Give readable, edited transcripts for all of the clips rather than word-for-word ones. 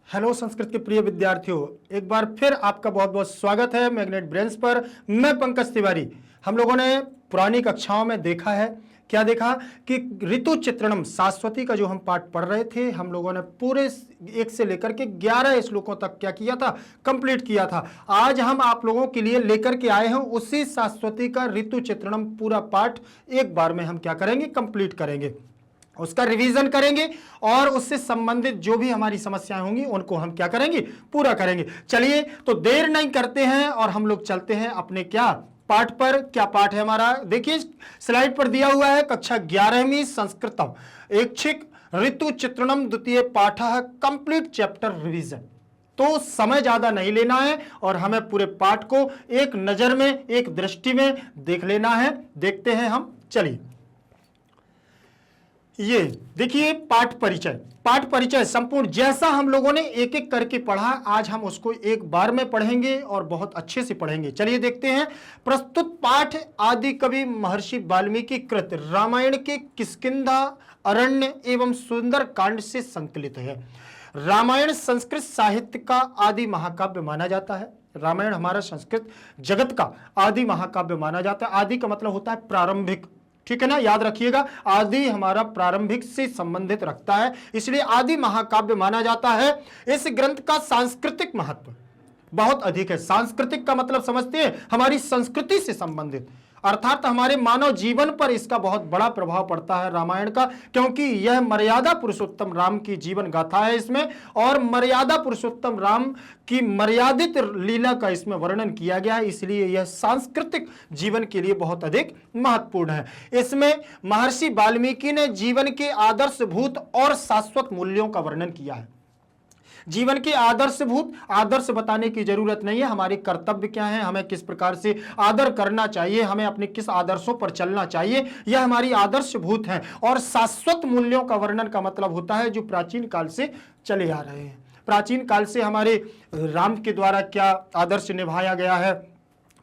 Hello Sanskrit के प्रिय विद्यार्थियों, एक बार फिर आपका बहुत बहुत स्वागत है मैग्नेट ब्रेन्स पर। मैं पंकज तिवारी। हम लोगों ने पुरानी कक्षाओं में देखा है, क्या देखा कि ऋतु चित्रणम शाश्वती का जो हम पाठ पढ़ रहे थे, हम लोगों ने पूरे 1 से लेकर के 11 श्लोकों तक क्या किया था, कंप्लीट किया था। आज हम आप लोगों के लिए लेकर के आए हैं उसी शाश्वती का ऋतु चित्रणम पूरा पाठ एक बार में हम क्या करेंगे, कंप्लीट करेंगे, उसका रिवीजन करेंगे और उससे संबंधित जो भी हमारी समस्याएं होंगी उनको हम क्या करेंगे, पूरा करेंगे। चलिए तो देर नहीं करते हैं और हम लोग चलते हैं अपने क्या पाठ पर। क्या पाठ है हमारा, देखिए स्लाइड पर दिया हुआ है, कक्षा 11वीं संस्कृतम ऐच्छिक ऋतु चित्रणम द्वितीय पाठ कंप्लीट चैप्टर रिवीजन। तो समय ज्यादा नहीं लेना है और हमें पूरे पाठ को एक नजर में, एक दृष्टि में देख लेना है। देखते हैं हम, चलिए ये देखिए पाठ परिचय संपूर्ण जैसा हम लोगों ने एक एक करके पढ़ा, आज हम उसको एक बार में पढ़ेंगे और बहुत अच्छे से पढ़ेंगे। चलिए देखते हैं। प्रस्तुत पाठ आदि कवि महर्षि वाल्मीकि कृत रामायण के किष्किंधा अरण्य एवं सुंदर कांड से संकलित है। रामायण संस्कृत साहित्य का आदि महाकाव्य माना जाता है। रामायण हमारा संस्कृत जगत का आदि महाकाव्य माना जाता है। आदि का मतलब होता है प्रारंभिक, ठीक है ना, याद रखिएगा। आदि हमारा प्रारंभिक से संबंधित रखता है, इसलिए आदि महाकाव्य माना जाता है। इस ग्रंथ का सांस्कृतिक महत्व बहुत अधिक है। सांस्कृतिक का मतलब समझते हैं, हमारी संस्कृति से संबंधित, अर्थात हमारे मानव जीवन पर इसका बहुत बड़ा प्रभाव पड़ता है रामायण का, क्योंकि यह मर्यादा पुरुषोत्तम राम की जीवन गाथा है इसमें, और मर्यादा पुरुषोत्तम राम की मर्यादित लीला का इसमें वर्णन किया गया है, इसलिए यह सांस्कृतिक जीवन के लिए बहुत अधिक महत्वपूर्ण है। इसमें महर्षि वाल्मीकि ने जीवन के आदर्शभूत और शाश्वत मूल्यों का वर्णन किया है। जीवन के आदर्श बताने की जरूरत नहीं है, हमारे कर्तव्य क्या है, हमें किस प्रकार से आदर करना चाहिए, हमें अपने किस आदर्शों पर चलना चाहिए, यह हमारी आदर्शभूत है। और शाश्वत मूल्यों का वर्णन का मतलब होता है जो प्राचीन काल से चले आ रहे हैं। प्राचीन काल से हमारे राम के द्वारा क्या आदर्श निभाया गया है,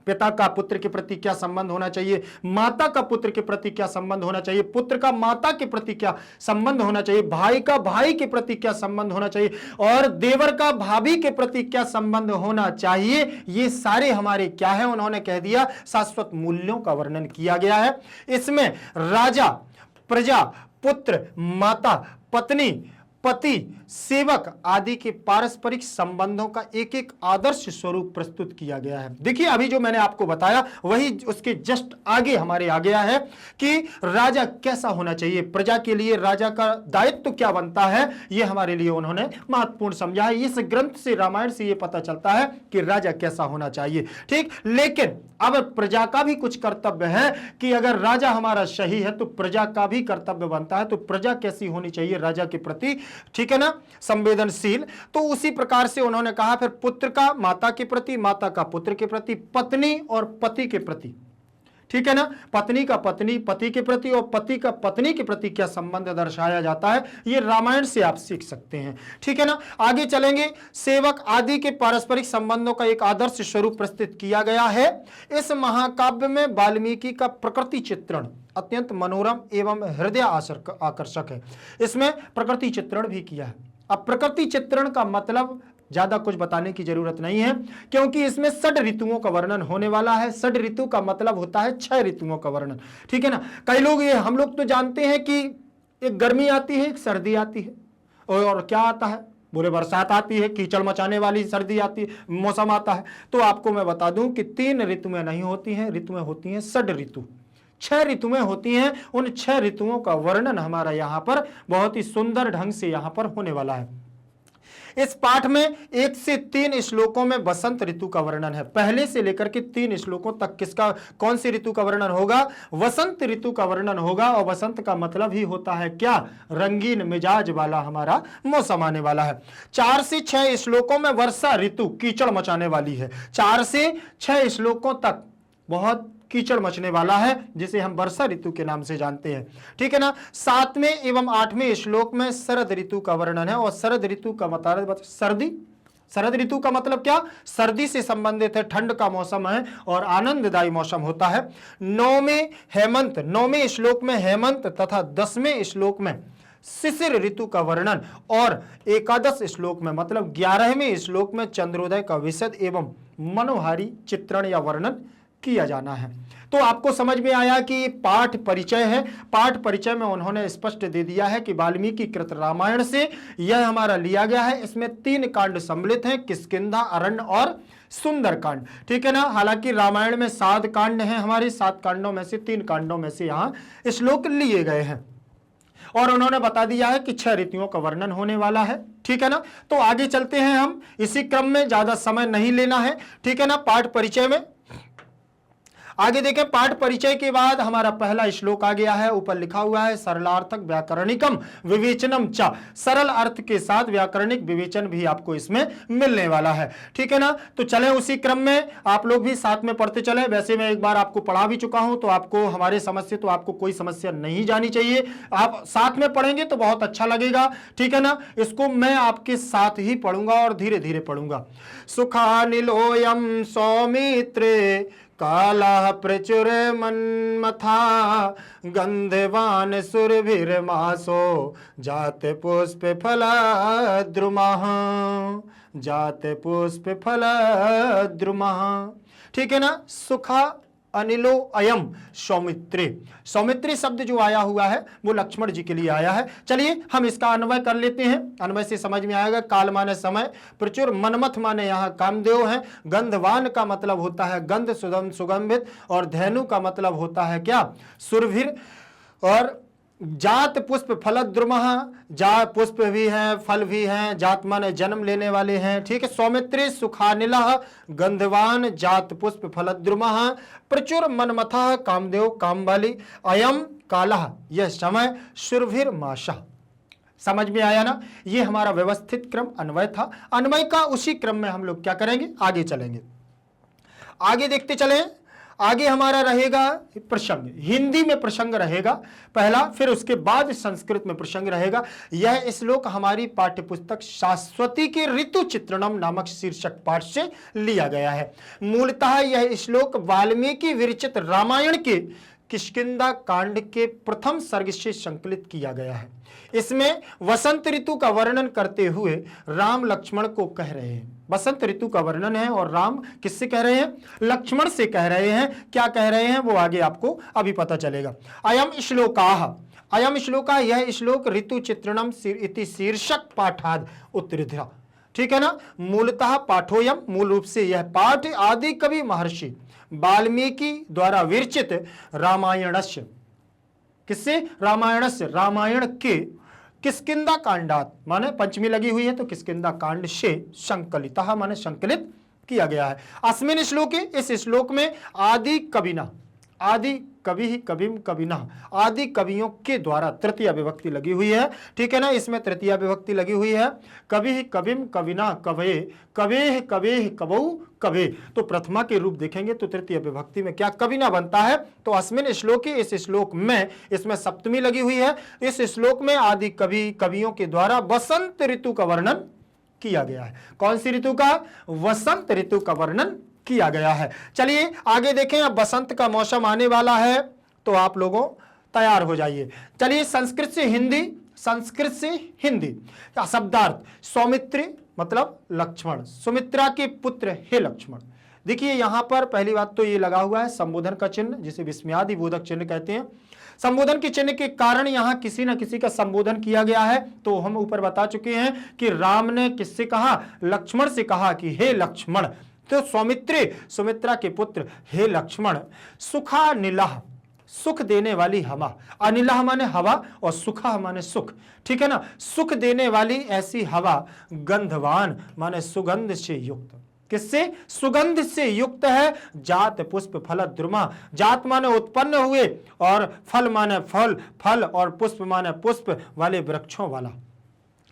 पिता का पुत्र के प्रति क्या संबंध होना चाहिए, माता का पुत्र के प्रति क्या संबंध होना चाहिए, पुत्र का माता के प्रति क्या संबंध होना चाहिए, भाई का भाई के प्रति क्या संबंध होना चाहिए, और देवर का भाभी के प्रति क्या संबंध होना चाहिए, ये सारे हमारे क्या है, उन्होंने कह दिया शाश्वत मूल्यों का वर्णन किया गया है। इसमें राजा, प्रजा, पुत्र, माता, पत्नी, पति, सेवक आदि के पारस्परिक संबंधों का एक एक आदर्श स्वरूप प्रस्तुत किया गया है। देखिए अभी जो मैंने आपको बताया वही उसके जस्ट आगे हमारे आ गया है कि राजा कैसा होना चाहिए, प्रजा के लिए राजा का दायित्व क्या बनता है, यह हमारे लिए उन्होंने महत्वपूर्ण समझा है। इस ग्रंथ से, रामायण से यह पता चलता है कि राजा कैसा होना चाहिए, ठीक। लेकिन अब प्रजा का भी कुछ कर्तव्य है कि अगर राजा हमारा सही है तो प्रजा का भी कर्तव्य बनता है। तो प्रजा कैसी होनी चाहिए राजा के प्रति, ठीक है ना, संवेदनशील। तो उसी प्रकार से उन्होंने कहा फिर पुत्र का माता के प्रति, माता का पुत्र के प्रति, पत्नी और पति के प्रति, ठीक है ना, पत्नी का पत्नी पति के प्रति और पति का पत्नी के प्रति क्या संबंध दर्शाया जाता है, ये रामायण से आप सीख सकते हैं, ठीक है ना। आगे चलेंगे। सेवक आदि के पारस्परिक संबंधों का एक आदर्श स्वरूप प्रस्तुत किया गया है। इस महाकाव्य में वाल्मीकि का प्रकृति चित्रण अत्यंत मनोरम एवं हृदय आकर्षक है। इसमें प्रकृति चित्रण भी किया है। अब प्रकृति चित्रण का मतलब ज्यादा कुछ बताने की जरूरत नहीं है, क्योंकि इसमें 6 ऋतुओं का वर्णन होने वाला है। 6 ऋतु का मतलब होता है 6 ऋतुओं का वर्णन, ठीक है ना। कई लोग, ये हम लोग तो जानते हैं कि एक गर्मी आती है, एक सर्दी आती है, और क्या आता है, बोले बरसात आती है, कीचड़ मचाने वाली सर्दी आती है, मौसम आता है। तो आपको मैं बता दूं कि 3 ऋतुएं नहीं होती हैं, ऋतुएं होती हैं 6 ऋतु, 6 ऋतुएं होती हैं। उन 6 ऋतुओं का वर्णन हमारा यहां पर बहुत ही सुंदर ढंग से यहां पर होने वाला है। इस पाठ में 1 से 3 श्लोकों में वसंत ऋतु का वर्णन है। पहले से लेकर के 3 श्लोकों तक किसका, कौन सी ऋतु का वर्णन होगा, वसंत ऋतु का वर्णन होगा। और वसंत का मतलब ही होता है क्या, रंगीन मिजाज वाला हमारा मौसम आने वाला है। 4 से 6 श्लोकों में वर्षा ऋतु कीचड़ मचाने वाली है। 4 से 6 श्लोकों तक बहुत कीचड़ मचने वाला है, जिसे हम वर्षा ऋतु के नाम से जानते हैं, ठीक है ना। 7वें एवं 8वें श्लोक में शरद ऋतु का वर्णन है। और शरद ऋतु का मतलब सर्दी, शरद ऋतु का मतलब क्या, सर्दी से संबंधित है, ठंड का मौसम है और आनंददायी मौसम होता है। 9वें श्लोक में हेमंत तथा 10वें श्लोक में शिशिर ऋतु का वर्णन, और एकादश श्लोक में मतलब 11वें श्लोक में चंद्रोदय का विशद एवं मनोहारी चित्रण या वर्णन किया जाना है। तो आपको समझ में आया कि ये पाठ परिचय है। पाठ परिचय में उन्होंने स्पष्ट दे दिया है कि वाल्मीकि कृत रामायण से यह हमारा लिया गया है। इसमें 3 कांड सम्मिलित हैं, किष्किंधा, अरण्य और सुंदरकांड, ठीक है ना। हालांकि रामायण में 7 कांड हैं, हमारे 7 कांडों में से 3 कांडों में से यहाँ श्लोक लिए गए हैं, और उन्होंने बता दिया है कि 6 ऋतुओं का वर्णन होने वाला है, ठीक है ना। तो आगे चलते हैं हम इसी क्रम में, ज्यादा समय नहीं लेना है, ठीक है ना। पाठ परिचय में आगे देखें, पाठ परिचय के बाद हमारा पहला श्लोक आ गया है, ऊपर लिखा हुआ है सरलार्थक व्याकरणिकम विवेचनम च, सरल अर्थ के साथ व्याकरणिक विवेचन भी आपको इसमें मिलने वाला है, ठीक है ना। तो चलें उसी क्रम में, आप लोग भी साथ में पढ़ते चले। वैसे मैं एक बार आपको पढ़ा भी चुका हूं, तो आपको हमारे समझ से तो आपको कोई समस्या नहीं जानी चाहिए। आप साथ में पढ़ेंगे तो बहुत अच्छा लगेगा, ठीक है ना। इसको मैं आपके साथ ही पढ़ूंगा और धीरे धीरे पढ़ूंगा। सुखानिलोयम सौमित्रे काला प्रचुर मन्मथा गंधवान सुरभिर्मासो जात पुष्प फलद्रुमः, जात पुष्प फलद्रुमः, ठीक है ना। सुखा अनिलो अयम सौमित्रे, सौमित्रे शब्द जो आया हुआ है वो लक्ष्मण जी के लिए आया है। चलिए हम इसका अन्वय कर लेते हैं, अन्वय से समझ में आएगा। काल माने समय, प्रचुर मनमथ माने यहाँ कामदेव है, गंधवान का मतलब होता है गंध सुगंधित, और धैनु का मतलब होता है क्या, सुरभिर, और जात पुष्प फलद्रुमः, जा पुष्प भी हैं, फल भी हैं, जात माने जन्म लेने वाले हैं, ठीक है। सौमित्रे सुखानिलः गंधवान जात पुष्प फलद्रुमः प्रचुर मनमथः कामदेव काम वाली, अयम कालः यह समय, सुरभिर मासः। समझ में आया ना। ये हमारा व्यवस्थित क्रम अन्वय था। अन्वय का उसी क्रम में हम लोग क्या करेंगे, आगे चलेंगे। आगे देखते चलें। आगे हमारा रहेगा प्रसंग, हिंदी में प्रसंग रहेगा पहला, फिर उसके बाद संस्कृत में प्रसंग रहेगा। यह श्लोक हमारी पाठ्यपुस्तक शाश्वती के ऋतु चित्रणम नामक शीर्षक पाठ से लिया गया है। मूलतः यह श्लोक वाल्मीकि विरचित रामायण के किष्किंधा कांड के प्रथम सर्ग से संकलित किया गया है। इसमें वसंत ऋतु का वर्णन करते हुए राम लक्ष्मण को कह रहे हैं, बसंत ऋतु का वर्णन है, और राम किससे कह रहे हैं, लक्ष्मण से कह रहे हैं। क्या कह रहे हैं वो आगे आपको अभी पता चलेगा। अयम श्लोकाः, अयम श्लोका, यह श्लोक ऋतु चित्रणम इति शीर्षक पाठाद उत्तरित, ठीक है ना। मूलतः पाठोयम, मूल रूप से यह पाठ आदि कवि महर्षि वाल्मीकि द्वारा विरचित रामायणस्य, किससे, रामायणस्य, रामायण के किष्किंधा कांडात माने पंचमी लगी हुई है तो किष्किंधा कांड से संकलितः माने संकलित किया गया है। अस्मिन् श्लोके, इस श्लोक में आदि कविना, आदि कवि ही कविम कविना, आदि कवियों के द्वारा तृतीय विभक्ति लगी हुई है, ठीक है ना। इसमें तृतीय विभक्ति लगी हुई है। कवि ही कविम कविना कवे, कवे कवे कवौ कवे, तो प्रथमा के रूप देखेंगे तो तृतीय विभक्ति में क्या कविना बनता है। तो अस्मिन् श्लोके, इस श्लोक में, इसमें सप्तमी लगी हुई है। इस श्लोक में आदि कवि कवियों के द्वारा वसंत ऋतु का वर्णन किया गया है। कौन सी ऋतु का, वसंत ऋतु का वर्णन किया गया है। चलिए आगे देखें, अब बसंत का मौसम आने वाला है तो आप लोगों तैयार हो जाइए। चलिए संस्कृत से हिंदी, संस्कृत से हिंदी का शब्दार्थ, सौमित्र मतलब लक्ष्मण, सुमित्रा के पुत्र हे लक्ष्मण। देखिए यहां पर पहली बात तो ये लगा हुआ है संबोधन का चिन्ह, जिसे विस्मयादि बोधक चिन्ह कहते हैं। संबोधन के चिन्ह के कारण यहां किसी न किसी का संबोधन किया गया है। तो हम ऊपर बता चुके हैं कि राम ने किससे कहा, लक्ष्मण से कहा कि हे लक्ष्मण। तो सौमित्रे, सुमित्रा के पुत्र, हे लक्ष्मण। सुखा नीलाह, सुख देने वाली हवा, अनिलाह माने हवा और सुखा माने सुख, ठीक है ना। सुख देने वाली ऐसी हवा, गंधवान माने सुगंध से युक्त, किससे, सुगंध से युक्त है। जात पुष्प फल द्रुमा, जात माने उत्पन्न हुए, और फल माने फल, फल और पुष्प माने पुष्प वाले वृक्षों वाला।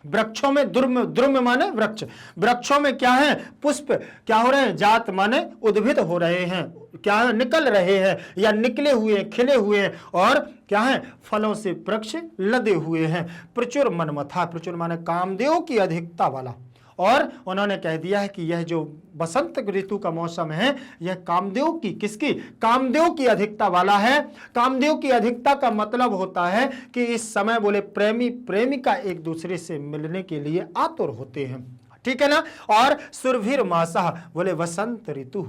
वृक्षों में द्रुम माने वृक्ष, वृक्षों में क्या है, पुष्प क्या हो रहे हैं, जात माने उद्भिद हो रहे हैं, क्या है, निकल रहे हैं या निकले हुए, खिले हुए, और क्या है, फलों से वृक्ष लदे हुए हैं। प्रचुर मनमथा, प्रचुर माने कामदेव की अधिकता वाला, और उन्होंने कह दिया है कि यह जो बसंत ऋतु का मौसम है यह कामदेव की, किसकी, कामदेव की अधिकता वाला है। कामदेव की अधिकता का मतलब होता है कि इस समय बोले प्रेमी प्रेमिका एक दूसरे से मिलने के लिए आतुर होते हैं, ठीक है ना। और सुरभिर मासा बोले वसंत ऋतु,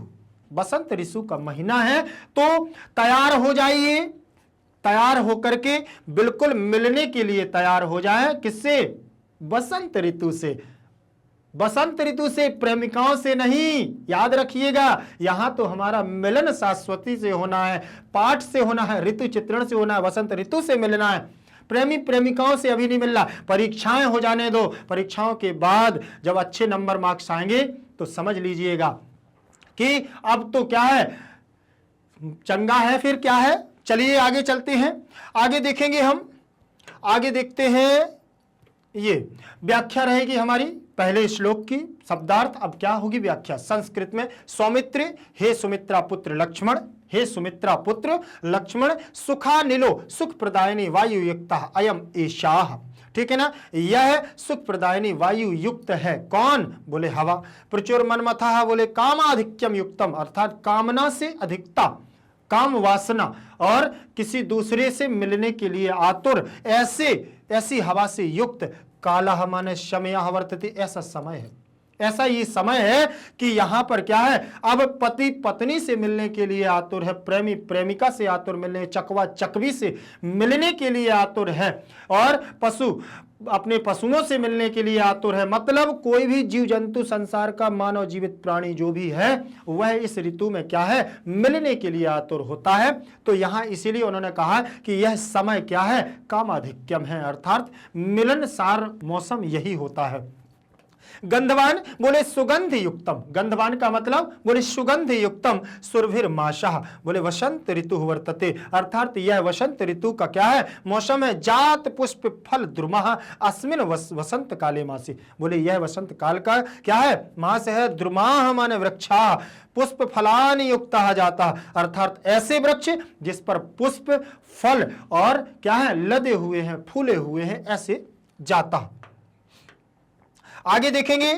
बसंत ऋतु का महीना है, तो तैयार हो जाइए, तैयार होकर के बिल्कुल मिलने के लिए तैयार हो जाए, किससे, बसंत ऋतु से। बसंत ऋतु से, प्रेमिकाओं से नहीं, याद रखिएगा, यहां तो हमारा मिलन शाश्वती से होना है, पाठ से होना है, ऋतु चित्रण से होना है, बसंत ऋतु से मिलना है। प्रेमी प्रेमिकाओं से अभी नहीं मिलना, परीक्षाएं हो जाने दो, परीक्षाओं के बाद जब अच्छे नंबर मार्क्स आएंगे तो समझ लीजिएगा कि अब तो क्या है, चंगा है, फिर क्या है। चलिए आगे चलते हैं, आगे देखेंगे हम, आगे देखते हैं। ये व्याख्या रहेगी हमारी पहले श्लोक की, शब्दार्थ। अब क्या होगी व्याख्या संस्कृत में। सौमित्र, हे सुमित्रा पुत्र लक्ष्मण, हे सुमित्रा पुत्र लक्ष्मण, सुखानिलो सुख प्रदायिनी वायु युक्ता अयम एषाः, ठीक है ना। यह सुख प्रदायिनी वायु युक्त है, कौन, बोले हवा। प्रचुर मनमथः, बोले कामाधिक्यम युक्तम, अर्थात कामना से अधिकता, काम वासना और किसी दूसरे से मिलने के लिए आतुर, ऐसी हवा से युक्त। कालः माने शमयः वर्तते, ऐसा समय है, ऐसा ये समय है कि यहां पर क्या है, अब पति पत्नी से मिलने के लिए आतुर है, प्रेमी प्रेमिका से आतुर मिलने, चकवा चकवी से मिलने के लिए आतुर है, और पशु अपने पशुओं से मिलने के लिए आतुर है। मतलब कोई भी जीव जंतु, संसार का मानव जीवित प्राणी जो भी है वह इस ऋतु में क्या है, मिलने के लिए आतुर होता है। तो यहां इसीलिए उन्होंने कहा कि यह समय क्या है, कामाधिक्यम है, अर्थात मिलनसार मौसम यही होता है। गंधवान, बोले सुगंध युक्तम, गंधवान का मतलब बोले सुगंध युक्तम। सुरभिर माशाह, बोले वसंत ऋतु वर्तते, अर्थात यह वसंत ऋतु का क्या है, मौसम है। जात पुष्प फल द्रुमः अस्मिन वसंत काले मासी, बोले यह वसंत काल का क्या है, मास है। द्रुमाः माने वृक्षा, पुष्प फलानि युक्तः जाता, अर्थात ऐसे वृक्ष जिस पर पुष्प फल और क्या है, लदे हुए हैं, फूले हुए हैं, ऐसे जाता। आगे देखेंगे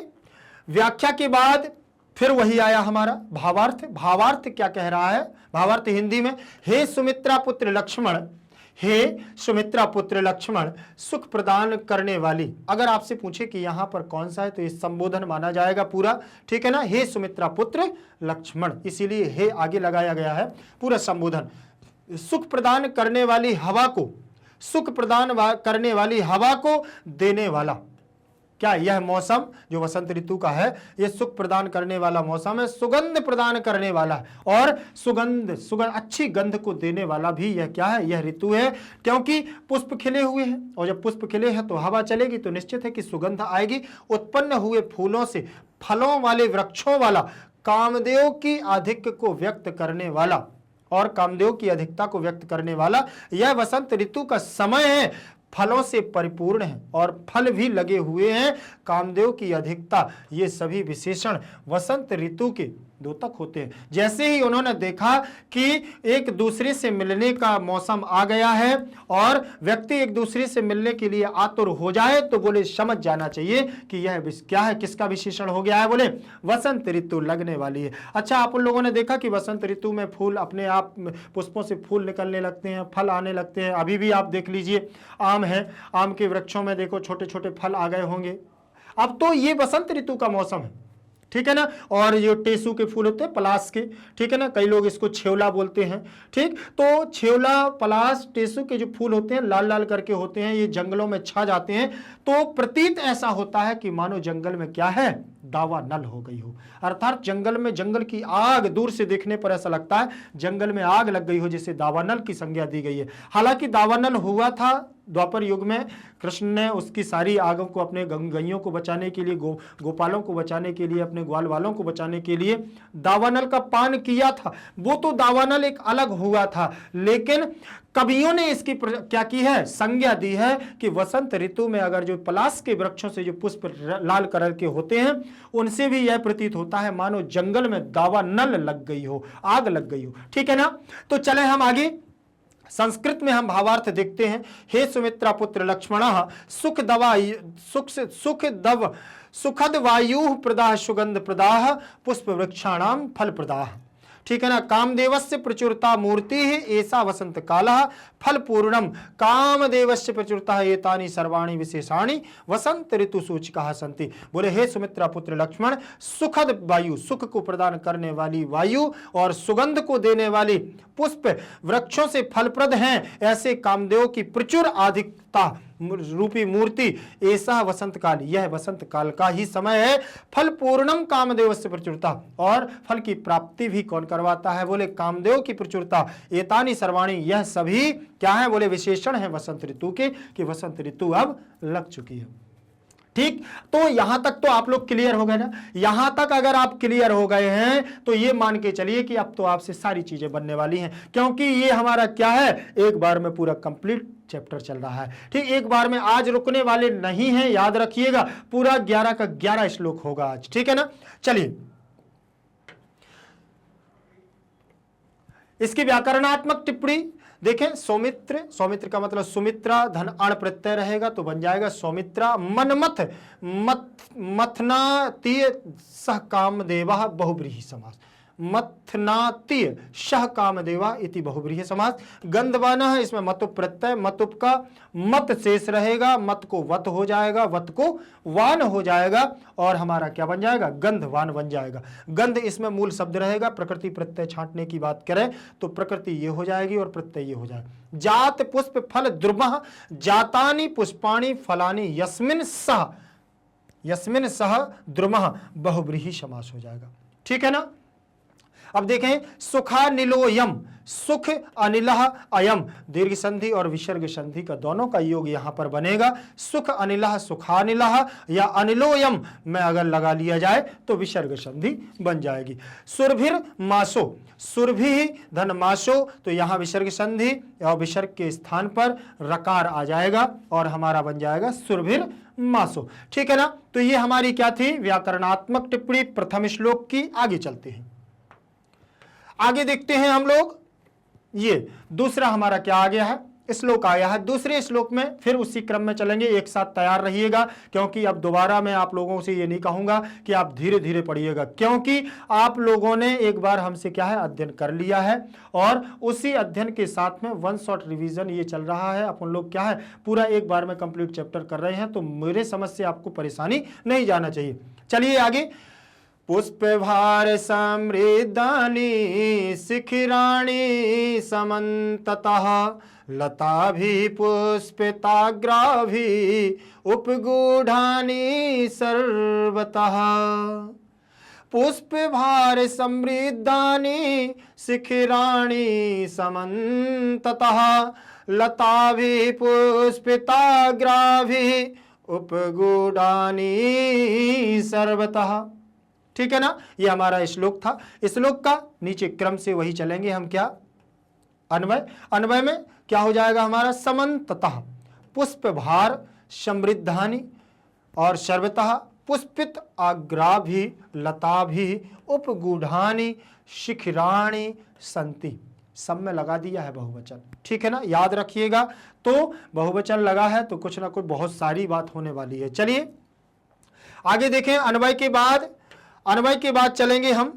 व्याख्या के बाद फिर वही आया हमारा भावार्थ। भावार्थ क्या कह रहा है, भावार्थ हिंदी में, हे सुमित्रा पुत्र लक्ष्मण, हे सुमित्रा पुत्र लक्ष्मण, सुख प्रदान करने वाली। अगर आपसे पूछे कि यहां पर कौन सा है तो ये संबोधन माना जाएगा पूरा, ठीक है ना। हे सुमित्रा पुत्र लक्ष्मण, इसीलिए हे आगे लगाया गया है, पूरा संबोधन। सुख प्रदान करने वाली हवा को, सुख प्रदान करने वाली हवा को देने वाला, क्या यह मौसम जो वसंत ऋतु का है यह सुख प्रदान करने वाला मौसम है, सुगंध प्रदान करने वाला है, और सुगंध अच्छी गंध को देने वाला भी यह क्या है, यह ऋतु है। क्योंकि पुष्प खिले हुए हैं, और जब पुष्प खिले हैं तो हवा चलेगी, तो निश्चित है कि सुगंध आएगी। उत्पन्न हुए फूलों से, फलों वाले वृक्षों वाला, कामदेव की आधिक्य को व्यक्त करने वाला और कामदेव की अधिकता को व्यक्त करने वाला यह वसंत ऋतु का समय है। फलों से परिपूर्ण है और फल भी लगे हुए हैं, कामदेव की अधिकता, ये सभी विशेषण वसंत ऋतु के द्योतक होते हैं। जैसे ही उन्होंने देखा कि एक दूसरे से मिलने का मौसम आ गया है और व्यक्ति एक दूसरे से मिलने के लिए आतुर हो जाए, तो बोले समझ जाना चाहिए कि यह क्या है, किसका विशेषण हो गया है, बोले वसंत ऋतु लगने वाली है। अच्छा, आप उन लोगों ने देखा कि वसंत ऋतु में फूल अपने आप, पुष्पों से फूल निकलने लगते हैं, फल आने लगते हैं। अभी भी आप देख लीजिए, आम है, आम के वृक्षों में देखो छोटे छोटे फल आ गए होंगे। अब तो ये वसंत ऋतु का मौसम है, ठीक है ना। और ये टेसू के फूल होते हैं, पलास के, ठीक है ना, कई लोग इसको छेवला बोलते हैं, ठीक। तो छेवला, पलास, टेसू के जो फूल होते हैं लाल लाल करके होते हैं, ये जंगलों में छा जाते हैं, तो प्रतीत ऐसा होता है कि मानो जंगल में क्या है, दावानल हो गई हो। अर्थात जंगल में, जंगल की आग दूर से देखने पर ऐसा लगता है जंगल में आग लग गई हो, जिसे दावानल की संज्ञा दी गई है। हालांकि दावानल हुआ था द्वापर युग में, कृष्ण ने उसकी सारी आगों को अपने गैयों को बचाने के लिए, गोपालों को बचाने के लिए, अपने ग्वाल वालों को बचाने के लिए दावानल का पान किया था। वो तो दावानल एक अलग हुआ था, लेकिन कवियों ने इसकी क्या की है, संज्ञा दी है कि वसंत ऋतु में अगर जो पलास के वृक्षों से जो पुष्प लाल कलर के होते हैं, उनसे भी यह प्रतीत होता है मानो जंगल में दावानल लग गई हो, आग लग गई हो, ठीक है ना। तो चले हम आगे संस्कृत में हम भावार्थ देखते हैं, हे सुमित्रा पुत्र लक्ष्मण सुखद वायु प्रदाह सुगंध प्रदाह पुष्प वृक्षाणाम फल प्रदाह। ठीक है ना। कामदेवस्य प्रचुरता मूर्ति है ऐसा वसंत कालः फल पूर्णम कामदेवस्य प्रचुरता एतानि सर्वाणि विशेषाणि वसंत ऋतु सूचकाः सन्ति। बोले हे सुमित्रा पुत्र लक्ष्मण, सुखद वायु, सुख को प्रदान करने वाली वायु और सुगंध को देने वाली पुष्प वृक्षों से फलप्रद हैं ऐसे कामदेव की प्रचुर अधिकता रूपी मूर्ति ऐसा वसंत काल, यह वसंत काल का ही समय है। फल पूर्णम कामदेव से प्रचुरता, और फल की प्राप्ति भी कौन करवाता है? बोले कामदेव की प्रचुरता। एतानि सर्वाणि, यह सभी क्या है? बोले विशेषण है वसंत ऋतु के, कि वसंत ऋतु अब लग चुकी है। ठीक, तो यहां तक तो आप लोग क्लियर हो गए ना। यहां तक अगर आप क्लियर हो गए हैं तो ये मान के चलिए कि अब तो आपसे सारी चीजें बनने वाली हैं, क्योंकि ये हमारा क्या है, एक बार में पूरा कंप्लीट चैप्टर चल रहा है। ठीक, एक बार में आज रुकने वाले नहीं हैं, याद रखिएगा। पूरा 11 का 11 श्लोक होगा आज। ठीक है ना। चलिए, इसकी व्याकरणात्मक टिप्पणी देखें। सौमित्र, सौमित्र का मतलब सुमित्रा, धन अण प्रत्यय रहेगा तो बन जाएगा सौमित्रा। मनमथ मथनातीय सह कामदेवा बहुब्रीहि समास। मथनातीय सह कामदेवा इति बहुब्रीहि समास। गंधवान, इसमें मतुप प्रत्यय, मतुप का मत शेष रहेगा, मत को वत हो जाएगा, वत को वान हो जाएगा, और हमारा क्या बन जाएगा? गंधवान बन जाएगा। गंध इसमें मूल शब्द रहेगा। प्रकृति प्रत्यय छांटने की बात करें तो प्रकृति ये हो जाएगी और प्रत्यय ये हो जाएगा। जात पुष्प फल द्रुमः जातानि पुष्पाणि फलानि यस्मिन सह द्रुमः बहुब्रीहि समास हो जाएगा। ठीक है ना। अब देखें, सुखानिलोयम, सुख अनिलः अयम, दीर्घ संधि और विसर्ग संधि का दोनों का योग यहां पर बनेगा। सुख अनिलः सुखानिलः, या अनिलोयम में अगर लगा लिया जाए तो विसर्ग संधि बन जाएगी। सुरभिर मासो, सुरभि धन मासो, तो यहां विसर्ग संधि और विसर्ग के स्थान पर रकार आ जाएगा और हमारा बन जाएगा सुरभिर मासो। ठीक है ना। तो ये हमारी क्या थी? व्याकरणात्मक टिप्पणी प्रथम श्लोक की। आगे चलते हैं, आगे देखते हैं हम लोग। ये दूसरा हमारा क्या आ गया है? श्लोक आया है। दूसरे श्लोक में फिर उसी क्रम में चलेंगे, एक साथ तैयार रहिएगा, क्योंकि अब दोबारा मैं आप लोगों से ये नहीं कहूंगा कि आप धीरे धीरे पढ़िएगा, क्योंकि आप लोगों ने एक बार हमसे क्या है, अध्ययन कर लिया है, और उसी अध्ययन के साथ में वन शॉट रिवीजन ये चल रहा है। अपन लोग क्या है, पूरा एक बार में कंप्लीट चैप्टर कर रहे हैं, तो मेरे समझ से आपको परेशानी नहीं जाना चाहिए। चलिए आगे। पुष्पभार समृद्धानि शिखिराणि समन्ततः लताभिः पुष्पिताग्राभिः उपगूढ़ानि सर्वतः। पुष्पभार समृद्धानि शिखिराणि समन्ततः लताभिः पुष्पिताग्राभिः उपगूढ़ानि सर्वतः। ठीक है ना। ये हमारा श्लोक था। श्लोक का नीचे क्रम से वही चलेंगे हम। क्या अन्वय? अन्वय में क्या हो जाएगा हमारा? समन्ततः पुष्पभार समृद्धानि और सर्वतः पुष्पित आग्राभि लताभि उपगूढ़ानि शिखिराणि सन्ति। सब में लगा दिया है बहुवचन। ठीक है ना, याद रखिएगा। तो बहुवचन लगा है तो कुछ ना कुछ बहुत सारी बात होने वाली है। चलिए आगे देखें। अन्वय के बाद चलेंगे हम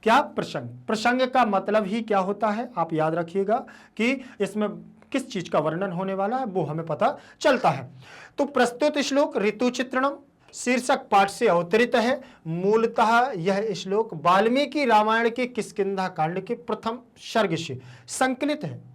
क्या? प्रसंग। प्रसंग का मतलब ही क्या होता है आप याद रखिएगा, कि इसमें किस चीज का वर्णन होने वाला है वो हमें पता चलता है। तो प्रस्तुत श्लोक ऋतु चित्रणम शीर्षक पाठ से अवतरित है। मूलतः यह श्लोक वाल्मीकि रामायण के किष्किंधा कांड के प्रथम सर्ग से संकलित है।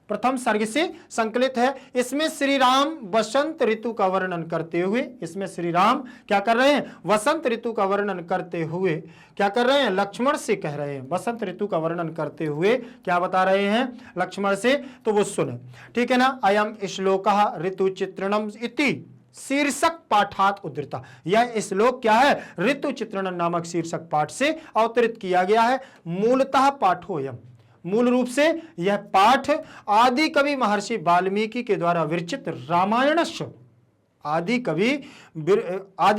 प्रथम सर्ग से संकलित है। इसमें श्री राम वसंत ऋतु का वर्णन करते हुए, इसमें श्री राम क्या कर रहे हैं? वसंत ऋतु का वर्णन करते हुए क्या कर रहे हैं? लक्ष्मण से कह रहे हैं। वसंत ऋतु का वर्णन करते हुए क्या बता रहे हैं लक्ष्मण से? तो वो सुने। ठीक है ना। अयम श्लोकः ऋतु चित्रणम इति शीर्षक पाठात उद्धृता। यह श्लोक क्या है? ऋतु चित्रण नामक शीर्षक पाठ से अवतरित किया गया है। मूलतः पाठोयम, मूल रूप से यह पाठ आदि कवि महर्षि वाल्मीकि के द्वारा विरचित रामायणस्य, आदि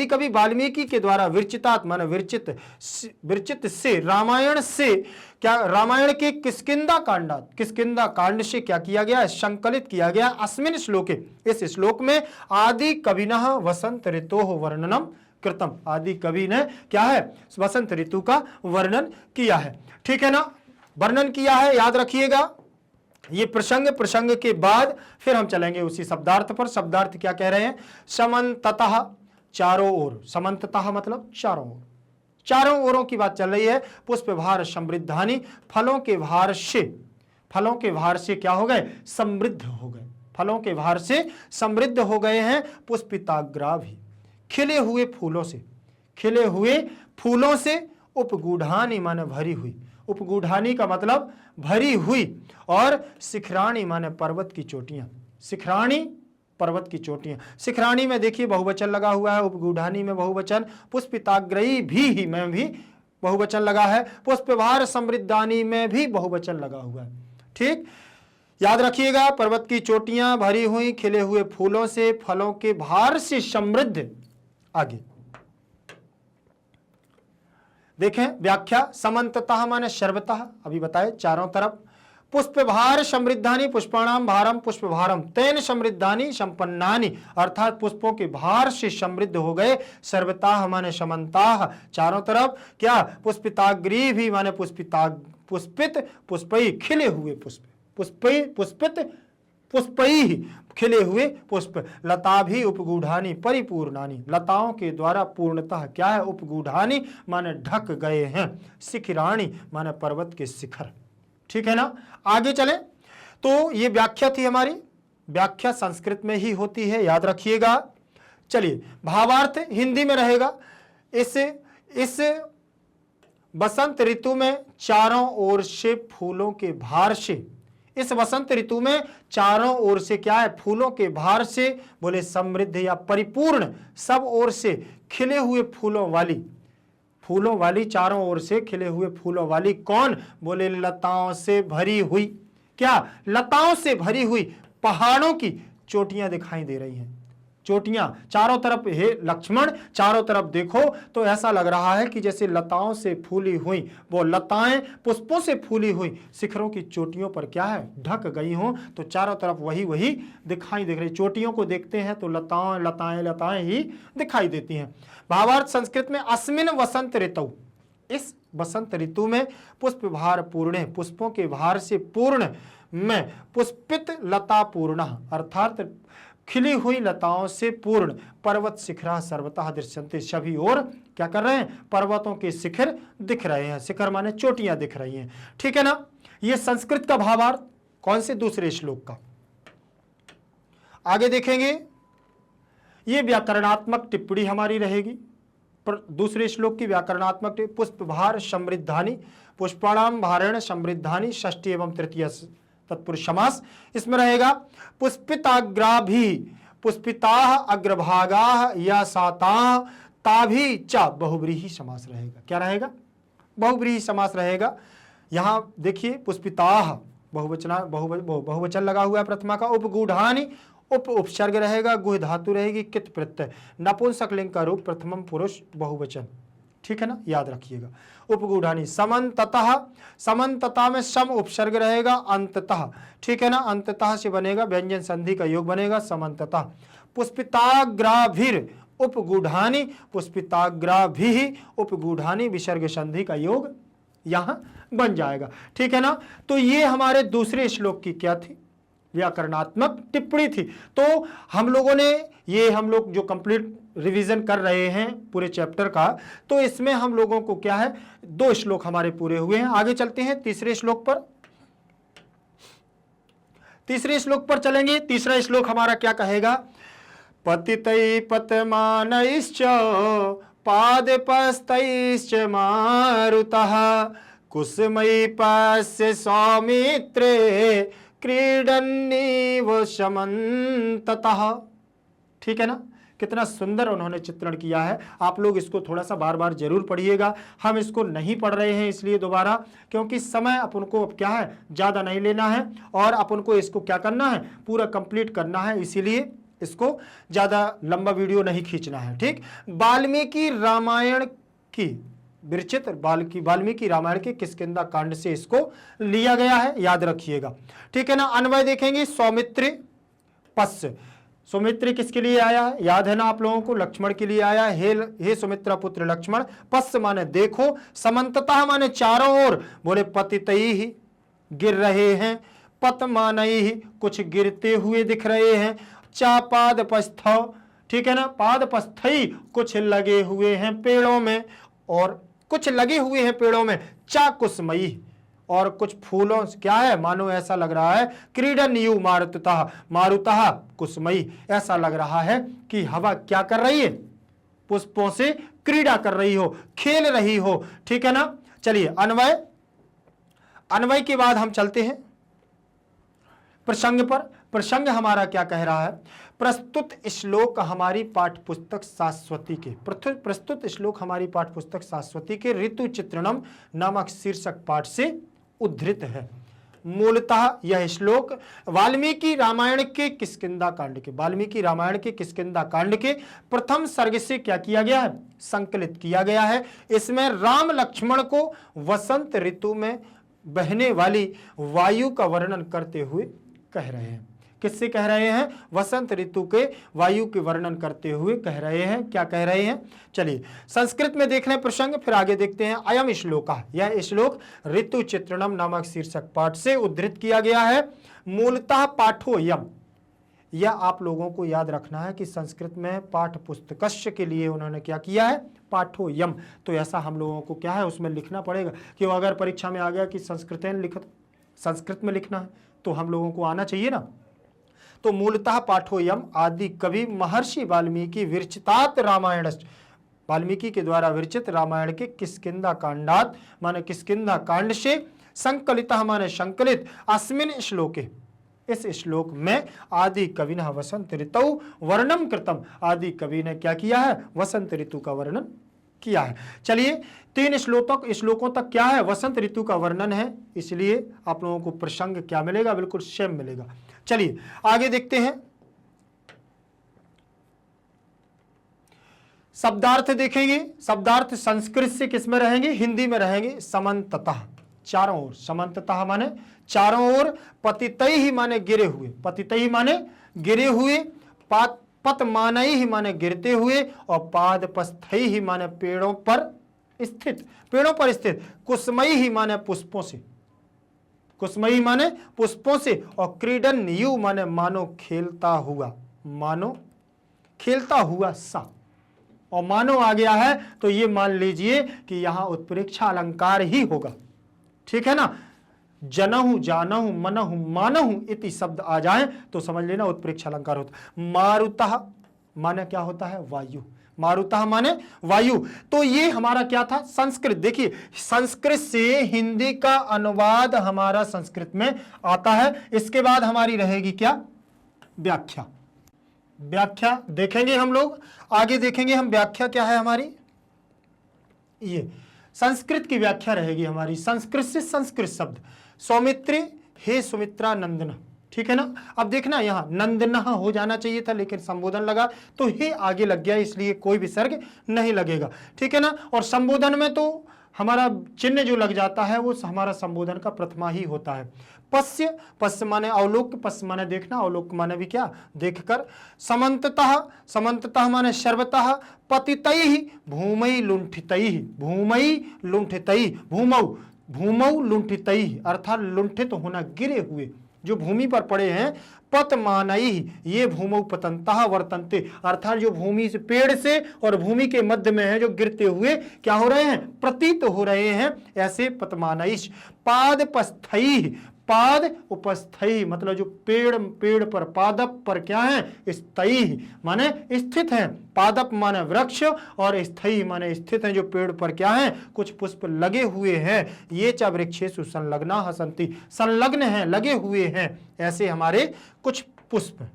कवि वाल्मीकि के द्वारा विरचितात माने विरचित से रामायण से क्या, रामायण के किष्किंधा कांड से क्या किया गया, संकलित किया गया। अस्मिन श्लोके, इस श्लोक में आदि कविनः वसंत ऋतोः वर्णनम कृतम, आदि कवि ने क्या है, वसंत ऋतु का वर्णन किया है। ठीक है ना, वर्णन किया है, याद रखिएगा। ये प्रसंग के बाद फिर हम चलेंगे उसी शब्दार्थ पर। शब्दार्थ क्या कह रहे हैं, समन्ततः, चारों ओर, समन्ततः मतलब चारों ओर, चारों ओरों की बात चल रही है। पुष्पभार समृद्धानि, फलों के भार से क्या हो गए, समृद्ध हो गए, फलों के भार से समृद्ध हो गए हैं। पुष्पिताग्राभि, खिले हुए फूलों से, उपगूढ़ानि माने भरी हुई, उपगूढ़ानी का मतलब भरी हुई, और शिखराणी माने पर्वत की चोटियां, शिखराणी पर्वत की चोटियां। शिखराणी में देखिए बहुवचन लगा हुआ है, उपगूढ़ानी में बहुवचन, पुष्पिताग्रही भी में भी बहुवचन लगा है, पुष्पभार समृद्धानी में भी बहुवचन लगा हुआ है। ठीक, याद रखिएगा, पर्वत की चोटियां भरी हुई, खिले हुए फूलों से, फलों के भार से समृद्ध। आगे देखें व्याख्या, समन्ततः माने सर्वतः, अभी बताए चारों तरफ। पुष्पभार समृद्धानि, पुष्पाणाम भारम पुष्पभारम, तेन समृद्धानि संपन्नानि, अर्थात पुष्पों के भार से समृद्ध हो गए। सर्वतः माने समन्ताः, चारों तरफ। क्या, पुष्पिताग्री भी माने पुष्पित, पुष्पई खिले हुए पुष्प, पुष्पई खिले हुए पुष्प। लता भी उपगूढ़ानी परिपूर्णानी, लताओं के द्वारा पूर्णतः क्या है, उपगूढ़ानी माने ढक गए हैं। शिखराणी माने पर्वत के शिखर। ठीक है ना, आगे चले तो ये व्याख्या थी हमारी, व्याख्या संस्कृत में ही होती है, याद रखिएगा। चलिए भावार्थ हिंदी में रहेगा। इस बसंत ऋतु में चारों ओर से फूलों के भार से, इस वसंत ऋतु में चारों ओर से क्या है, फूलों के भार से, बोले समृद्ध या परिपूर्ण, सब ओर से खिले हुए फूलों वाली, चारों ओर से खिले हुए फूलों वाली। कौन, बोले लताओं से भरी हुई, क्या, लताओं से भरी हुई पहाड़ों की चोटियां दिखाई दे रही हैं। चोटियां चारों तरफ, हे लक्ष्मण चारों तरफ देखो तो ऐसा लग रहा है कि जैसे लताओं से फूली हुई, वो लताएं पुष्पों से फूली हुई शिखरों की चोटियों पर क्या है, ढक गई हों। तो चारों तरफ वही दिखाई दे रही। चोटियों को देखते हैं तो लताएं ही दिखाई देती हैं। भावार्थ संस्कृत में, अस्मिन वसंत ऋतु, इस बसंत ऋतु में पुष्पभार पूर्ण, पुष्पों के भार से पूर्ण में, पुष्पित लता पूर्ण, अर्थात खिली हुई लताओं से पूर्ण, पर्वत शिखरा सर्वतः दृश्यन्ते, सभी ओर क्या कर रहे हैं, पर्वतों के शिखर दिख रहे हैं। शिखर माने चोटियां दिख रही हैं। ठीक है ना, ये संस्कृत का भावार्थ कौन से, दूसरे श्लोक का। आगे देखेंगे, ये व्याकरणात्मक टिप्पणी हमारी रहेगी। दूसरे श्लोक की व्याकरणात्मक टिप्पणी, पुष्पभार समृद्धानि, पुष्पाणाम भारेण समृद्धानि, षष्ठी एवं तृतीय तत्पुरुष समास इसमें रहेगा। पुष्पिताग्राभि, पुष्पिताः अग्रभागाः या साताः, ताभि च बहुव्रीहि समास रहेगा। क्या रहेगा, बहुव्रीहि समास रहेगा। यहां देखिए पुष्पिताः बहुवचन लगा हुआ है प्रथमा का। उपगूढ़ानि, उपसर्ग रहेगा, गुह धातु रहेगी, कित प्रत्यय, नपुंसकलिंग का रूप, प्रथमम पुरुष बहुवचन। ठीक है ना, याद रखिएगा। उपगूढ़ानी, समन्ततः, समन्ततः में सम उपसर्ग रहेगा, अंततः। ठीक है ना, अंततः से बनेगा, व्यंजन संधि का योग बनेगा, समन्ततः। पुष्पिताग्राभिर उपगूढ़ानी, पुष्पिताग्राभिः उपगूढ़ानी, विसर्ग संधि का योग यहां बन जाएगा। ठीक है ना, तो ये हमारे दूसरे श्लोक की क्या थी, व्याकरणात्मक टिप्पणी थी। तो हम लोग जो कंप्लीट रिवीजन कर रहे हैं पूरे चैप्टर का, तो इसमें हम लोगों को क्या है, 2 श्लोक हमारे पूरे हुए हैं। आगे चलते हैं तीसरे श्लोक पर। तीसरे श्लोक पर चलेंगे। तीसरा श्लोक हमारा क्या कहेगा, पतितै पतमानैश्च पादपस्तैश्च मारुतः, कुसुमै पश्य सौमित्रे क्रीडन्नीव समन्ततः। ठीक है ना, कितना सुंदर उन्होंने चित्रण किया है। आप लोग इसको थोड़ा सा बार बार जरूर पढ़िएगा। हम इसको नहीं पढ़ रहे हैं इसलिए दोबारा, क्योंकि समय अपन को अब क्या है, ज़्यादा नहीं लेना है और अपन को इसको क्या करना है, पूरा कंप्लीट करना है। इसीलिए इसको ज्यादा लंबा वीडियो नहीं खींचना है, ठीक। वाल्मीकि रामायण की विरचित वाल्मीकि रामायण के किष्किंधा कांड से इसको लिया गया है, याद रखिएगा, ठीक है ना। अन्वय देखेंगे, सौमित्र पश्य, सौमित्र किसके लिए आया है, याद है ना आप लोगों को, लक्ष्मण के लिए आया है। हे सुमित्रा पुत्र लक्ष्मण, पश्य माने देखो, समन्ततः माने चारों ओर, बोले पतितई ही गिर रहे हैं, पत मानई ही कुछ गिरते हुए दिख रहे हैं, चा पाद पस्थौ, ठीक है ना, पाद पस्थई कुछ लगे हुए हैं पेड़ों में, और कुछ लगे हुए हैं पेड़ों में, चा कुसमयी और कुछ फूलों क्या है, मानो ऐसा लग रहा है, क्रीडन यू मारुतः कुसमयी, ऐसा लग रहा है कि हवा क्या कर रही है, पुष्पों से क्रीड़ा कर रही हो, खेल रही हो, ठीक है ना। चलिए अन्वय, अन्वय के बाद हम चलते हैं प्रसंग पर। प्रसंग हमारा क्या कह रहा है, प्रस्तुत श्लोक हमारी पाठ्य पुस्तक शाश्वती के, प्रस्तुत श्लोक हमारी पाठ्य पुस्तक शाश्वती के ऋतु चित्रणम नामक शीर्षक पाठ से उद्धृत है। मूलतः यह श्लोक वाल्मीकि रामायण के किष्किंधा कांड के, वाल्मीकि रामायण के किष्किंधा कांड के प्रथम सर्ग से क्या किया गया है, संकलित किया गया है। इसमें राम लक्ष्मण को वसंत ऋतु में बहने वाली वायु का वर्णन करते हुए कह रहे हैं। किससे कह रहे हैं, वसंत ऋतु के वायु के वर्णन करते हुए कह रहे हैं। क्या कह रहे हैं, चलिए संस्कृत में देख लें प्रसंग, फिर आगे देखते हैं। अयम श्लोका, यह श्लोक ऋतु चित्रणम नामक शीर्षक पाठ से उद्धृत किया गया है। मूलतः पाठो यम, यह आप लोगों को याद रखना है कि संस्कृत में पाठ्य पुस्तकस्य के लिए उन्होंने क्या किया है, पाठो यम, तो ऐसा हम लोगों को क्या है उसमें लिखना पड़ेगा, कि अगर परीक्षा में आ गया कि संस्कृत में लिखना है तो हम लोगों को आना चाहिए ना। तो मूलतः पाठोयम आदि कवि महर्षि वाल्मीकि विरचितात रामायण, वाल्मीकि के द्वारा विरचित रामायण के किष्किंधा कांडात माने किष्किंधा कांड से संकलित माने संकलित अस्मिन श्लोके, इस श्लोक में आदि कवि ने वसंत ऋतु वर्णम कृतम, आदि कवि ने क्या किया है, वसंत ऋतु का वर्णन किया है। चलिए 3 श्लोकों तक क्या है, वसंत ऋतु का वर्णन है, इसलिए आप लोगों को प्रसंग क्या मिलेगा, बिल्कुल सेम मिलेगा। चलिए आगे देखते हैं, शब्दार्थ देखेंगे। शब्दार्थ संस्कृत से किस में रहेंगे, हिंदी में रहेंगे। समन्ततः चारों ओर, समन्ततः माने चारों ओर, पतितई ही माने गिरे हुए, पतितई माने गिरे हुए, पत मानई ही माने गिरते हुए, और पाद पस्थई ही माने पेड़ों पर स्थित, पेड़ों पर स्थित, कुसमई ही माने पुष्पों से, कुसमई माने पुष्पों से, और क्रीडन यू माने मानो खेलता हुआ, मानो खेलता हुआ सा, और मानो आ गया है तो ये मान लीजिए कि यहां उत्प्रेक्षा अलंकार ही होगा, ठीक है ना। जनहु जानहु मनहु मानहु इति शब्द आ जाए तो समझ लेना उत्प्रेक्षा अलंकार होता। मारुतः माने क्या होता है, वायु, मारुतः माने वायु। तो ये हमारा क्या था, संस्कृत। देखिए संस्कृत से हिंदी का अनुवाद हमारा संस्कृत में आता है। इसके बाद हमारी रहेगी क्या, व्याख्या। व्याख्या देखेंगे हम लोग, आगे देखेंगे हम व्याख्या क्या है हमारी, ये संस्कृत की व्याख्या रहेगी हमारी। संस्कृत से संस्कृत शब्द, सौमित्रे हे सुमित्रा नंदन, ठीक है ना। अब देखना यहाँ नंदना हो जाना चाहिए था, लेकिन संबोधन लगा तो हे आगे लग गया, इसलिए कोई विसर्ग नहीं लगेगा, ठीक है ना। और संबोधन में तो हमारा चिन्ह जो लग जाता है वो हमारा संबोधन का प्रथमा ही होता है। पश्य, पश्य माने अवलोक, पश्य माने देखना, अवलोक माने भी क्या, देखकर। समन्ततः, समन्ततः माने सर्वतः। पतितैः भूमि लुंठितैः, भूमि लुंठितैः, भूमौ लुंठितैः अर्थात लुंठित होना, गिरे हुए जो भूमि पर पड़े हैं। पत मानई, ये भूमौ पतंतः वर्तन्ते अर्थात जो भूमि से, पेड़ से और भूमि के मध्य में है, जो गिरते हुए क्या हो रहे हैं, प्रतीत हो रहे हैं, ऐसे पतमानईश। पाद पस्थई, पाद उपस्थई मतलब जो पेड़ पर, पादप पर क्या है, स्थई माने स्थित है, पादप माने वृक्ष और स्थई माने स्थित है, जो पेड़ पर क्या है, कुछ पुष्प लगे हुए हैं। ये च वृक्षेषु संलग्ना हसन्ति, संलग्न है, लगे हुए हैं, ऐसे हमारे कुछ पुष्प।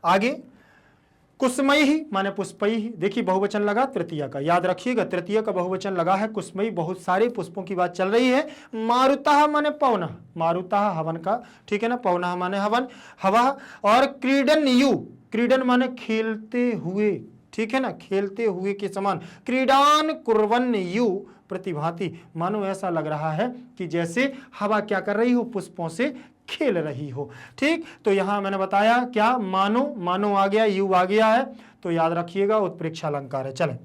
आगे कुसमई ही माने पुष्पई ही, देखिए बहुवचन लगा तृतीय का, याद रखिएगा तृतीय का बहुवचन लगा है कुसमई, बहुत सारे पुष्पों की बात चल रही है। मारुतः माने पवनः, मारुतः हवन का, ठीक है ना, पवनः माने हवन, हवा। और क्रीडन यू, क्रीडन माने खेलते हुए, ठीक है ना, खेलते हुए के समान। क्रीडान कुर्वन् यु प्रतिभाति, मानो ऐसा लग रहा है कि जैसे हवा क्या कर रही हो, पुष्पों से खेल रही हो। ठीक, तो यहां मैंने बताया क्या, मानो, मानो आ गया, यू आ गया है, तो याद रखिएगा उत्प्रेक्षा अलंकार है। चलें,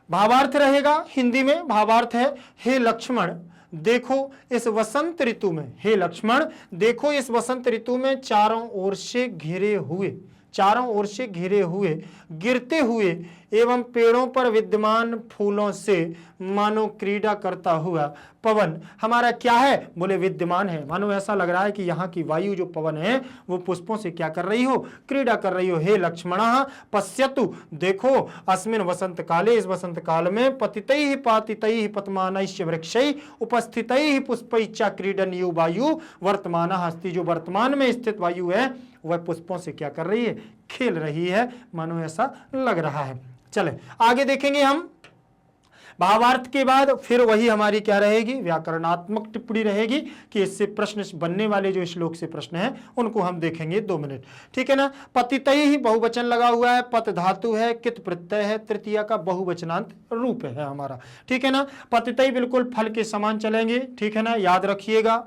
भावार्थ रहेगा हिंदी में। भावार्थ है, हे लक्ष्मण देखो इस वसंत ऋतु में, हे लक्ष्मण देखो इस वसंत ऋतु में चारों ओर से घिरे हुए, चारों ओर से घिरे हुए, गिरते हुए एवं पेड़ों पर विद्यमान फूलों से मानो क्रीड़ा करता हुआ पवन हमारा क्या है, बोले विद्यमान है। मानो ऐसा लग रहा है कि यहाँ की वायु जो पवन है वो पुष्पों से क्या कर रही हो, क्रीड़ा कर रही हो। हे लक्ष्मणः पश्यतु देखो अस्मिन् वसंत काले, इस वसंत काल में पतितैः पातितैः पतमानैश्च वृक्षैः उपस्थितैः पुष्पैश्च क्रीडन् यु वायु वर्तमानः अस्ति, जो वर्तमान में स्थित वायु है वह पुष्पों से क्या कर रही है, खेल रही है, मानो ऐसा लग रहा है। चले आगे देखेंगे हम। भावार्थ के बाद फिर वही हमारी क्या रहेगी, व्याकरणात्मक टिप्पणी रहेगी कि इससे प्रश्न बनने वाले जो श्लोक से प्रश्न हैं उनको हम देखेंगे 2 मिनट, ठीक है ना। पतितैः ही बहुवचन लगा हुआ है, पत धातु है, कित प्रत्यय है, तृतीया का बहुवचनांत रूप है हमारा, ठीक है ना। पतितैः बिल्कुल फल के समान चलेंगे, ठीक है ना, याद रखिएगा।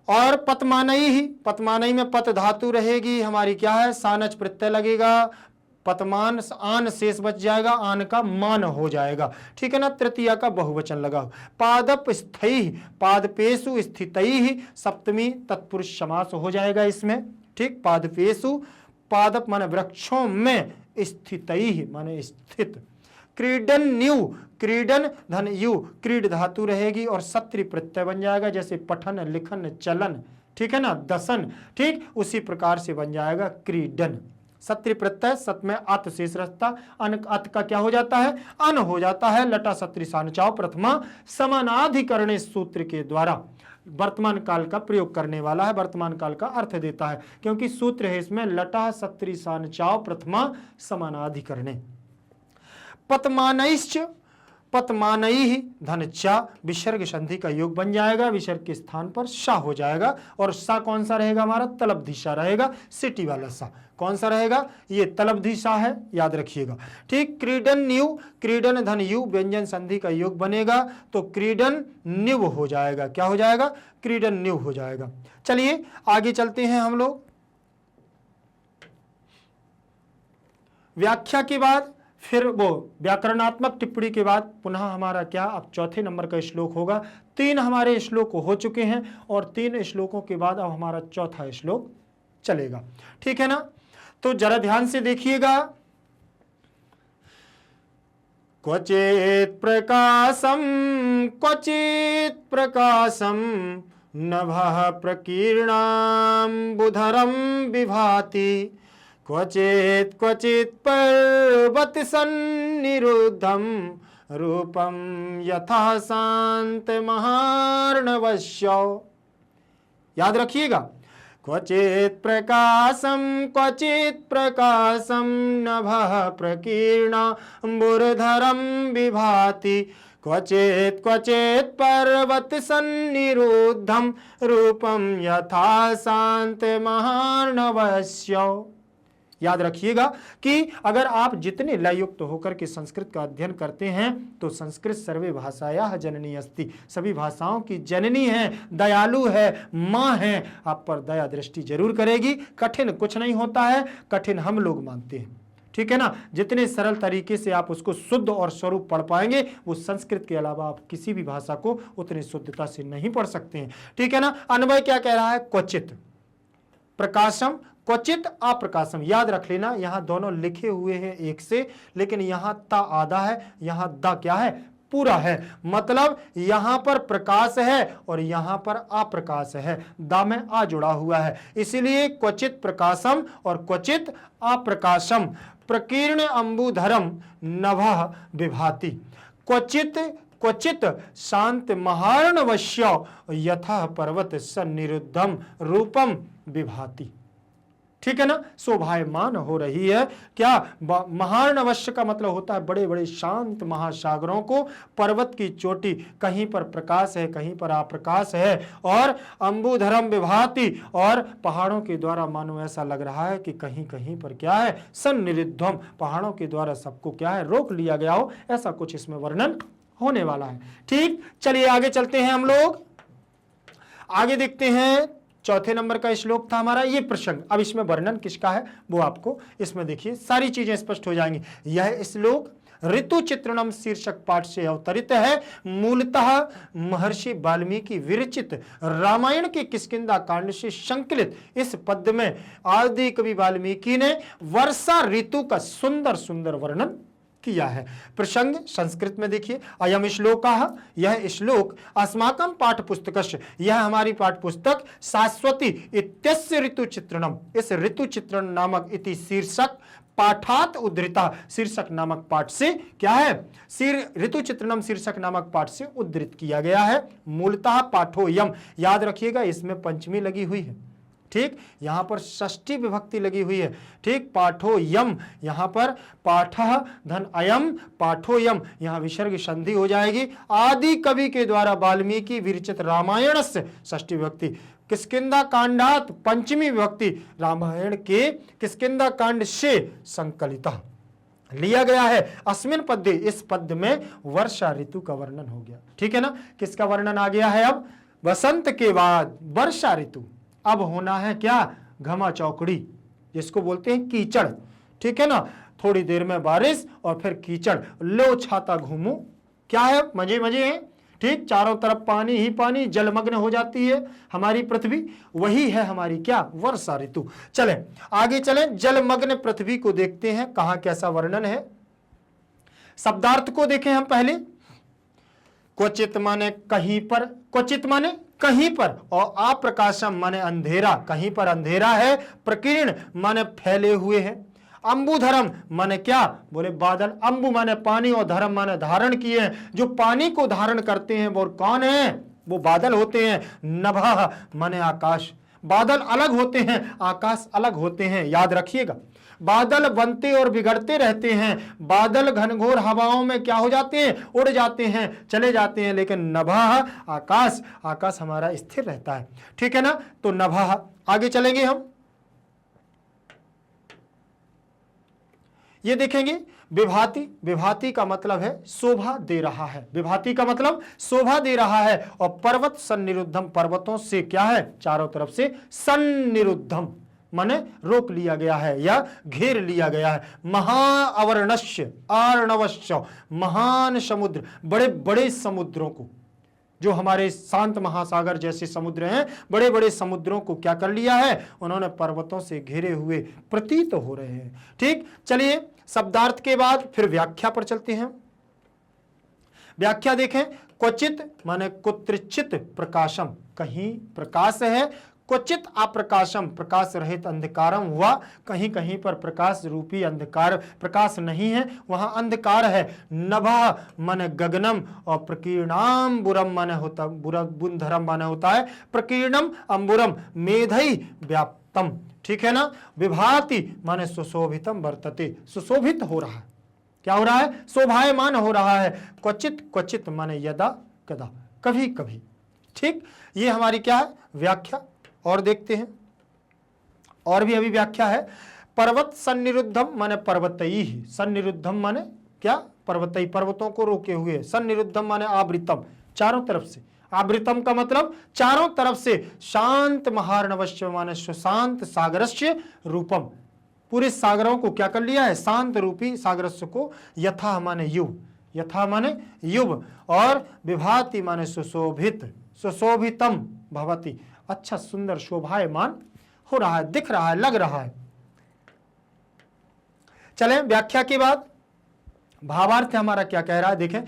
और पतमानई, पतमानई में पत धातु रहेगी हमारी, क्या है, सानच प्रत्यय लगेगा, पतमान आन शेष बच जाएगा, आन का मान हो जाएगा, ठीक है ना। तृतीया का बहुवचन लगा। पादप स्थैः, पादपेषु स्थितैः, सप्तमी तत्पुरुष समास हो जाएगा इसमें, ठीक। पादपेषु, पादप माने वृक्षों में, स्थितैः माने स्थित। क्रीडन न्यू, क्रीडन धन यु, क्रीड धातु रहेगी और सत्री प्रत्यय बन जाएगा, जैसे पठन लिखन चलन, ठीक है ना, दसन, ठीक उसी प्रकार से बन जाएगा क्रीडन। सत्री प्रत्यय, सत में अत शेष रचता, अन अत का क्या हो जाता है, अन हो जाता है। लटा सत्री सानचाव प्रथमा समानाधिकरण सूत्र के द्वारा वर्तमान काल का प्रयोग करने वाला है, वर्तमान काल का अर्थ देता है, क्योंकि सूत्र है इसमें लटा सत्री सानचाव प्रथमा समानाधिकरणे। पतमानैश्च, पतमानैः धन चा, विसर्ग संधि का योग बन जाएगा, विसर्ग के स्थान पर सा हो जाएगा। और सा कौन सा रहेगा हमारा, तलब्धि सा रहेगा, सिटी वाला सा कौन सा रहेगा, ये तलब्धि सा है, याद रखिएगा, ठीक। क्रीडन न्यू, क्रीडन धन यू व्यंजन संधि का योग बनेगा तो क्रीडन न्यू हो जाएगा, क्या हो जाएगा, क्रीडन न्यू हो जाएगा। चलिए आगे चलते हैं हम लोग। व्याख्या के बाद फिर वो व्याकरणात्मक टिप्पणी के बाद पुनः हमारा क्या, अब चौथे नंबर का श्लोक होगा। 3 हमारे श्लोक हो चुके हैं और 3 श्लोकों के बाद अब हमारा चौथा श्लोक चलेगा, ठीक है ना। तो जरा ध्यान से देखिएगा। क्वचित प्रकाशम, क्वचित प्रकाशम नभः प्रकीर्णाम्बुधरं विभाति, क्वचित क्वचित पर्वत सन्निरुद्धं रूपं यथा शांत महार्णवस्य। याद रखिएगा, क्वचित प्रकाशम नभः प्रकीर्णाम्बुधरं विभाति, क्वचित क्वचित पर्वत सन्निरुद्धं रूपं यथा शांत महार्णवस्य। याद रखिएगा कि अगर आप जितने लययुक्त होकर के संस्कृत का अध्ययन करते हैं तो संस्कृत सर्वे भाषायाः जननी अस्ति, सभी भाषाओं की जननी है, दयालु है, माँ है, आप पर दया दृष्टि जरूर करेगी। कठिन कुछ नहीं होता है, कठिन हम लोग मानते हैं, ठीक है ना। जितने सरल तरीके से आप उसको शुद्ध और स्वरूप पढ़ पाएंगे, वो संस्कृत के अलावा आप किसी भी भाषा को उतनी शुद्धता से नहीं पढ़ सकते हैं, ठीक है ना। अन्वय क्या कह रहा है, क्वचित प्रकाशम, क्वचित अप्रकाशम। याद रख लेना, यहां दोनों लिखे हुए हैं एक से, लेकिन यहां ता आधा है, यहां दा क्या है, पूरा है। मतलब यहां पर प्रकाश है और यहां पर अप्रकाश है, दा में आ जुड़ा हुआ है, इसीलिए क्वचित प्रकाशम और क्वचित अप्रकाशम प्रकीर्ण अंबुधरम नभः विभाति, क्वचित क्वचित शांत महार्णवस्य यथा पर्वत सन्निरुद्धम रूपम विभाति, ठीक है ना, शोभायमान हो रही है। क्या महार्णवश्य का मतलब होता है बड़े बड़े शांत महासागरों को, पर्वत की चोटी, कहीं पर प्रकाश है कहीं पर अप्रकाश है, और अंबुधरम विभाति, और पहाड़ों के द्वारा मानो ऐसा लग रहा है कि कहीं कहीं पर क्या है, सन्निरुद्धम, पहाड़ों के द्वारा सबको क्या है, रोक लिया गया हो, ऐसा कुछ इसमें वर्णन होने वाला है। ठीक, चलिए आगे चलते हैं हम लोग, आगे देखते हैं। चौथे नंबर का श्लोक था हमारा ये प्रसंग। अब इसमें वर्णन किसका है वो आपको इसमें देखिए सारी चीजें स्पष्ट हो जाएंगी। यह श्लोक ऋतु चित्रणम शीर्षक पाठ से अवतरित है। मूलतः महर्षि वाल्मीकि विरचित रामायण के किष्किंधा कांड से संकलित इस पद्य में आदि कवि वाल्मीकि ने वर्षा ऋतु का सुंदर सुंदर वर्णन किया है। प्रसंग संस्कृत में देखिए, अयम श्लोकः, यह श्लोक अस्माकं पाठ पुस्तकस्य, यह हमारी पाठ पुस्तक शाश्वती इत्यस्य ऋतु चित्रणम, इस ऋतु चित्रण नामक इति शीर्षक पाठात उद्धृता, शीर्षक नामक पाठ से क्या है, ऋतु चित्रणम शीर्षक नामक पाठ से उद्धृत किया गया है। मूलतः पाठोयम, याद रखिएगा इसमें पंचमी लगी हुई है, ठीक, यहां पर षष्ठी विभक्ति लगी हुई है, ठीक, पाठो यम, यहां पर पाठः धन अयम पाठोयम, यहां विसर्ग संधि हो जाएगी। आदि कवि के द्वारा वाल्मीकि विरचित रामायण से षष्ठी विभक्ति, किष्किंधा कांडात पंचमी विभक्ति, रामायण के किष्किंधा कांड से संकलित लिया गया है। अस्मिन पद्य, इस पद्य में वर्षा ऋतु का वर्णन हो गया। ठीक है ना, किसका वर्णन आ गया है, अब वसंत के बाद वर्षा ऋतु, अब होना है क्या, घमा चौकड़ी, जिसको बोलते हैं कीचड़। ठीक है ना, थोड़ी देर में बारिश और फिर कीचड़, लो छाता घूमो, क्या है, मजे मजे हैं। ठीक, चारों तरफ पानी ही पानी, जलमग्न हो जाती है हमारी पृथ्वी, वही है हमारी क्या, वर्षा ऋतु। चलें आगे चलें, जलमग्न पृथ्वी को देखते हैं कहां कैसा वर्णन है। शब्दार्थ को देखें हम पहले। क्वचित माने कहीं पर, क्वचित माने कहीं पर, और अप्रकाशम माने अंधेरा, कहीं पर अंधेरा है। प्रकीर्ण माने फैले हुए हैं। अंबुधरम माने क्या, बोले बादल, अंबु माने पानी और धरम माने धारण किए हैं। जो पानी को धारण करते हैं वो कौन है, वो बादल होते हैं। नभः माने आकाश, बादल अलग होते हैं आकाश अलग होते हैं, याद रखिएगा। बादल बनते और बिगड़ते रहते हैं, बादल घनघोर हवाओं में क्या हो जाते हैं, उड़ जाते हैं, चले जाते हैं, लेकिन नभः आकाश, आकाश हमारा स्थिर रहता है। ठीक है ना, तो नभः, आगे चलेंगे हम, ये देखेंगे विभाति, विभाति का मतलब है शोभा दे रहा है, विभाति का मतलब शोभा दे रहा है। और पर्वत सन्निरुद्धम, पर्वतों से क्या है, चारों तरफ से सन्निरुद्धम माने रोक लिया गया है या घेर लिया गया है। महाअवर्णश्य, आर्णवश्य, महान समुद्र, बड़े बड़े समुद्रों को, जो हमारे शांत महासागर जैसे समुद्र हैं, बड़े बड़े समुद्रों को क्या कर लिया है, उन्होंने पर्वतों से घिरे हुए प्रतीत हो रहे हैं। ठीक, चलिए शब्दार्थ के बाद फिर व्याख्या पर चलते हैं। व्याख्या देखें, क्वचित माने कुत्रचित प्रकाशम, कहीं प्रकाश है, क्वचित अप्रकाशम, प्रकाश रहित अंधकारम हुआ, कहीं कहीं पर प्रकाश रूपी अंधकार, प्रकाश नहीं है वहां अंधकार है। नभः माने गगनम, और प्रकीर्णाम बुरम माने होता, बुंधरम माने होता है प्रकीर्णम अंबुरम मेधई व्याप्तम। ठीक है ना, विभाति माने सुशोभितम वर्तते, सुशोभित हो रहा है, क्या हो रहा है, शोभायमान हो रहा है। क्वचित, क्वचित माने यदा कदा, कभी कभी। ठीक, ये हमारी क्या है व्याख्या। और देखते हैं, और भी अभी व्याख्या है। पर्वत सन्निरुद्धम माने पर्वतई, सन्निरुद्धम माने क्या, पर्वतई, पर्वतों को रोके हुए, सन्निरुद्धम माने आवृतम, चारों तरफ से, आवृतम का मतलब चारों तरफ से, शांत महार्णवश्य माने सुशांत सागरस्य रूपम, पूरे सागरों को क्या कर लिया है, शांत रूपी सागरस्य को। यथा माने युव, यथा माने युव, और विभाति माने सुशोभित, सुशोभितम भवति, अच्छा सुंदर शोभायमान हो रहा है, दिख रहा है, लग रहा है। चलें व्याख्या के बाद भावार्थ हमारा क्या कह रहा है, देखें।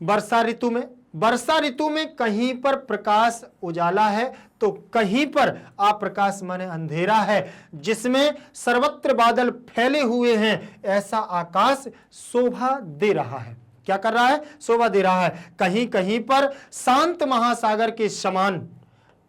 वर्षा ऋतु में, वर्षा ऋतु में कहीं पर प्रकाश उजाला है तो कहीं पर अप्रकाश माने अंधेरा है, जिसमें सर्वत्र बादल फैले हुए हैं, ऐसा आकाश शोभा दे रहा है। क्या कर रहा है, शोभा दे रहा है। कहीं कहीं पर शांत महासागर के समान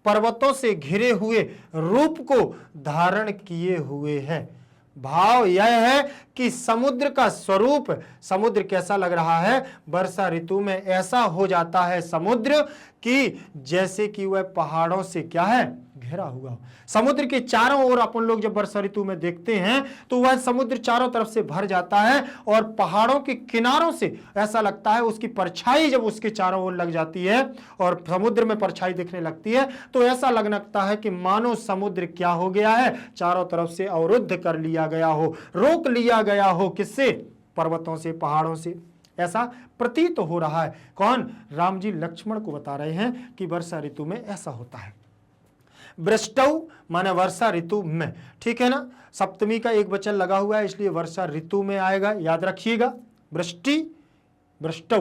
पर्वतों से घिरे हुए रूप को धारण किए हुए है। भाव यह है कि समुद्र का स्वरूप, समुद्र कैसा लग रहा है, वर्षा ऋतु में ऐसा हो जाता है समुद्र कि जैसे कि वह पहाड़ों से क्या है, घिरा हुआ। समुद्र के चारों ओर अपन लोग जब वर्षा ऋतु में देखते हैं तो वह समुद्र चारों तरफ से भर जाता है और पहाड़ों के किनारों से ऐसा लगता है, उसकी परछाई जब उसके चारों ओर लग जाती है और समुद्र में परछाई दिखने लगती है तो ऐसा लगने लगता है कि मानो समुद्र क्या हो गया है, चारों तरफ से अवरुद्ध कर लिया गया हो, रोक लिया गया हो। किससे? पर्वतों से, पहाड़ों से। ऐसा प्रतीत हो रहा है। कौन? राम जी लक्ष्मण को बता रहे हैं कि वर्षा ऋतु में ऐसा होता है। वृष्टौ माने वर्षा ऋतु में, ठीक है ना, सप्तमी का एक वचन लगा हुआ है इसलिए वर्षा ऋतु में आएगा, याद रखिएगा। वृष्टि, वृष्टौ,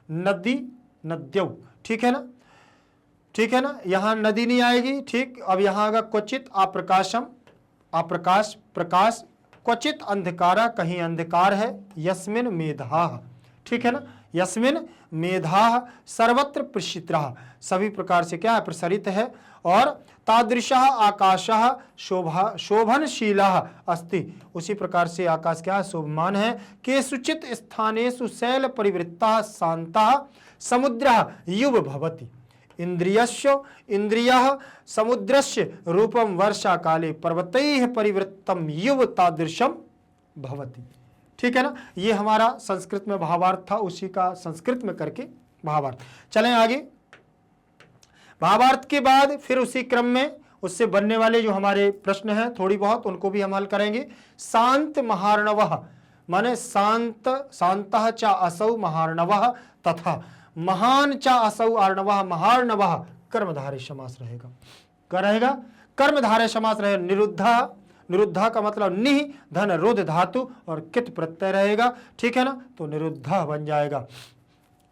नदी, नद्यौ, ठीक है ना, ठीक है ना, यहां नदी नहीं आएगी। ठीक, अब यहां आएगा क्वचित अप्रकाशम, अप्रकाश, प्रकाश, क्वचित अंधकारा, कहीं अंधकार है, यस्मिन मेधाः, ठीक है ना, यस्मिन मेधाः सर्वत्र प्रसिद्धाः, सभी प्रकार से क्या है, प्रसरित है। और तादृशः आकाशः शोभनशीलः अस्ति, उसी प्रकार से आकाश क्या है, शोभमान है। केषुचित् स्थानेषु शैल परिवृत्तः शान्तः समुद्रः युव भवति, इंद्रियस्य इंद्रियः समुद्रस्य रूपम वर्षा काले पर्वतैः परिवृत्तम युव तादृशम भवति, ठीक है ना। ये हमारा संस्कृत में भावार्थ था, उसी का संस्कृत में करके भावार्थ। चलें आगे। भावार्थ के बाद फिर उसी क्रम में उससे बनने वाले जो हमारे प्रश्न हैं थोड़ी बहुत उनको भी हम हल करेंगे। शांत महार्णवः माने शांत, शांतः च असौ महार्णवः तथा महान च असौ अर्णवः महार्णवः कर्मधारय समास रहेगा। क्या रहेगा? कर्मधारय समास रहेगा। निरुद्धा, निरुद्धा का मतलब निह धन रुद्ध धातु और कित प्रत्यय रहेगा, ठीक है ना, तो निरुद्धा बन जाएगा।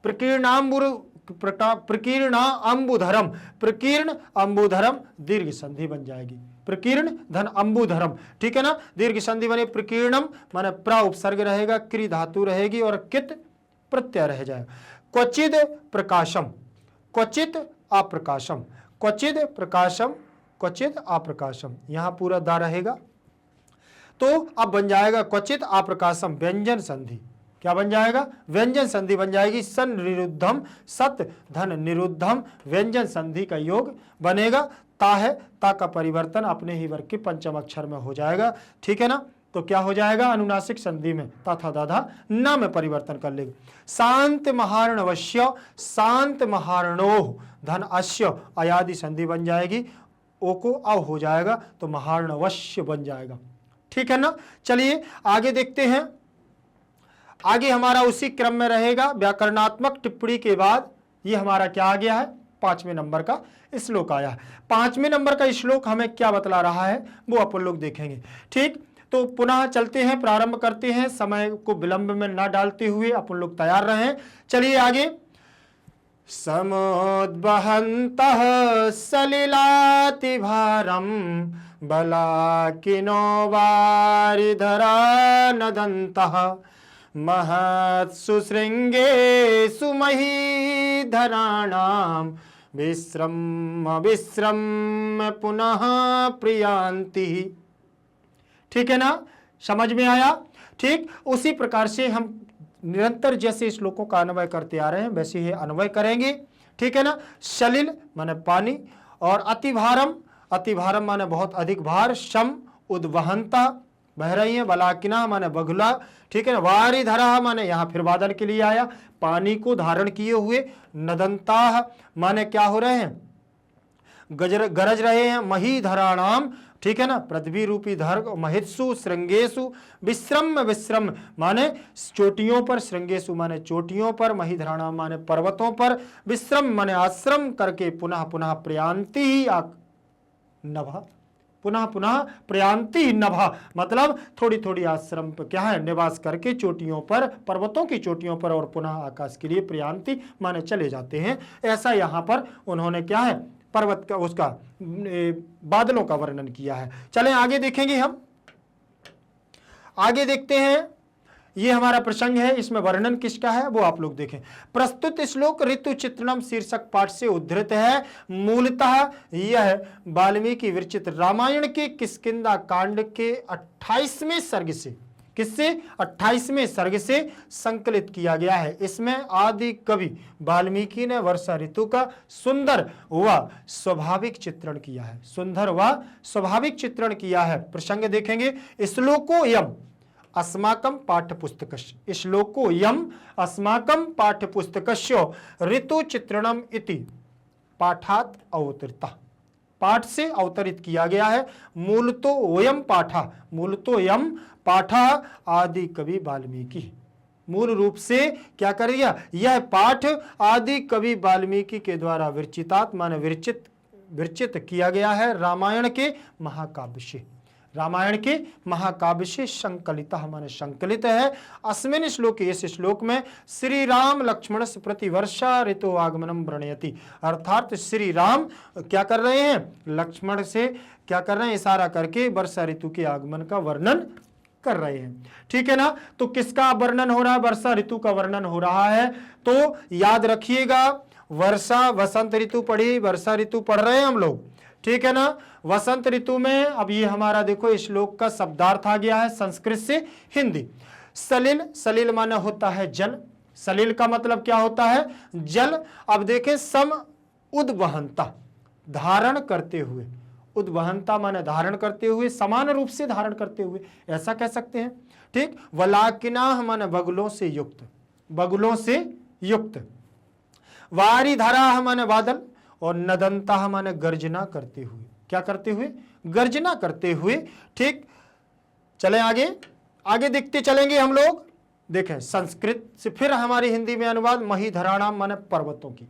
प्रकीर्णा अंबुधरम, प्रकीर्ण अंबुधरम दीर्घ संधि बन जाएगी। प्रकीर्ण धन अंबुधरम, ठीक है ना, दीर्घ संधि बने। प्रकीर्णम माने प्र उपसर्ग रहेगा, क्री धातु रहेगी और कित प्रत्यय रह जाएगा। क्वचिद प्रकाशम, क्वचित अप्रकाशम, क्वचिद प्रकाशम, क्वचित अप्रकाशम, यहां पूरा दा रहेगा। तो अब बन जाएगा क्वचित अप्रकाशम व्यंजन संधि। क्या बन जाएगा? व्यंजन संधि बन जाएगी। सन निरुद्धम, सत धन निरुद्धम, व्यंजन संधि का योग बनेगा। ता है, ता का परिवर्तन अपने ही वर्ग के पंचम अक्षर में हो जाएगा, ठीक है ना। तो क्या हो जाएगा? अनुनासिक संधि में तथा दाधा न में परिवर्तन कर लेगा। शांत महार्णवश्य, शांत महार्णोह धन अश्य अयादि संधि बन जाएगी। ओ को अव हो जाएगा तो महार्णवश्य बन जाएगा, ठीक है ना। चलिए आगे देखते हैं। आगे हमारा उसी क्रम में रहेगा। व्याकरणात्मक टिप्पणी के बाद ये हमारा क्या आ गया है? 5वें नंबर का श्लोक आया है। 5वें नंबर का श्लोक हमें क्या बतला रहा है वो अपन लोग देखेंगे, ठीक। तो पुनः चलते हैं, प्रारंभ करते हैं, समय को विलंब में ना डालते हुए अपन लोग तैयार रहें। चलिए आगे। समुद्वहन्तः सलिलातिभारं बलाकिनो वारिधरा नदन्तः महत्सु शृंगेषु महीधराणां विश्रम विश्रम पुनः प्रियांति, ठीक है ना, समझ में आया? ठीक, उसी प्रकार से हम निरंतर जैसे श्लोकों का अन्वय करते आ रहे हैं वैसे ही अन्वय करेंगे, ठीक है ना। सलिल माने पानी और अतिभारम, अतिभारम माने बहुत अधिक भार। शम उद्वहंता बह रही है। बलाकिना माने बगुला, ठीक है ना। वारिधरा माने यहां फिर बादल के लिए आया, पानी को धारण किए हुए। नदंता माने क्या हो रहे हैं? गरज रहे हैं। महीधराणाम, ठीक है ना, पृथ्वी रूपी धर। महित्सु श्रृंगेशु, विश्रम विश्रम माने चोटियों पर, श्रृंगेशु माने चोटियों पर, महीधराणाम माने पर्वतों पर, विश्रम माने आश्रम करके पुनः पुनः प्रयांति ही नभा, पुनः पुनः प्रयांति नभा मतलब थोड़ी थोड़ी आश्रम पर क्या है, निवास करके चोटियों पर, पर्वतों की चोटियों पर और पुनः आकाश के लिए प्रयांति माने चले जाते हैं। ऐसा यहाँ पर उन्होंने क्या है, पर्वत का, उसका बादलों का वर्णन किया है। चलें आगे देखेंगे हम। आगे देखते हैं ये हमारा प्रसंग है, इसमें वर्णन किसका है वो आप लोग देखें। प्रस्तुत श्लोक ऋतु चित्रणम शीर्षक पाठ से उद्धृत है। मूलतः यह वाल्मीकि विरचित रामायण के किष्किंधा कांड के 28वें सर्ग से, किससे 28वें सर्ग से संकलित किया गया है। इसमें आदि कवि वाल्मीकि ने वर्षा ऋतु का सुंदर व स्वाभाविक चित्रण किया है, सुंदर व स्वाभाविक चित्रण किया है। प्रसंग देखेंगे। श्लोको यम अस्माकं पाठ्यपुस्तकस्य, श्लोको यम अस्माकं पाठ्यपुस्तकस्य ऋतु चित्रणम इति पाठात अवतरिता, पाठ से अवतरित किया गया है। मूलतो वयम पाठा, मूलतो यम पाठा आदि कवि वाल्मीकि, मूल रूप से क्या करेगा, यह पाठ आदि कवि वाल्मीकि के द्वारा विरचितात माने विरचित किया गया है। रामायण के महाकाव्य से, रामायण के महाकाव्य से संकलित माने संकलित है। अस्मिन् श्लोके, इस श्लोक में श्री राम लक्ष्मण से प्रति वर्षा ऋतु आगमनम वर्णयति, अर्थात श्री राम क्या कर रहे हैं, लक्ष्मण से क्या कर रहे हैं, इशारा करके वर्षा ऋतु के आगमन का वर्णन कर रहे हैं। ठीक है ना। तो किसका वर्णन हो रहा है, वर्षा ऋतु का वर्णन हो रहा है। तो याद रखिएगा, वर्षा वसंत ऋतु पढ़ी, वर्षा ऋतु पढ़ रहे हैं हम लोग, ठीक है ना। वसंत ऋतु में अब ये हमारा देखो श्लोक का शब्दार्थ आ गया है संस्कृत से हिंदी। सलिल, सलिल माने होता है जल, सलिल का मतलब क्या होता है, जल। अब देखें सम उद्वहनता, धारण करते हुए, उद्वहनता माने धारण करते हुए, समान रूप से धारण करते हुए, ऐसा कह सकते हैं। ठीक। वलाकिना माने बगुलों से युक्त, बगुलों से युक्त। वारिधरा माने बादल, और नदंता माने गर्जना करते हुए, क्या करते हुए, गर्जना करते हुए। ठीक। चले आगे, आगे देखते चलेंगे हम लोग। देखें संस्कृत से फिर हमारी हिंदी में अनुवाद। महीधराणाम माने पर्वतों की,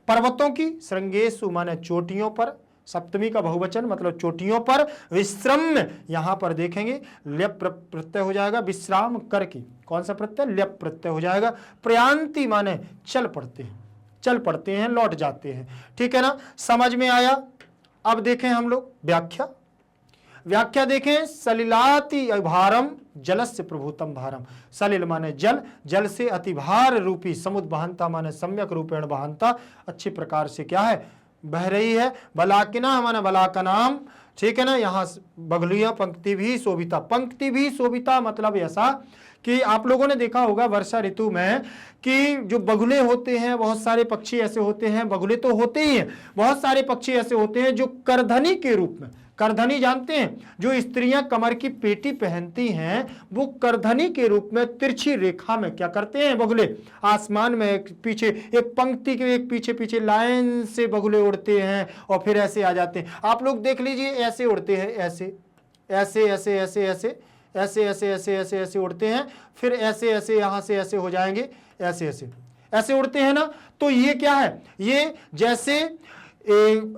पर्वतों की। श्रृंगेशु माने चोटियों पर, सप्तमी का बहुवचन मतलब चोटियों पर। विश्रम यहां पर देखेंगे ल्यप प्रत्यय हो जाएगा, विश्राम करके कौन सा प्रत्यय, ल्यप प्रत्यय हो जाएगा। प्रयांति माने चल पड़ते हैं, चल पड़ते हैं, लौट जाते हैं। ठीक है ना, समझ में आया। अब देखें हम लोग व्याख्या, व्याख्या देखें। सलिलाति भारम जलस्य प्रभुतम भारम, सलिल माने जल, जल से अतिभार रूपी समुद्र बहनता माने सम्यक रूपेण बहनता, अच्छी प्रकार से क्या है, बह रही है। बलाकिना माने बलाका नाम, ठीक है ना। यहाँ बगलियां पंक्ति भी शोभिता, पंक्ति भी शोभिता मतलब ऐसा कि आप लोगों ने देखा होगा वर्षा ऋतु में कि जो बगुले होते हैं, बहुत सारे पक्षी ऐसे होते हैं, बगुले तो होते ही हैं, बहुत सारे पक्षी ऐसे होते हैं जो करधनी के रूप में, करधनी जानते हैं, जो स्त्रियां कमर की पेटी पहनती हैं, वो करधनी के रूप में तिरछी रेखा में क्या करते हैं, बगुले आसमान में एक पीछे एक पंक्ति के एक पीछे पीछे लाइन से बगुले उड़ते हैं और फिर ऐसे आ जाते हैं। आप लोग देख लीजिए, ऐसे उड़ते हैं, ऐसे ऐसे ऐसे ऐसे ऐसे ऐसे ऐसे ऐसे ऐसे ऐसे उड़ते हैं, फिर ऐसे ऐसे यहां से ऐसे हो जाएंगे, ऐसे ऐसे ऐसे उड़ते हैं ना। तो ये क्या है, ये जैसे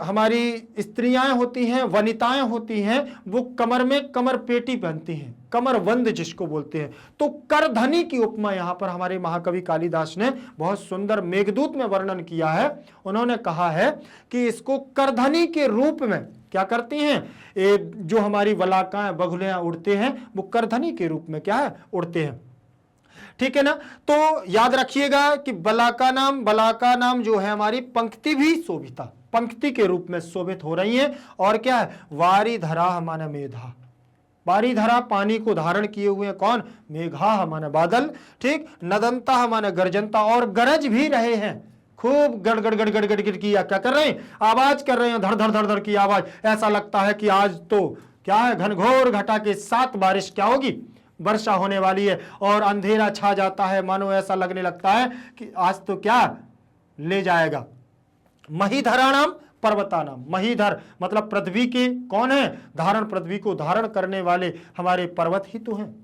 हमारी स्त्रियां होती हैं, वनिताएं होती हैं, वो कमर में कमर पेटी पहनती हैं, कमर बंद जिसको बोलते हैं। तो करधनी की उपमा यहां पर हमारे महाकवि कालिदास ने बहुत सुंदर मेघदूत में वर्णन किया है। उन्होंने कहा है कि इसको करधनी के रूप में क्या करती हैं, जो हमारी वलाकाएं बगुलियां उड़ते हैं, वो करधनी के रूप में क्या है, उड़ते हैं। ठीक है ना। तो याद रखिएगा कि बलाका नाम जो है हमारी पंक्ति भी शोभिता, पंक्ति के रूप में शोभित हो रही है। और क्या है, वारिधरा माने मेधा, वारिधरा पानी को धारण किए हुए कौन, मेघा माने बादल। ठीक। नदंता माने गर्जनता, और गरज भी रहे हैं, खूब गड़गड़ गड़गड़ गड़गड़ किया, क्या कर रहे हैं, आवाज कर रहे हैं, धड़ धड़ धड़ धड़ की आवाज। ऐसा लगता है कि आज तो क्या है, घनघोर घटा के साथ बारिश क्या होगी, वर्षा होने वाली है, और अंधेरा छा जाता है, मानो ऐसा लगने लगता है कि आज तो क्या ले जाएगा। महीधराणाम पर्वतानाम, महीधर मतलब पृथ्वी के कौन है, धारण, पृथ्वी को धारण करने वाले हमारे पर्वत ही तो हैं,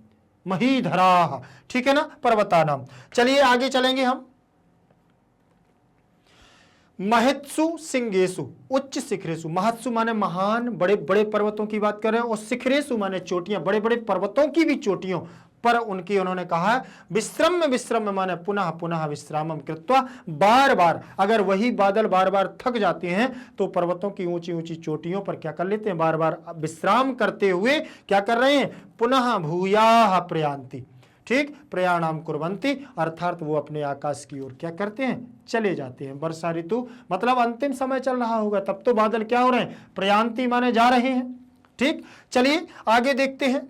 महीधरा। ठीक है ना, पर्वतानाम। चलिए आगे चलेंगे हम। महत्सु सिंगेशु उच्च शिखरेशु, महत्सु माने महान, बड़े बड़े पर्वतों की बात कर रहे हैं, और शिखरेशु माने चोटियां, बड़े बड़े पर्वतों की भी चोटियों पर उनकी उन्होंने कहा है। विश्रम विश्रम माने पुनः पुनः विश्रामम कृत्वा, बार बार अगर वही बादल बार बार थक जाते हैं तो पर्वतों की ऊंची ऊंची चोटियों पर क्या कर लेते हैं, बार बार विश्राम करते हुए क्या कर रहे हैं, पुनः भूयाः प्रयान्ति। ठीक, प्रयाणाम कुर्वन्ति, अर्थात वो अपने आकाश की ओर क्या करते हैं, चले जाते हैं। वर्षा ऋतु मतलब अंतिम समय चल रहा होगा, तब तो बादल क्या हो रहे हैं, प्रयान्ति माने जा रहे हैं। ठीक, चलिए आगे देखते हैं।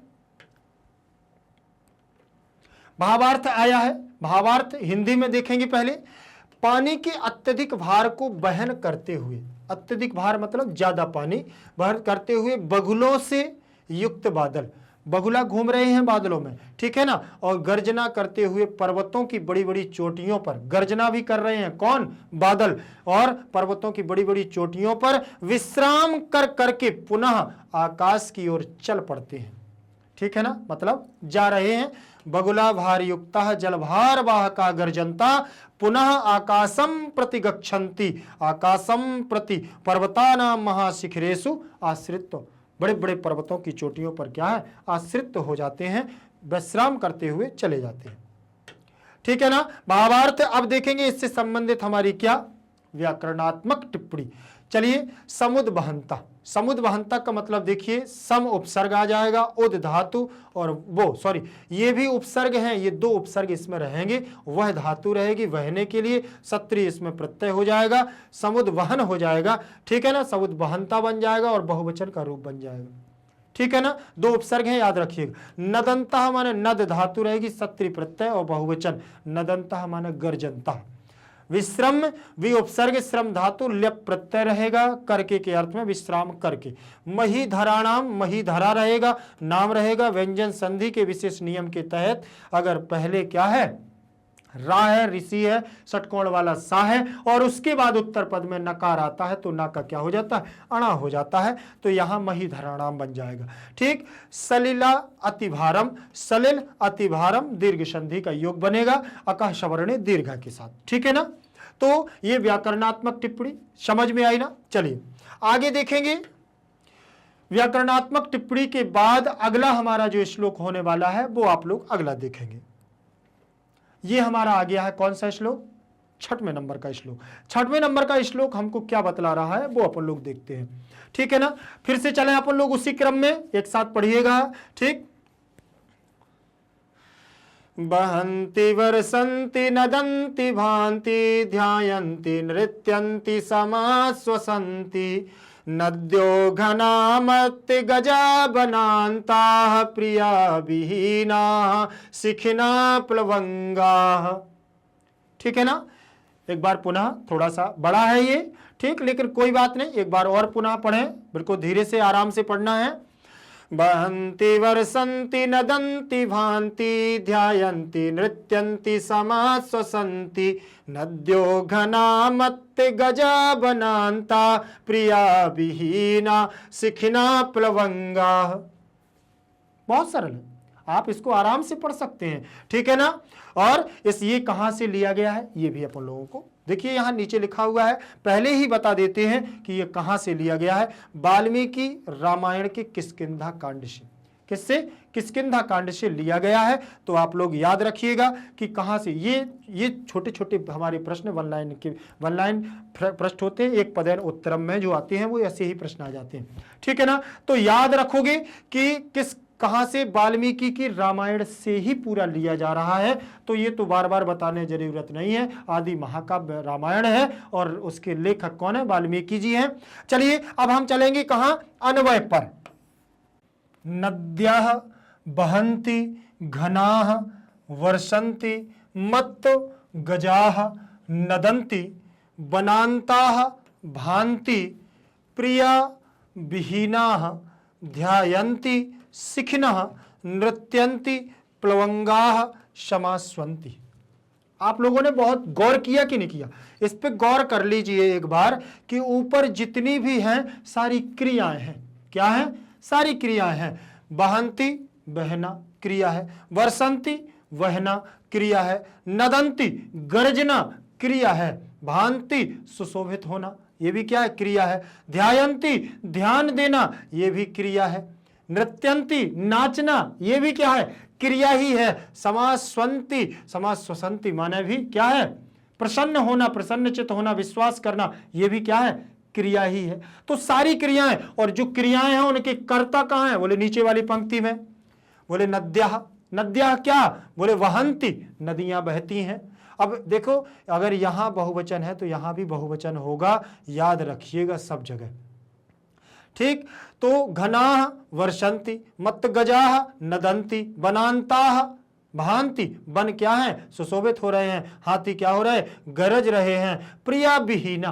भावार्थ आया है, भावार्थ हिंदी में देखेंगे पहले। पानी के अत्यधिक भार को वहन करते हुए, अत्यधिक भार मतलब ज्यादा पानी वहन करते हुए बगुलों से युक्त बादल, बगुला घूम रहे हैं बादलों में, ठीक है ना, और गर्जना करते हुए पर्वतों की बड़ी बड़ी चोटियों पर, गर्जना भी कर रहे हैं कौन, बादल, और पर्वतों की बड़ी बड़ी चोटियों पर विश्राम कर करके पुनः आकाश की ओर चल पड़ते हैं। ठीक है ना, मतलब जा रहे हैं। बगुला भार युक्ता जलभार वाहका गर्जनता पुनः आकाशम प्रति गच्छन्ति, आकाशम प्रति पर्वतानां महाशिखरेषु आश्रित, बड़े बड़े पर्वतों की चोटियों पर क्या है, आश्रित हो जाते हैं, विश्राम करते हुए चले जाते हैं। ठीक है ना। भावार्थ अब देखेंगे, इससे संबंधित हमारी क्या व्याकरणात्मक टिप्पणी। चलिए, समुद बहनता, समुद बहनता का मतलब देखिए, सम उपसर्ग आ जाएगा, उद धातु, और वो सॉरी ये भी उपसर्ग हैं, ये दो उपसर्ग इसमें रहेंगे, वह धातु रहेगी बहने के लिए, सत्री इसमें प्रत्यय हो जाएगा, समुद वहन हो जाएगा। ठीक है ना, समुद बहनता बन जाएगा और बहुवचन का रूप बन जाएगा। ठीक है ना, दो उपसर्ग हैं, याद रखिएगा। नदंता माने नद धातु रहेगी, सत्री प्रत्यय और बहुवचन, नदंता माने गर्जनता। विश्रम वि उपसर्ग श्रम धातु ल्यप प्रत्यय रहेगा, करके के अर्थ में विश्राम करके। मही धराणाम, मही धरा रहेगा, नाम रहेगा, व्यंजन संधि के विशेष नियम के तहत अगर पहले क्या है, रा है, ऋषि है, षटकोण वाला सा है, और उसके बाद उत्तर पद में नकार आता है, तो ना का क्या हो जाता है, अणा हो जाता है, तो यहां मही धराणाम बन जाएगा। ठीक, सलिला अतिभारम, सलिल अतिभारम दीर्घ संधि का योग बनेगा, अकह सवर्णे दीर्घा के साथ। ठीक है ना, तो ये व्याकरणात्मक टिप्पणी समझ में आई ना। चलिए आगे देखेंगे। व्याकरणात्मक टिप्पणी के बाद अगला हमारा जो श्लोक होने वाला है वो आप लोग अगला देखेंगे। ये हमारा आ गया है कौन सा श्लोक, 6वें नंबर का श्लोक। 6वें नंबर का श्लोक हमको क्या बतला रहा है वो अपन लोग देखते हैं। ठीक है ना, फिर से चलें अपन लोग उसी क्रम में, एक साथ पढ़िएगा। ठीक, बहन्ति वर्षन्ति नदन्ति भान्ति ध्यायन्ति नृत्यन्ति समाश्वसन्ति नद्यो घनामत्ति गजा बनान्ताः प्रिया विहीनाः शिखिना प्लवंगाः। ठीक है ना, एक बार पुनः, थोड़ा सा बड़ा है ये, ठीक, लेकिन कोई बात नहीं, एक बार और पुनः पढ़ें, बिल्कुल धीरे से आराम से पढ़ना है। बहन्ति वर्षन्ति नदन्ति भान्ति ध्यायन्ति नृत्यन्ति समाश्वसन्ति नद्यो घनामत्ति गजा बनान्ता प्रिया विहीना शिखिना प्लवंगाः। बहुत सरल है, आप इसको आराम से पढ़ सकते हैं। ठीक है ना, और इस ये कहां से लिया गया है ये भी अपन लोगों को देखिए, यहां नीचे लिखा हुआ है, पहले ही बता देते हैं कि ये कहां से लिया गया है। वाल्मीकि रामायण के किष्किंधा कांड से। किससे, किष्किंधा कांड से लिया गया है। तो आप लोग याद रखिएगा कि कहां से ये छोटे छोटे हमारे प्रश्न वन लाइन प्रश्न होते हैं, एक पदेन उत्तरम में जो आते हैं वो ऐसे ही प्रश्न आ जाते हैं। ठीक है ना, तो याद रखोगे कि कहां से, वाल्मीकि की रामायण से ही पूरा लिया जा रहा है। तो ये तो बार बार बताने जरूरत नहीं है, आदि महाकाव्य रामायण है और उसके लेखक कौन है, वाल्मीकि जी हैं। चलिए अब हम चलेंगे कहां, अन्वय पर। नद्याः बहन्ति घनाः वर्षन्ति मत्त गजाः नदन्ति बनान्ताः भान्ति प्रिया विहीनाः ध्यायन्ति शिखिनः नृत्यन्ति प्लवंगाः समास्वन्ति। आप लोगों ने बहुत गौर किया कि नहीं किया, इस पे गौर कर लीजिए एक बार कि ऊपर जितनी भी हैं सारी क्रियाएं हैं। क्या है, सारी क्रियाएं हैं। बहन्ति बहना क्रिया है, वर्षन्ति वहना क्रिया है, नदन्ति गर्जना क्रिया है, भान्ति सुशोभित होना ये भी क्या है, क्रिया है, ध्यायन्ति ध्यान देना ये भी क्रिया है, नृत्यंती नाचना ये भी क्या है, क्रिया ही है, समास्वन्ति समास्वसन्ति माने भी क्या है, प्रसन्न होना, प्रसन्नचित होना, विश्वास करना ये भी क्या है, क्रिया ही है। तो सारी क्रियाएं, और जो क्रियाएं हैं उनके कर्ता कहां है, बोले नीचे वाली पंक्ति में, बोले नद्याः नद्याः क्या, बोले वहंती, नदियां बहती हैं। अब देखो अगर यहां बहुवचन है तो यहां भी बहुवचन होगा, याद रखिएगा सब जगह, ठीक। तो घनाः वर्षन्ति, मत्तगजाः नदन्ति, वनान्ताः भांति, वन क्या है, सुशोभित हो रहे हैं, हाथी क्या हो रहे, गरज रहे हैं। प्रिया विहीना,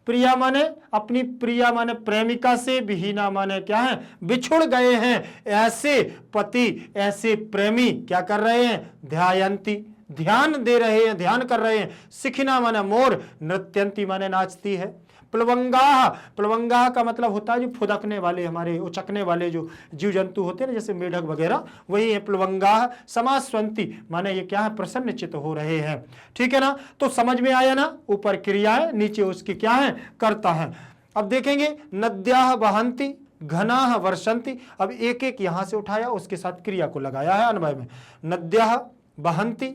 प्रिया माने अपनी प्रिया माने प्रेमिका से, विहीना माने क्या है, बिछुड़ गए हैं, ऐसे पति ऐसे प्रेमी क्या कर रहे हैं, ध्यायन्ति, ध्यान दे रहे हैं, ध्यान कर रहे हैं। शिखिना माने मोर, नृत्यंती माने नाचती है। प्लवंगाः, प्लवंगाः का मतलब होता है जो फुदकने वाले, हमारे उचकने वाले जो जीव जंतु होते हैं ना, जैसे मेढक वगैरह, वही है प्लवंगाः। समास्वन्ति माने ये क्या है, प्रसन्नचित्त हो रहे हैं, ठीक है ना। तो समझ में आया ना, ऊपर क्रिया है, नीचे उसकी क्या है, कर्ता है। अब देखेंगे नद्याः वहन्ति, घनाः वर्षन्ति। अब एक एक यहां से उठाया, उसके साथ क्रिया को लगाया है अन्वय में। नद्याः वहन्ति,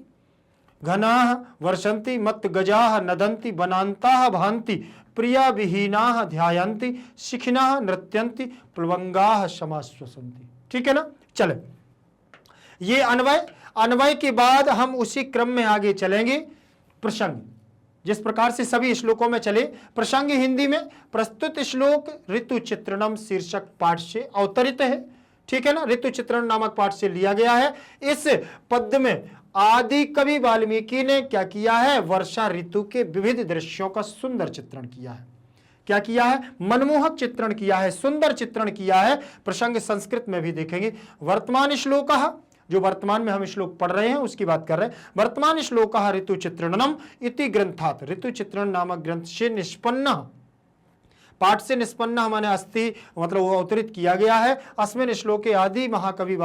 घनाः वर्षन्ति, मत्तगजाः नदन्ति, वनान्ताः भान्ति, प्रिया विहीनाः ध्यायन्ति, शिखिनाः नृत्यन्ति, प्लवंगाः समाश्वसन्ति, ठीक है ना। चले ये अन्वय, अन्वय के बाद हम उसी क्रम में आगे चलेंगे। प्रसंग, जिस प्रकार से सभी श्लोकों में चले, प्रसंग हिंदी में प्रस्तुत श्लोक ऋतु चित्रणम शीर्षक पाठ से अवतरित है, ठीक है ना। ऋतु चित्रण नामक पाठ से लिया गया है। इस पद्य में आदि कवि वाल्मीकि ने क्या किया है, वर्षा ऋतु के विविध दृश्यों का सुंदर चित्रण किया है। क्या किया है, मनमोहक चित्रण किया है, सुंदर चित्रण किया है। प्रसंग संस्कृत में भी देखेंगे। वर्तमान श्लोकः, जो वर्तमान में हम श्लोक पढ़ रहे हैं उसकी बात कर रहे हैं। वर्तमान श्लोकः ऋतु चित्रणम इति ग्रंथात्, ऋतु चित्रण नामक ग्रंथ से निष्पन्न, पाठ से निष्पन्न माने अस्थि, मतलब वो अवतरित किया गया है। अस्मिन् श्लोके आदि महाकवि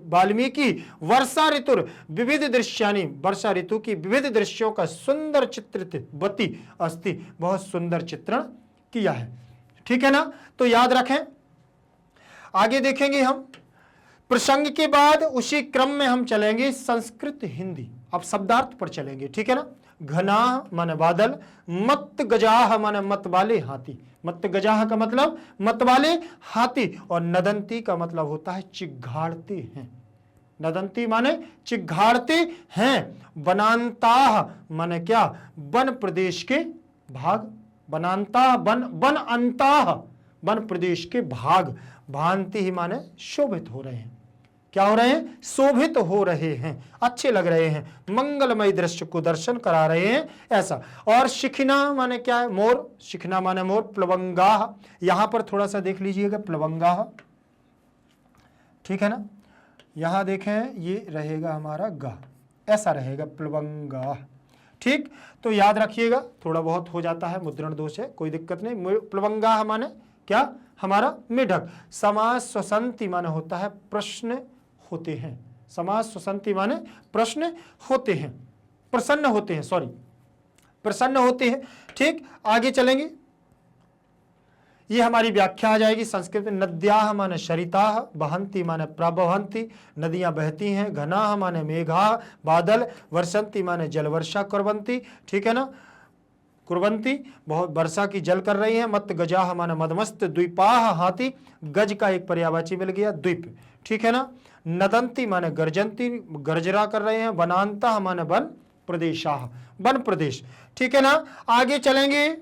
वाल्मीकि वर्षा ऋतुर विविध दृश्यानि, वर्षा ऋतु की विविध दृश्यों का सुंदर चित्रित बती अस्ति, बहुत सुंदर चित्रण किया है, ठीक है ना। तो याद रखें, आगे देखेंगे हम प्रसंग के बाद उसी क्रम में हम चलेंगे संस्कृत हिंदी। अब शब्दार्थ पर चलेंगे, ठीक है ना। घनाः माने बादल, मत्तगजाः माने मत वाले हाथी, मत्तगजाः का मतलब मत वाले हाथी, और नदंती का मतलब होता है चिघाड़ते हैं, नदंती माने चिघाड़ते हैं। वनान्ताः माने क्या, वन प्रदेश के भाग, वनान्ताः वन, वन अंताः वन प्रदेश के भाग। भांति ही माने शोभित हो रहे हैं, क्या हो रहे हैं, शोभित हो रहे हैं, अच्छे लग रहे हैं, मंगलमय दृश्य को दर्शन करा रहे हैं, ऐसा। और शिखिना माने क्या है, मोर, शिखिना माने मोर। प्लवंगाः, यहां पर थोड़ा सा देख लीजिएगा, प्लवंगाः, ठीक है ना। यहां देखें ये रहेगा हमारा गा, ऐसा रहेगा प्लवंगाः, ठीक। तो याद रखिएगा, थोड़ा बहुत हो जाता है, मुद्रण दोष है, कोई दिक्कत नहीं। प्लवंगाः माने क्या, हमारा मेढक। समास स्वसंति माने होता है प्रश्न होते हैं, समास स्वसंति माने प्रश्न होते हैं, प्रसन्न होते हैं, सॉरी प्रसन्न होते हैं, ठीक। आगे चलेंगे, ये हमारी व्याख्या आ जाएगी संस्कृत में। नद्याः माने शरिताः, बहन्ति माने प्रवहन्ति, नदियां बहती हैं। घनाः माने मेघाः बादल, वर्षन्ति माने जल वर्षा कुर्वन्ति, ठीक है ना, कुर्वन्ति बहुत वर्षा की जल कर रही है। मत गजाः माने मदमस्त, द्वीपाः हाथी, गज का एक पर्यायवाची मिल गया द्वीप, ठीक है ना। नदन्ति माने गर्जन्ति, गर्जरा कर रहे हैं। वनान्तः माने वन प्रदेशाः, वन प्रदेश, ठीक है ना। आगे चलेंगे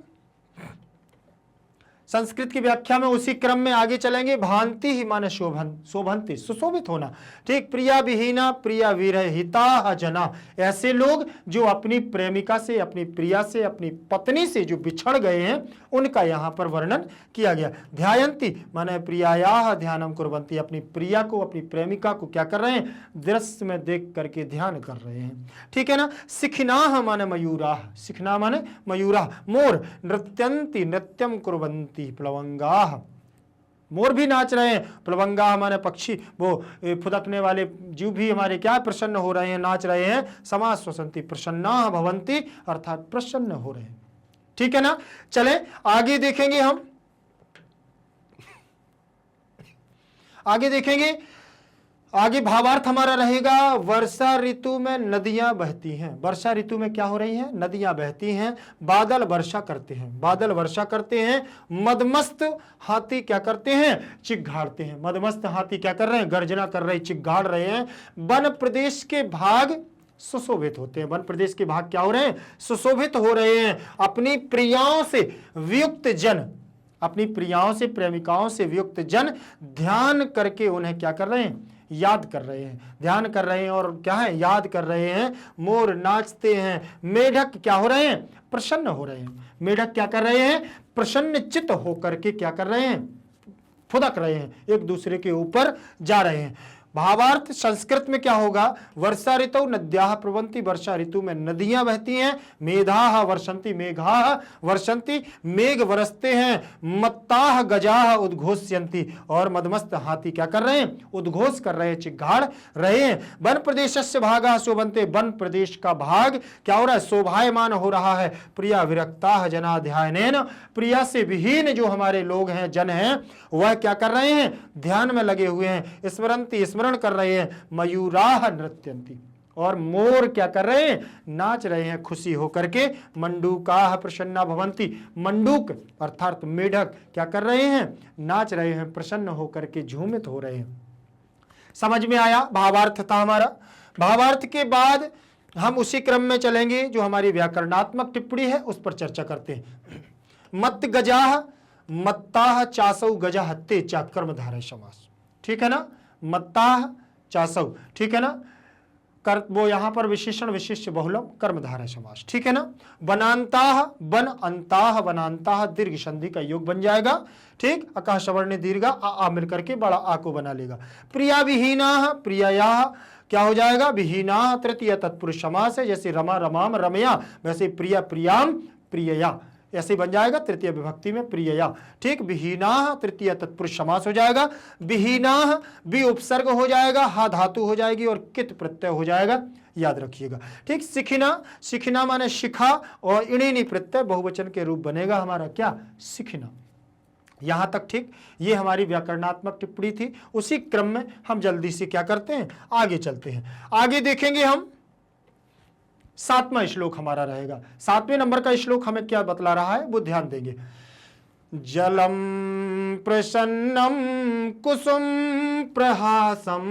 संस्कृत की व्याख्या में, उसी क्रम में आगे चलेंगे। भांति ही माने शोभन, शोभंति सुशोभित होना, ठीक। प्रिया विहीना प्रिया विरहिता जना, ऐसे लोग जो अपनी प्रेमिका से, अपनी प्रिया से, अपनी पत्नी से जो बिछड़ गए हैं, उनका यहाँ पर वर्णन किया गया। ध्यायन्ति माने प्रियायाः ध्यानम कुर्वन्ति, अपनी प्रिया को, अपनी प्रेमिका को क्या कर रहे हैं, दृश्य में देख करके ध्यान कर रहे हैं, ठीक है ना। शिखिनाः माने मयूराः, शिखना माने मयूराः, मोर। नृत्यन्ति नृत्यम कुर्वन्ति प्लवंगाः, मोर भी नाच रहे हैं। प्लवंगाः माने पक्षी, वो फुदकने वाले जीव भी हमारे क्या प्रसन्न हो रहे हैं, नाच रहे हैं। समास स्वसंति प्रसन्नाः भवन्ति, अर्थात प्रसन्न हो रहे हैं, ठीक है ना। चले आगे देखेंगे हम, आगे देखेंगे आगे भावार्थ हमारा रहेगा, वर्षा ऋतु में नदियां बहती हैं। वर्षा ऋतु में क्या हो रही हैं? नदियां बहती हैं, बादल वर्षा करते हैं, बादल वर्षा करते हैं, मदमस्त हाथी क्या करते हैं? चिघाड़ते हैं। मदमस्त हाथी क्या कर रहे हैं? गर्जना कर रहे हैं, चिघाड़ रहे हैं। वन प्रदेश के भाग सुशोभित होते हैं। वन प्रदेश के भाग क्या हो रहे हैं? सुशोभित हो रहे हैं। अपनी प्रियाओं से वियुक्त जन, अपनी प्रियाओं से, प्रेमिकाओं से वियुक्त जन ध्यान करके उन्हें क्या कर रहे हैं? याद कर रहे हैं, ध्यान कर रहे हैं और क्या है? याद कर रहे हैं। मोर नाचते हैं, मेढक क्या हो रहे हैं? प्रसन्न हो रहे हैं। मेढक क्या कर रहे हैं? प्रसन्न चित्त होकर के क्या कर रहे हैं? फुदक रहे हैं, एक दूसरे के ऊपर जा रहे हैं। भावार्थ संस्कृत में क्या होगा? वर्षा ऋतु नद्याः प्रवहन्ति, वर्षा ऋतु में नदियां बहती हैं। मेधाः वर्षन्ति, मेघाः वर्षन्ति, मेघ बरसते हैं। मत्ताः गजाः उद्घोष्यन्ति, और मदमस्त हाथी क्या कर रहे हैं? उद्घोष कर रहे हैं, चिघाड़ रहे हैं। वन प्रदेशस्य भागाः शोभन्ते, वन प्रदेश का भाग क्या हो रहा है? शोभायमान हो रहा है। प्रिया विरक्ताः जना ध्यानेन, प्रिया से विहीन जो हमारे लोग हैं, जन हैं, वह क्या कर रहे हैं? ध्यान में लगे हुए हैं, स्मरन्ति स्मरण कर रहे हैं। मयूराः नृत्यन्ति, और मोर क्या कर रहे हैं? नाच रहे हैं खुशी होकर के। मंडूकाः प्रसन्ना भवन्ति, मंडूक अर्थात मेढक क्या कर रहे हैं? नाच रहे हैं, प्रसन्न होकर के झूमित हो रहे हैं। समझ में आया? भावार्थ था हमारा। भावार्थ के बाद हम उसी क्रम में चलेंगे जो हमारी व्याकरणात्मक टिप्पणी है, उस पर चर्चा करते हैं। मत गजाः, मत्ताः चासौ गजाः ते चा, कर्मधारय समास। ठीक है ना? मत्ताः चासौ, ठीक है ना? कर, वो यहां पर विशेषण विशिष्ट बहुलम कर्मधारय समास। ठीक है ना? वनांताः, वन अंताः, वनांताः दीर्घ संधि का योग बन जाएगा। ठीक, अकः सवर्ण दीर्घा आ मिलकर के बड़ा आ को बना लेगा। प्रिया विहीनाः, प्रिययाः क्या हो जाएगा? विहीना तृतीय तत्पुरुष समास है। जैसे रमा रमाम रमया, वैसे प्रिया प्रियाम प्रियया, ऐसे बन जाएगा तृतीय विभक्ति में प्रियया। ठीक, विहीनाः तृतीय तत्पुरुष समास हो जाएगा। विहीनाः भी उपसर्ग हो जाएगा, हा धातु हो जाएगी और कित प्रत्यय हो जाएगा, याद रखिएगा। ठीक, शिखिना, शिखिना माने शिखा और इणिनी प्रत्यय बहुवचन के रूप बनेगा हमारा क्या? शिखिना। यहां तक ठीक, ये हमारी व्याकरणात्मक टिप्पणी थी। उसी क्रम में हम जल्दी से क्या करते हैं? आगे चलते हैं। आगे देखेंगे हम 7वां श्लोक हमारा रहेगा। 7वें नंबर का श्लोक हमें क्या बतला रहा है वो ध्यान देंगे। जलम प्रसन्नम कुसुम प्रहासम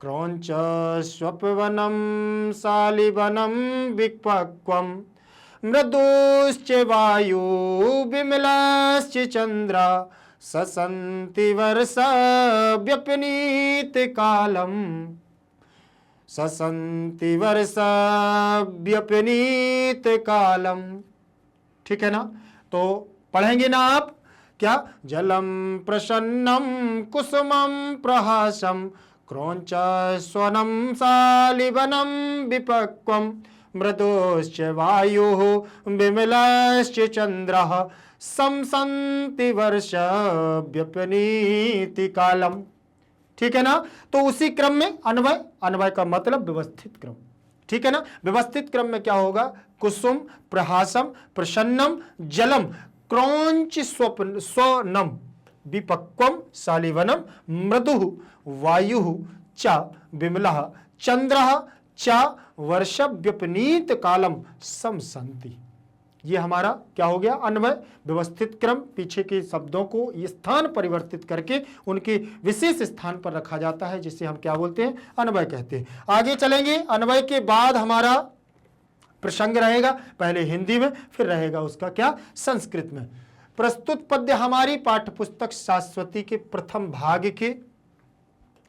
क्रौंच स्वपवनम सालिवनम विपक्वम मृदुश्च वायु विमलश्च चंद्र ससन्ति वर्षा व्यपनीत कालम, ससन्ति वर्षा व्यपनीत कालम। ठीक है ना? तो पढ़ेंगे ना आप क्या? जलम प्रसन्नम कुसुमम प्रहासम क्रौंच स्वनम सालिवनम विपक्वम मृदुश्च वायुः विमलश्च चंद्रः समसन्ति वर्षा व्यपनीति कालम। ठीक है ना? तो उसी क्रम में अन्वय, अन्वय का मतलब व्यवस्थित क्रम। ठीक है ना? व्यवस्थित क्रम में क्या होगा? कुसुम प्रहासम प्रसन्नम जलम क्रौंच स्वनम विपक्वम सालिवनम मृदु वायु च विमलः चंद्रः च वर्षव्यपनीत कालम समसन्ति। ये हमारा क्या हो गया? अन्वय, व्यवस्थित क्रम। पीछे के शब्दों को ये स्थान परिवर्तित करके उनके विशेष स्थान पर रखा जाता है, जिसे हम क्या बोलते हैं? अन्वय कहते हैं। आगे चलेंगे। अन्वय के बाद हमारा प्रसंग रहेगा, पहले हिंदी में, फिर रहेगा उसका क्या? संस्कृत में। प्रस्तुत पद्य हमारी पाठ्य पुस्तक शाश्वती के प्रथम भाग के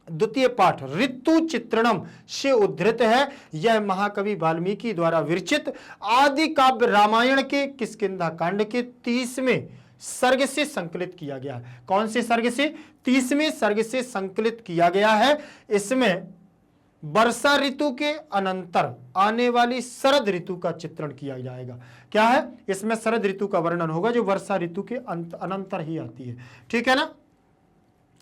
द्वितीय पाठ ऋतु चित्रणम से उद्धृत है। यह महाकवि वाल्मीकि द्वारा विरचित आदि काव्य रामायण के किष्किंधा कांड के 30वें सर्ग से संकलित किया गया है। कौन से सर्ग से? 30वें सर्ग से संकलित किया गया है। इसमें वर्षा ऋतु के अनंतर आने वाली शरद ऋतु का चित्रण किया जाएगा। क्या है? इसमें शरद ऋतु का वर्णन होगा जो वर्षा ऋतु के अनंतर ही आती है। ठीक है ना?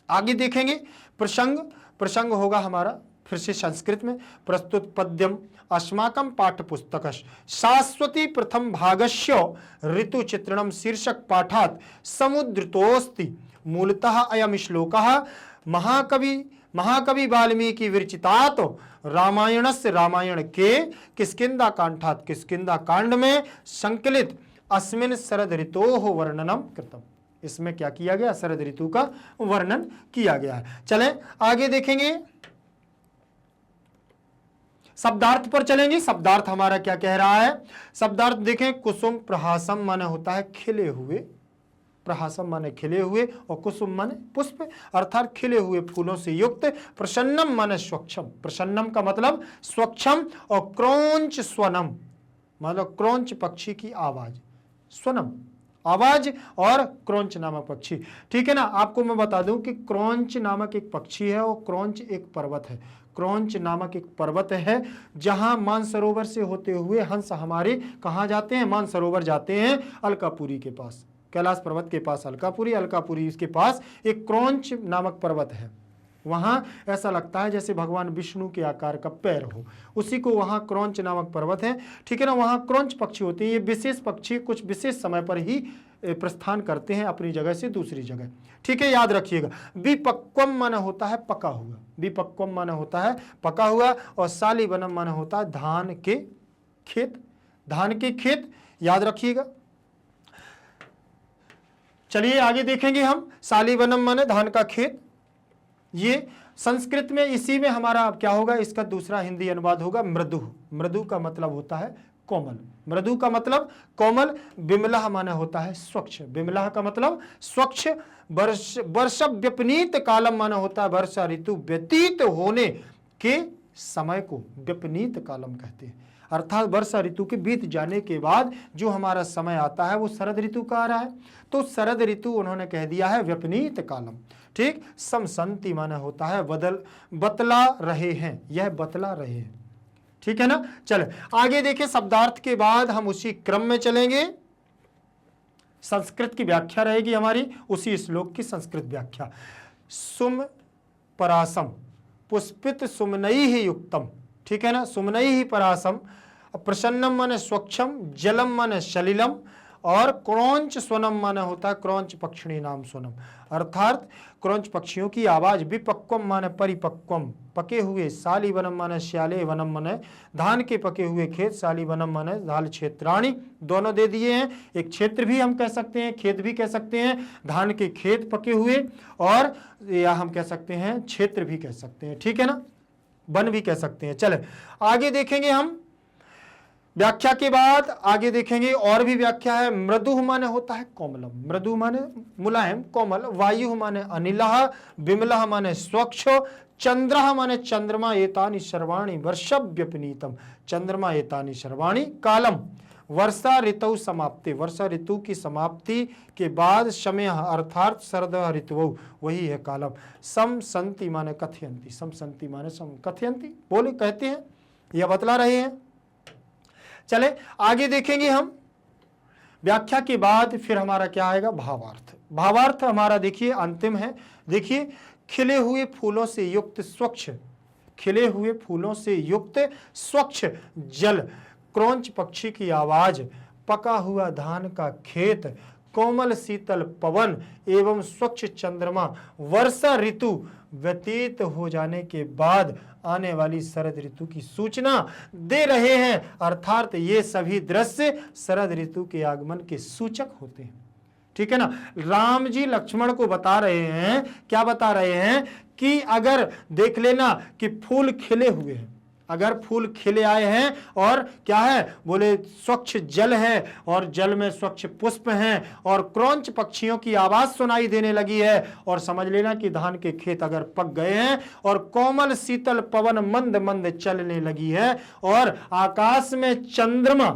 आगे देखेंगे। प्रसंग, प्रसंग होगा हमारा फिर से संस्कृत में। प्रस्तुत पद्यम अस्माकं पाठ्यपुस्तक शाश्वती प्रथम भागस्य ऋतु चित्रणम शीर्षक पाठात् समुद्रितोस्ति। मूलतः अयम श्लोकः महाकवि महाकवि वाल्मीकि विरचितात रामायणस्य रामायण के किष्किंधा कांठात किष्किंधा कांड में संकलित अस्मिन् शरद ऋतोः वर्णनम कृतम। इसमें क्या किया गया? शरद ऋतु का वर्णन किया गया है। चलें आगे देखेंगे, शब्दार्थ पर चलेंगे। शब्दार्थ हमारा क्या कह रहा है? शब्दार्थ देखें, कुसुम प्रहासम माने होता है खिले हुए, प्रहासम माने खिले हुए, और कुसुम माने पुष्प अर्थात खिले हुए फूलों से युक्त। प्रसन्नम माने स्वच्छम, प्रसन्नम का मतलब स्वच्छम, और क्रौंच स्वनम मतलब क्रौंच पक्षी की आवाज, स्वनम आवाज, और क्रौंच नामक पक्षी। ठीक है ना। आपको मैं बता दूं कि क्रौंच नामक एक पक्षी है, और क्रौंच एक पर्वत है। क्रौंच नामक एक पर्वत है जहां मानसरोवर से होते हुए हंस हमारे कहाँ जाते हैं? मानसरोवर जाते हैं, अलकापुरी के पास, कैलाश पर्वत के पास अलकापुरी, अलकापुरी इसके पास एक क्रौंच नामक पर्वत है। वहां ऐसा लगता है जैसे भगवान विष्णु के आकार का पैर हो, उसी को वहां क्रौंच नामक पर्वत है। ठीक है ना। वहां क्रौंच पक्षी होते हैं। ये विशेष पक्षी कुछ विशेष समय पर ही प्रस्थान करते हैं अपनी जगह से दूसरी जगह। ठीक है, याद रखिएगा। विपक्वम माना होता है पका हुआ, विपक्वम माना होता है पका हुआ, और सालीवनम माना होता है धान के खेत, धान के खेत, याद रखिएगा। चलिए आगे देखेंगे हम, सालीवनम माने धान का खेत। ये संस्कृत में इसी में हमारा क्या होगा? इसका दूसरा हिंदी अनुवाद होगा मृदु। मृदु का मतलब होता है कोमल, मृदु का मतलब कोमल। बिमला माना होता है स्वच्छ, बिमला का मतलब स्वच्छ। वर्ष व्यपनीत कालम माना होता है वर्षा ऋतु व्यतीत होने के समय को व्यपनीत कालम कहते हैं। अर्थात वर्षा ऋतु के बीत जाने के बाद जो हमारा समय आता है वो शरद ऋतु का आ रहा है, तो शरद ऋतु उन्होंने कह दिया है व्यपनीत कालम। ठीक। समसंति माना होता है बतला रहे हैं, यह बतला रहे हैं। ठीक है ना। चले आगे देखें, शब्दार्थ के बाद हम उसी क्रम में चलेंगे। संस्कृत की व्याख्या रहेगी हमारी, उसी श्लोक की संस्कृत व्याख्या। सुम परासम पुष्पित सुमनई ही युक्तम। ठीक है ना। सुमनई ही परासम, प्रसन्नम माने स्वच्छम, जलम माने सलिलम, और क्रौंच स्वनम माने होता है क्रौंच पक्षिणी नाम स्वनम, अर्थात क्रौंच पक्षियों की आवाज। विपक्वम माने परिपक्वम पके हुए, सालीवनम माने श्याले, वनम माने धान के पके हुए खेत, सालीवनम माने धाल क्षेत्राणी, दोनों दे दिए हैं। एक क्षेत्र भी हम कह सकते हैं, खेत भी कह सकते हैं, धान के खेत पके हुए, और या हम कह सकते हैं क्षेत्र भी कह सकते हैं। ठीक है ना। वन भी कह सकते हैं। चले आगे देखेंगे हम, व्याख्या के बाद आगे देखेंगे और भी व्याख्या है। मृदु माने होता है कोमलम, मृदु माने मुलायम कोमल, वायु माने अनिलः, बिमलः माने स्वच्छ, चंद्रः माने चंद्रमा, एतानि सर्वाणि वर्षव्यपनीतम, चंद्रमा एतानि सर्वाणि कालम, वर्षा ऋतु समाप्ति, वर्षा ऋतु की समाप्ति के बाद समय अर्थात शरद ऋतु वही है कालम। सम संति माने कथयंती, सम संति माने सम कथयंती बोले कहते हैं या बतला रहे हैं। चले आगे देखेंगे हम, व्याख्या के बाद फिर हमारा क्या आएगा? भावार्थ। भावार्थ हमारा देखिए अंतिम है। देखिए, खिले हुए फूलों से युक्त स्वच्छ, खिले हुए फूलों से युक्त स्वच्छ जल, क्रौंच पक्षी की आवाज, पका हुआ धान का खेत, कोमल शीतल पवन एवं स्वच्छ चंद्रमा, वर्षा ऋतु व्यतीत हो जाने के बाद आने वाली शरद ऋतु की सूचना दे रहे हैं। अर्थात ये सभी दृश्य शरद ऋतु के आगमन के सूचक होते हैं। ठीक है ना। राम जी लक्ष्मण को बता रहे हैं, क्या बता रहे हैं कि अगर देख लेना कि फूल खिले हुए हैं, अगर फूल खिले आए हैं और क्या है बोले स्वच्छ जल है, और जल में स्वच्छ पुष्प हैं, और क्रौंच पक्षियों की आवाज सुनाई देने लगी है, और समझ लेना कि धान के खेत अगर पक गए हैं, और कोमल शीतल पवन मंद मंद चलने लगी है, और आकाश में चंद्रमा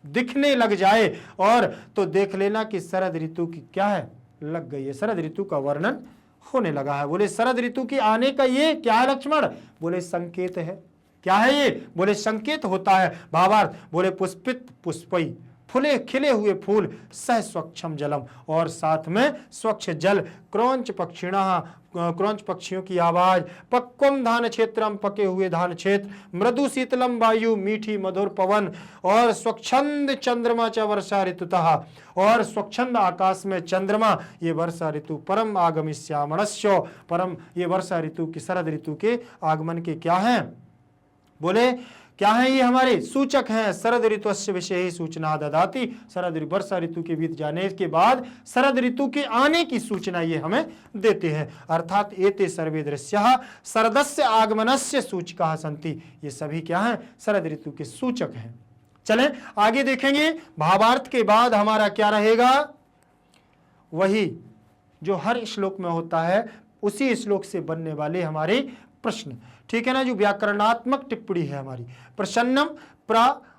दिखने लग जाए, और तो देख लेना कि शरद ऋतु की क्या है लग गई है, शरद ऋतु का वर्णन होने लगा है। बोले शरद ऋतु की आने का ये क्या है लक्ष्मण? बोले संकेत है। क्या है ये? बोले संकेत होता है। भावार्थ बोले पुष्पित पुष्पई, फूले खिले हुए फूल, सह स्वच्छम जलम, और साथ में स्वच्छ जल, क्रौंच पक्षिणः क्रौंच पक्षियों की आवाज, पक्वम धान क्षेत्रम, पके हुए धान क्षेत्र, मृदु शीतलम वायु, मीठी मधुर पवन, और स्वच्छंद चंद्रमा च वर्षा ऋतुतः, और स्वच्छंद आकाश में चंद्रमा, ये वर्षा ऋतु, परम आगमिष्यामणस्य, परम ये वर्षा ऋतु की, शरद ऋतु के आगमन के क्या हैं, बोले क्या है, ये हमारे सूचक हैं। शरद ऋतुस्य विषय ही सूचना ददाति, शरद वर्षा ऋतु के बीत जाने के बाद शरद ऋतु के आने की सूचना ये हमें देते हैं। अर्थात एते सर्वे दृश्यः शरदस्य आगमनस्य सूचकाः सन्ति, ये सभी क्या हैं, शरद ऋतु के सूचक हैं। चलें आगे देखेंगे, भावार्थ के बाद हमारा क्या रहेगा, वही जो हर श्लोक में होता है, उसी श्लोक से बनने वाले हमारे प्रश्न, ठीक है ना, जो व्याकरणात्मक टिप्पणी है हमारी। प्रसन्नम, प्र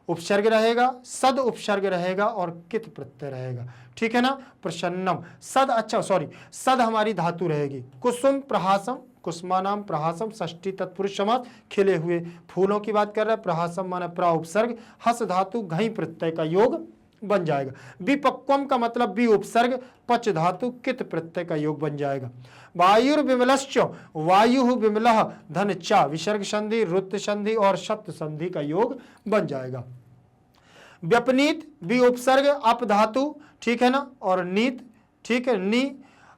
उपसर्ग रहेगा, सद उपसर्ग रहेगा और कित प्रत्यय रहेगा, ठीक है ना। प्रसन्नम सद, अच्छा सॉरी, सद हमारी धातु रहेगी। कुसुम प्रहासम, कुसुमानाम प्रहासम, षष्ठी तत्पुरुष समास, खिले हुए फूलों की बात कर रहा है। प्रहासम माने प्र उपसर्ग, हस धातु घई प्रत्यय का योग बन जाएगा। विपक्वम का मतलब बी उपसर्ग, पच धातु कित प्रत्यय का योग बन जाएगा। वायुर्विमलश्च, वायु विमलः, धन चा विसर्ग संधि, रुत संधि और शत संधि का योग बन जाएगा। व्यपनीत बी उपसर्ग, अप धातु, ठीक है ना, और नीत, ठीक है, नी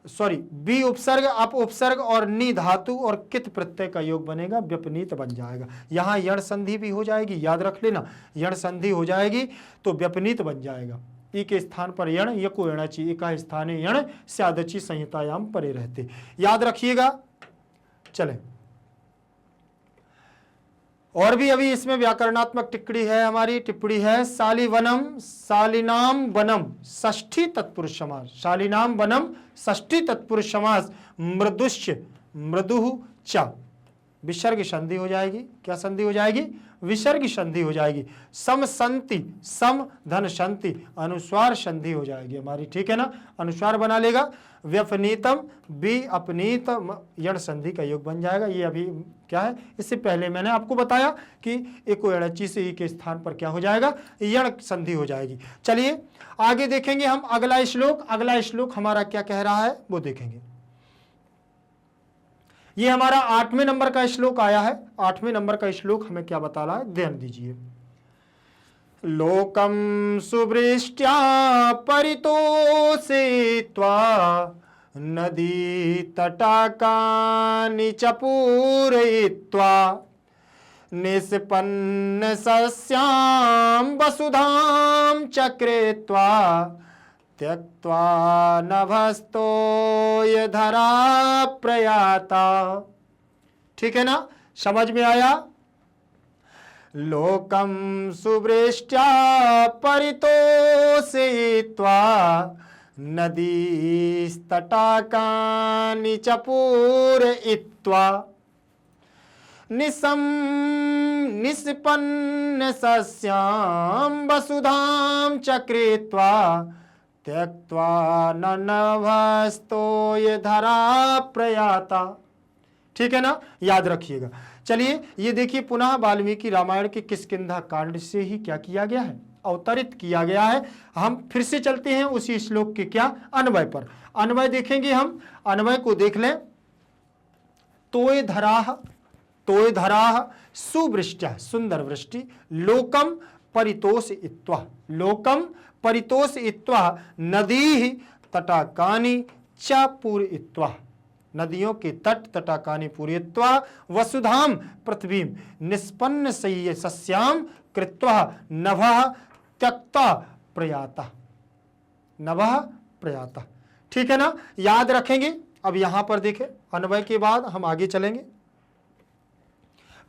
सॉरी बी उपसर्ग, अप उपसर्ग और नी धातु और कित प्रत्यय का योग बनेगा, व्यपनीत बन जाएगा। यहाँ यण संधि भी हो जाएगी, याद रख लेना, यण संधि हो जाएगी तो व्यपनीत बन जाएगा। ई के स्थान पर यण, यको यणाची, एका स्थाने यण, स्यादची संहितायाम परे रहते, याद रखिएगा। चले और भी अभी इसमें व्याकरणात्मक टिप्पणी है हमारी, टिप्पणी है शालिवनम, शालिनाम वनम, षष्ठी तत्पुरुष समास, शालिनाम वनम षष्ठी तत्पुरुष समास, मृदुश्च, मृदुः च, विसर्ग संधि हो जाएगी, क्या संधि हो जाएगी, विसर्ग संधि हो जाएगी। सम संति, सम धन संति, अनुस्वार संधि हो जाएगी हमारी, ठीक है ना, अनुस्वार बना लेगा। व्यपनीतम बी अपनीत, यण संधि का योग बन जाएगा। ये अभी क्या है, इससे पहले मैंने आपको बताया कि एको एणची से ई के स्थान पर क्या हो जाएगा, यण संधि हो जाएगी। चलिए आगे देखेंगे हम अगला श्लोक, अगला श्लोक हमारा क्या कह रहा है वो देखेंगे। ये हमारा 8वें नंबर का श्लोक आया है। 8वें नंबर का श्लोक हमें क्या बता रहा है, ध्यान दीजिए। लोकम सुवृष्ट्या परितोषित्वा, नदी तटाकानि च पूरयित्वा, निष्पन्न सस्यां वसुधां चक्रेत्वा, त्यक्त्वा नभस्तोय धरा प्रयाता, ठीक है ना, समझ में आया। लोकम सुवृष्ट्या परितोषित्वा, नदीस्तटाकानि च पूरयित्वा, निष्पन्न सस्यां वसुधां चक्रेत्वा, त्यक्त्वा नभस्तोय धरा प्रयाता, ठीक है ना, याद रखिएगा। चलिए ये देखिए, पुनः वाल्मीकि रामायण के किष्किंधा कांड से ही क्या किया गया है, अवतरित किया गया है। हम फिर से चलते हैं उसी श्लोक के क्या अन्वय पर, अन्वय देखेंगे हम, अन्वय को देख लें। तोय धराह, तोय धराह सुवृष्ट्या, सुंदर वृष्टि, लोकम परितोषित्वा, लोकम परितोषित्वा, नदी तटाकानि च पूरयित्वा, नदियों के तट तटाकानि पूरयित्वा, वसुधाम पृथ्वीं निष्पन्न सस्याम कृत्वा, नभः त्यक्ता प्रयाता, नभः प्रयाता, ठीक है ना, याद रखेंगे। अब यहां पर देखें, अन्वय के बाद हम आगे चलेंगे।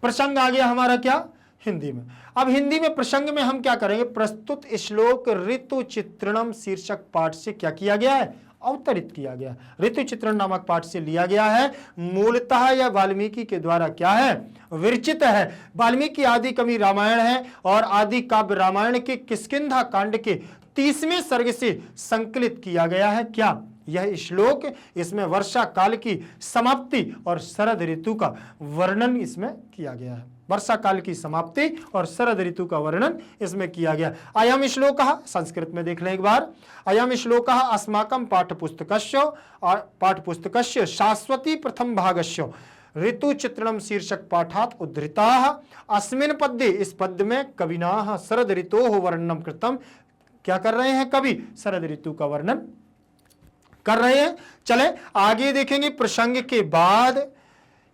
प्रसंग आ गया हमारा क्या, हिंदी में। अब हिंदी में प्रसंग में हम क्या करेंगे, प्रस्तुत श्लोक ऋतु चित्रणम शीर्षक पाठ से क्या किया गया है, अवतरित किया गया। ऋतु चित्रण नामक पाठ से लिया गया है। मूलतः यह वाल्मीकि के द्वारा क्या है, विरचित है। वाल्मीकि आदि कवि रामायण है और आदि काव्य रामायण के किष्किंधा कांड के 30वें सर्ग से संकलित किया गया है। क्या यह श्लोक, इसमें वर्षा काल की समाप्ति और शरद ऋतु का वर्णन इसमें किया गया है। वर्षा काल की समाप्ति और शरद ऋतु का वर्णन इसमें किया गया। अयम श्लोकः, संस्कृत में देख लें एक बार। अयम श्लोकः अस्माकं पाठ्यपुस्तकस्य शाश्वती प्रथम भागस्य ऋतु चित्रणम शीर्षक पाठात उद्धृताः। अस्मिन् पद्ये, इस पद्य में कविना शरद ऋतोः वर्णनम कृतम, क्या कर रहे हैं कवि? शरद ऋतु का वर्णन कर रहे हैं। चले आगे देखेंगे प्रसंग के बाद।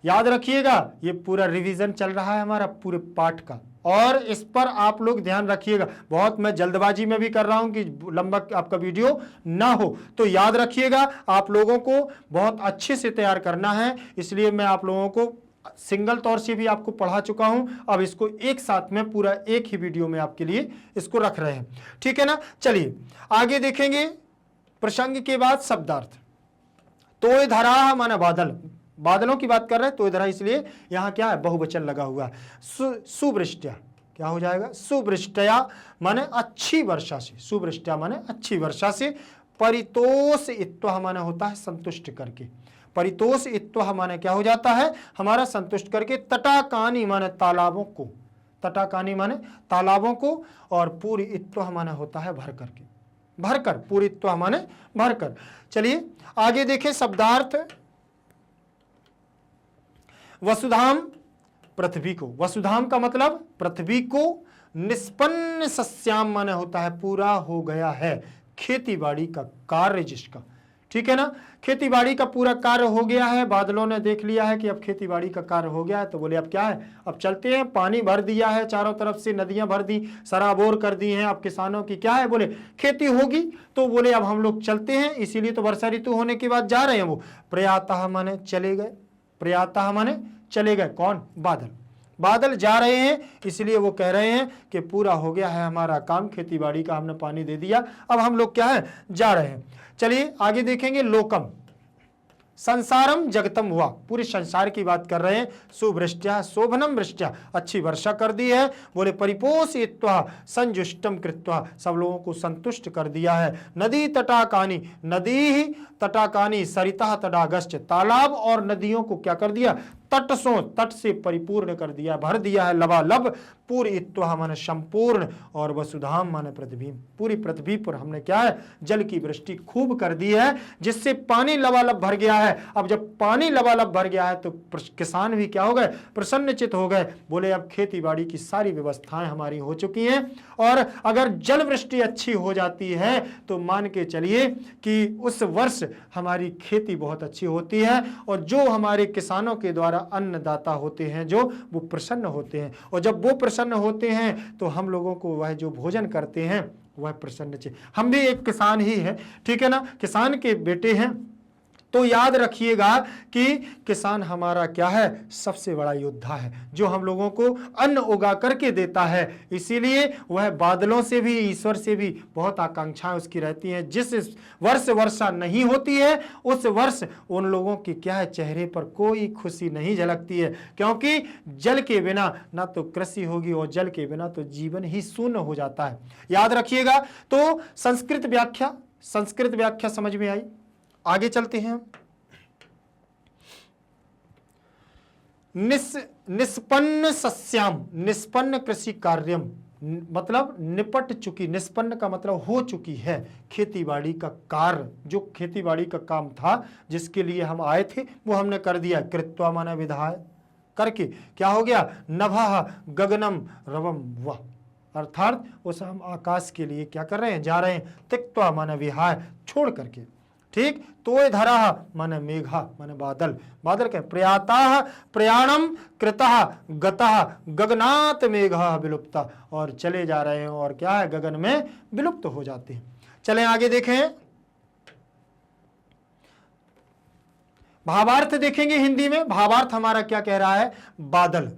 याद रखिएगा ये पूरा रिवीजन चल रहा है हमारा पूरे पाठ का, और इस पर आप लोग ध्यान रखिएगा। बहुत मैं जल्दबाजी में भी कर रहा हूं कि लंबा आपका वीडियो ना हो, तो याद रखिएगा आप लोगों को बहुत अच्छे से तैयार करना है। इसलिए मैं आप लोगों को सिंगल तौर से भी आपको पढ़ा चुका हूं, अब इसको एक साथ में पूरा एक ही वीडियो में आपके लिए इसको रख रहे हैं, ठीक है ना। चलिए आगे देखेंगे प्रसंग के बाद शब्दार्थ। तोय धरा माने बादल, बादलों की बात कर रहे हैं। तोय धरा इसलिए यहां क्या है? बहुवचन लगा हुआ है। सुवृष्टया क्या हो जाएगा? सुवृष्टया माने अच्छी वर्षा से, सुवृष्टया माने अच्छी वर्षा से। परितोष इत्वह माने होता है संतुष्ट करके, परितोष इत्वह माने क्या हो जाता है? हमारा संतुष्ट करके। तटाकानी माने तालाबों को, तटाकानी माने तालाबों को, और पूरी इत्वह माने होता है भर करके, भरकर, पूरित्व माने भरकर। चलिए आगे देखें शब्दार्थ। वसुधाम, पृथ्वी को, वसुधाम का मतलब पृथ्वी को। निष्पन्न सस्याम माने होता है पूरा हो गया है, खेतीबाड़ी का कार्य जिसका, ठीक है ना। खेतीबाड़ी का पूरा कार्य हो गया है, बादलों ने देख लिया है कि अब खेतीबाड़ी का कार्य हो गया है, तो बोले अब क्या है? अब चलते हैं। पानी भर दिया है चारों तरफ से, नदियां भर दी, सराबोर कर दी हैं। अब किसानों की क्या है? बोले खेती होगी, तो बोले अब हम लोग चलते हैं। इसीलिए तो वर्षा ऋतु होने के बाद जा रहे हैं वो। प्रयातः माने चले गए, प्रयातः माने चले गए। कौन? बादल, बादल जा रहे हैं, इसलिए वो कह रहे हैं कि पूरा हो गया है हमारा काम, खेतीबाड़ी का हमने पानी दे दिया, अब हम लोग क्या है? जा रहे हैं। चलिए आगे देखेंगे लोकम, संसारम जगतम हुआ, पूरे संसार की बात कर रहे हैं। सुवृष्टया शोभनम वृष्टया, अच्छी वर्षा कर दी है। बोले परिपोषित्वा संजुष्टम कृत्वा, सब लोगों को संतुष्ट कर दिया है। नदी तटाकानी, नदी तटाकानी सरिता तडागश्च, तालाब और नदियों को क्या कर दिया? तटसों, तट से परिपूर्ण कर दिया, भर दिया है लबालब। पूरी इत्वा माने संपूर्ण, और वसुधाम माने पृथ्वी, पूरी पृथ्वी पर हमने क्या है? जल की वृष्टि खूब कर दी है, जिससे पानी लबालब भर गया है। अब जब पानी लबालब भर गया है तो किसान भी क्या हो गए? प्रसन्नचित हो गए। बोले अब खेतीबाड़ी की सारी व्यवस्थाएं हमारी हो चुकी हैं, और अगर जल वृष्टि अच्छी हो जाती है तो मान के चलिए कि उस वर्ष हमारी खेती बहुत अच्छी होती है, और जो हमारे किसानों के द्वारा अन्नदाता होते हैं जो, वो प्रसन्न होते हैं। और जब वो प्रसन्न होते हैं तो हम लोगों को वह जो भोजन करते हैं वह प्रसन्न। हम भी एक किसान ही हैं, ठीक है ना, किसान के बेटे हैं। तो याद रखिएगा कि किसान हमारा क्या है? सबसे बड़ा योद्धा है, जो हम लोगों को अन्न उगा करके देता है। इसीलिए वह बादलों से भी, ईश्वर से भी बहुत आकांक्षाएं उसकी रहती हैं। जिस वर्ष वर्षा नहीं होती है उस वर्ष उन लोगों की क्या है? चेहरे पर कोई खुशी नहीं झलकती है, क्योंकि जल के बिना ना तो कृषि होगी, और जल के बिना तो जीवन ही शून्य हो जाता है। याद रखिएगा। तो संस्कृत व्याख्या समझ में आई। आगे चलते हैं। निष्पन्न सस्याम, निष्पन्न कृषि कार्यम मतलब निपट चुकी, निष्पन्न का मतलब हो चुकी है खेतीबाड़ी का कार्य। जो खेतीबाड़ी का काम था, जिसके लिए हम आए थे, वो हमने कर दिया। कृत्वा माना विधाय करके क्या हो गया? नभः गगनम रवम वह, अर्थात उस हम आकाश के लिए क्या कर रहे हैं? जा रहे हैं। त्यक्त्वा माना विहाय, छोड़ करके, ठीक। तोय धरा माने मेघा माने बादल, बादल के प्रयाता प्रयाणम कृतः गतः गगनात मेघा विलुप्ता, और चले जा रहे हैं, और क्या है? गगन में विलुप्त हो जाते हैं। चलें आगे देखें, भावार्थ देखेंगे हिंदी में। भावार्थ हमारा क्या कह रहा है? बादल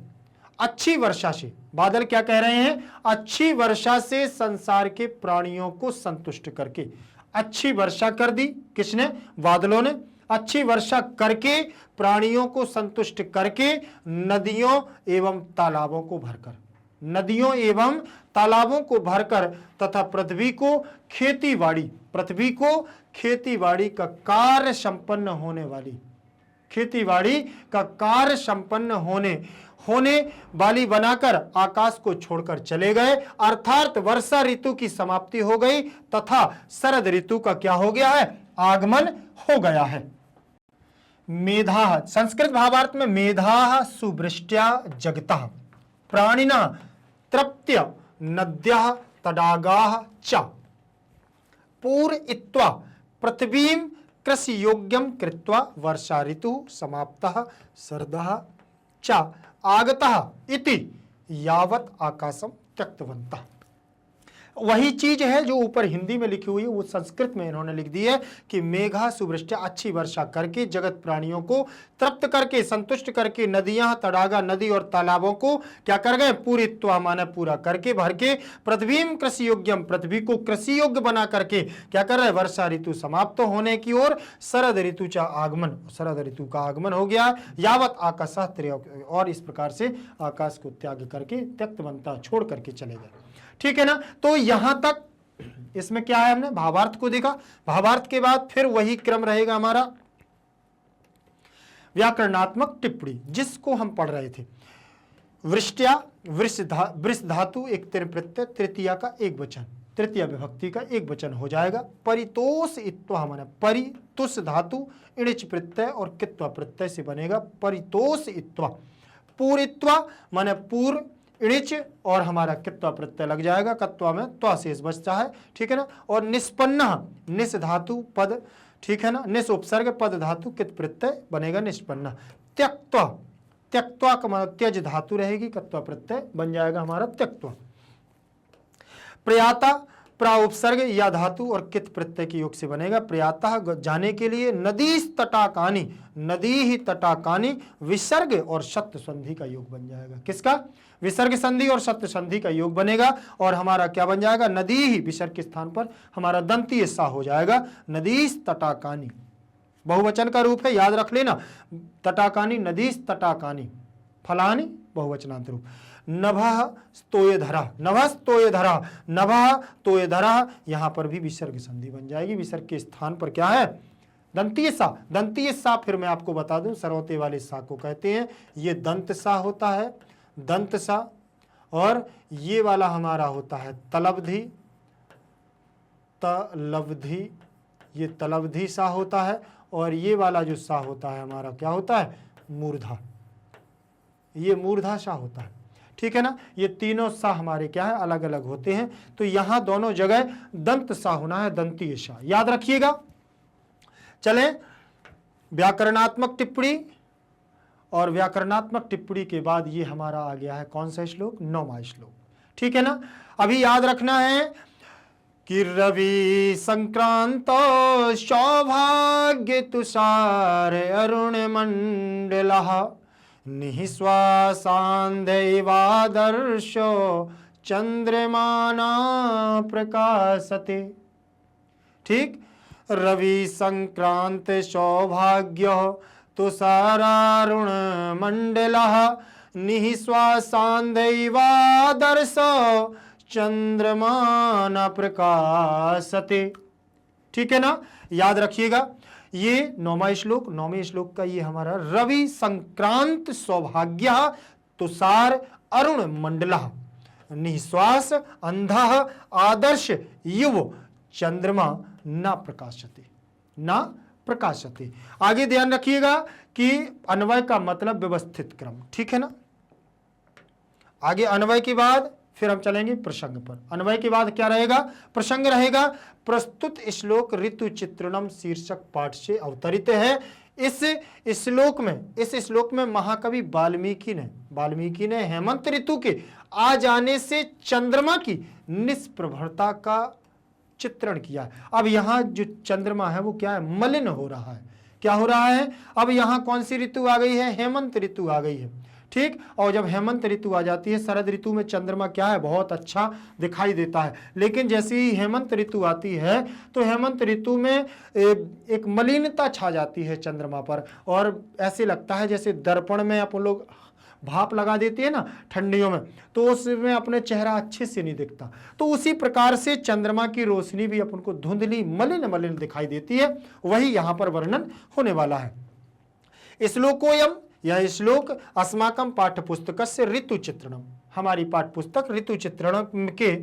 अच्छी वर्षा से, बादल क्या कह रहे हैं? अच्छी वर्षा से संसार के प्राणियों को संतुष्ट करके। अच्छी वर्षा कर दी किसने? बादलों ने। अच्छी वर्षा करके, प्राणियों को संतुष्ट करके, नदियों एवं तालाबों को भरकर, नदियों एवं तालाबों को भरकर, तथा पृथ्वी को खेतीबाड़ी का कार्य संपन्न होने वाली, खेतीबाड़ी का कार्य संपन्न होने वाली बनाकर आकाश को छोड़कर चले गए, अर्थात वर्षा ऋतु की समाप्ति हो गई तथा शरद ऋतु का क्या हो गया है, आगमन हो गया है। मेधाः, संस्कृत भावार्थ में मेधाः सुवृष्ट्या जगतः प्राणिनः तृप्त्य नद्यः तडागाः च पूरयित्वा पृथ्वीं कृषि योग्यं कृत्वा वर्षा ऋतु समाप्तः शरदः च आगतः इति यावत् आकाशम त्यक्तवन्तः। वही चीज है जो ऊपर हिंदी में लिखी हुई है, वो संस्कृत में इन्होंने लिख दी है कि मेघा सुवृष्टि, अच्छी वर्षा करके जगत प्राणियों को तृप्त करके, संतुष्ट करके, नदियां तड़ागा, नदी और तालाबों को क्या कर गए, पूरित्वा माने पूरा करके, भर के, पृथ्वीम कृषि योग्यम, पृथ्वी को कृषि योग्य बना करके क्या कर रहे, वर्षा ऋतु समाप्त होने की ओर, शरद ऋतु का आगमन, शरद ऋतु का आगमन हो गया, यावत आकाश, और इस प्रकार से आकाश को त्याग करके, त्यक्तवंता छोड़ करके चले गए। ठीक है ना। तो यहां तक इसमें क्या है, हमने भावार्थ को देखा। भावार्थ के बाद फिर वही क्रम रहेगा हमारा व्याकरणात्मक टिप्पणी, जिसको हम पढ़ रहे थे। वृष्ट्या, वृष धातु एक तीन प्रत्यय, तृतीया का एक वचन, तृतीय विभक्ति का एक वचन हो जाएगा। परितोष इत्वा माने, परितुष धातु इणिच प्रत्यय और कित्वा प्रत्यय से बनेगा परितोष इत्वा। पूरित्वा माने पूर्व, इणिच और हमारा कित्वा प्रत्यय लग जाएगा, कत्वा में त्वा शेष बचता है। ठीक है ना। और निष्पन्न, निस धातु पद, ठीक है ना, निस उपसर्ग पद धातु कित प्रत्यय बनेगा निष्पन्न। त्यक्त्वा, त्यक्त्वा का मतलब त्यज धातु रहेगी, कत्वा प्रत्यय बन जाएगा हमारा त्यक्त्वा। प्रयाता, प्रा उपसर्ग या धातु और कित प्रत्यय के योग से बनेगा प्रयाता, जाने के लिए। नदी तटाकानी, नदी ही तटाकानी, विसर्ग और सत्य संधि का योग बन जाएगा। किसका, विसर्ग संधि और सत्य संधि का योग बनेगा और हमारा क्या बन जाएगा, नदी ही, विसर्ग के स्थान पर हमारा दंतीय सा हो जाएगा, नदी तटाकानी। बहुवचन का रूप है, याद रख लेना, तटाकानी, नदी तटाकानी, फलानी बहुवचनांत रूप। नभः स्तोयधरा, नभः स्तोयधरा, नभः तोयधरा, यहां पर भी विसर्ग संधि बन जाएगी, विसर्ग के स्थान पर क्या है, दंतीय सा। दंतीय सा फिर मैं आपको बता दूं, सरौते वाले सा को कहते हैं, ये दंत सा होता है, दंत सा, और ये वाला हमारा होता है तलवधि, तलवधि, ये तलवधि सा होता है, और ये वाला जो सा होता है हमारा क्या होता है, मूर्धा, ये मूर्धा सा होता है। ठीक है ना। ये तीनों सा हमारे क्या है, अलग अलग होते हैं। तो यहां दोनों जगह दंत सा होना है, दंतीय सा, याद रखिएगा। चलें व्याकरणात्मक टिप्पणी, और व्याकरणात्मक टिप्पणी के बाद ये हमारा आ गया है कौन सा श्लोक, 9वां श्लोक। ठीक है ना। अभी याद रखना है कि रवि संक्रांत सौभाग्य तुषार अरुण मंडलः निःश्वासान्दैवादर्शो चंद्रमाना प्रकाशते। ठीक। रवि संक्रांत सौभाग्य तुषारारुण मंडलः निःश्वासान्दैवादर्शो चंद्रमाना प्रकाशते। ठीक है ना। याद रखिएगा, ये 9वां श्लोक, 9वें श्लोक का ये हमारा रवि संक्रांत सौभाग्य तुषार अरुण मंडलः निःश्वास अंधः आदर्श युव चंद्रमा न प्रकाशते, न प्रकाशते। आगे ध्यान रखिएगा कि अन्वय का मतलब व्यवस्थित क्रम। ठीक है ना। आगे अन्वय के बाद फिर हम चलेंगे प्रसंग पर। अन्वय के बाद क्या रहेगा, प्रसंग रहेगा। प्रस्तुत श्लोक ऋतु चित्रणम शीर्षक पाठ से अवतरित है। इस श्लोक में महाकवि वाल्मीकि ने हेमंत ऋतु के आ जाने से चंद्रमा की निष्प्रभरता का चित्रण किया है। अब यहाँ जो चंद्रमा है वो क्या है, मलिन हो रहा है। क्या हो रहा है, अब यहाँ कौन सी ऋतु आ गई है, हेमंत ऋतु आ गई है। ठीक। और जब हेमंत ऋतु आ जाती है, शरद ऋतु में चंद्रमा क्या है, बहुत अच्छा दिखाई देता है। लेकिन जैसे ही हेमंत ऋतु आती है तो हेमंत ऋतु में एक मलिनता छा जाती है चंद्रमा पर, और ऐसे लगता है जैसे दर्पण में अपन लोग भाप लगा देती है ना ठंडियों में, तो उसमें अपने चेहरा अच्छे से नहीं दिखता। तो उसी प्रकार से चंद्रमा की रोशनी भी अपन को धुंधली मलिन दिखाई देती है। वही यहाँ पर वर्णन होने वाला है। श्लोकोयम यह श्लोक अस्माकं पाठ्यपुस्तकस्य ऋतु चित्रणम, हमारी पाठ्यपुस्तक ऋतु चित्रणम के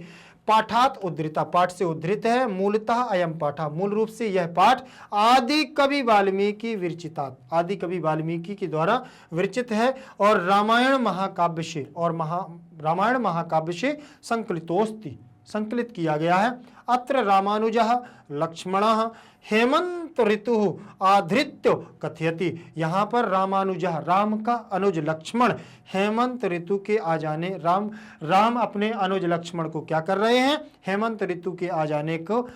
पाठात उद्धृता, पाठ से उद्धृत है। मूलतः अयम पाठा, मूल रूप से यह पाठ आदि कवि वाल्मीकि विरचितात, आदि कवि वाल्मीकि के द्वारा विरचित है और रामायण महाकाव्य से रामायण महाकाव्य से संकलितोस्ति, संकलित किया गया है। अत्र रामानुजः लक्ष्मणः हेमंत ऋतु आधृत्य कथयति, यहाँ पर रामानुजः, राम का अनुज लक्ष्मण हेमंत ऋतु के आ जाने, राम अपने अनुज लक्ष्मण को क्या कर रहे हैं, हेमंत ऋतु के आ जाने को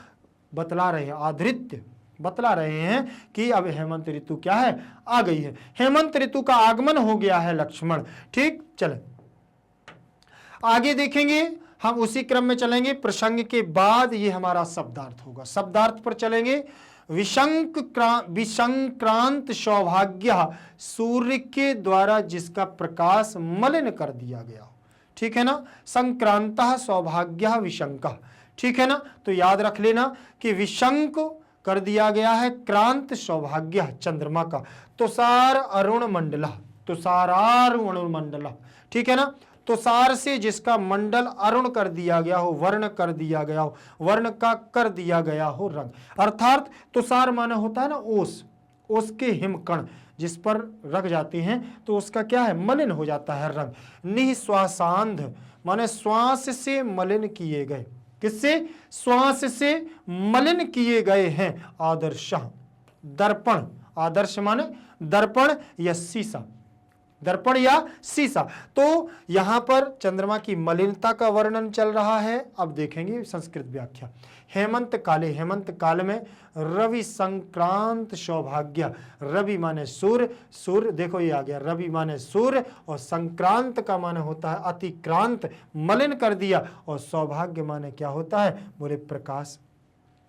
बतला रहे हैं, आधृत्य बतला रहे हैं कि अब हेमंत ऋतु क्या है, आ गई है, हेमंत ऋतु का आगमन हो गया है लक्ष्मण। ठीक, चले आगे देखेंगे हम, उसी क्रम में चलेंगे। प्रसंग के बाद ये हमारा शब्दार्थ होगा, शब्दार्थ पर चलेंगे। विसंक्रांत सौभाग्य, सूर्य के द्वारा जिसका प्रकाश मलिन कर दिया गया हो, ठीक है ना। संक्रांतः सौभाग्य विशंक, ठीक है ना। तो याद रख लेना कि विशंक कर दिया गया है, क्रांत सौभाग्य चंद्रमा का, तुषार अरुण मंडला, तुषारारुण मंडला, ठीक है ना। तुषार से जिसका मंडल अरुण कर दिया गया हो, वर्ण कर दिया गया हो, वर्ण का कर दिया गया हो रंग, अर्थात तुषार माने होता है ना ओस, ओस के हिमकण जिस पर रख जाते हैं तो उसका क्या है, मलिन हो जाता है रंग। निःश्वासांध माने श्वास से मलिन किए गए, किससे, श्वास से मलिन किए गए हैं। आदर्श दर्पण, आदर्श माने दर्पण या शीशा, दर्पण या शीशा। तो यहां पर चंद्रमा की मलिनता का वर्णन चल रहा है। अब देखेंगे संस्कृत व्याख्या। हेमंत काले, हेमंत काल में रवि संक्रांत सौभाग्य, रवि माने सूर्य, सूर्य देखो ये आ गया, रवि माने सूर्य और संक्रांत का माने होता है अतिक्रांत, मलिन कर दिया, और सौभाग्य माने क्या होता है, बोले प्रकाश,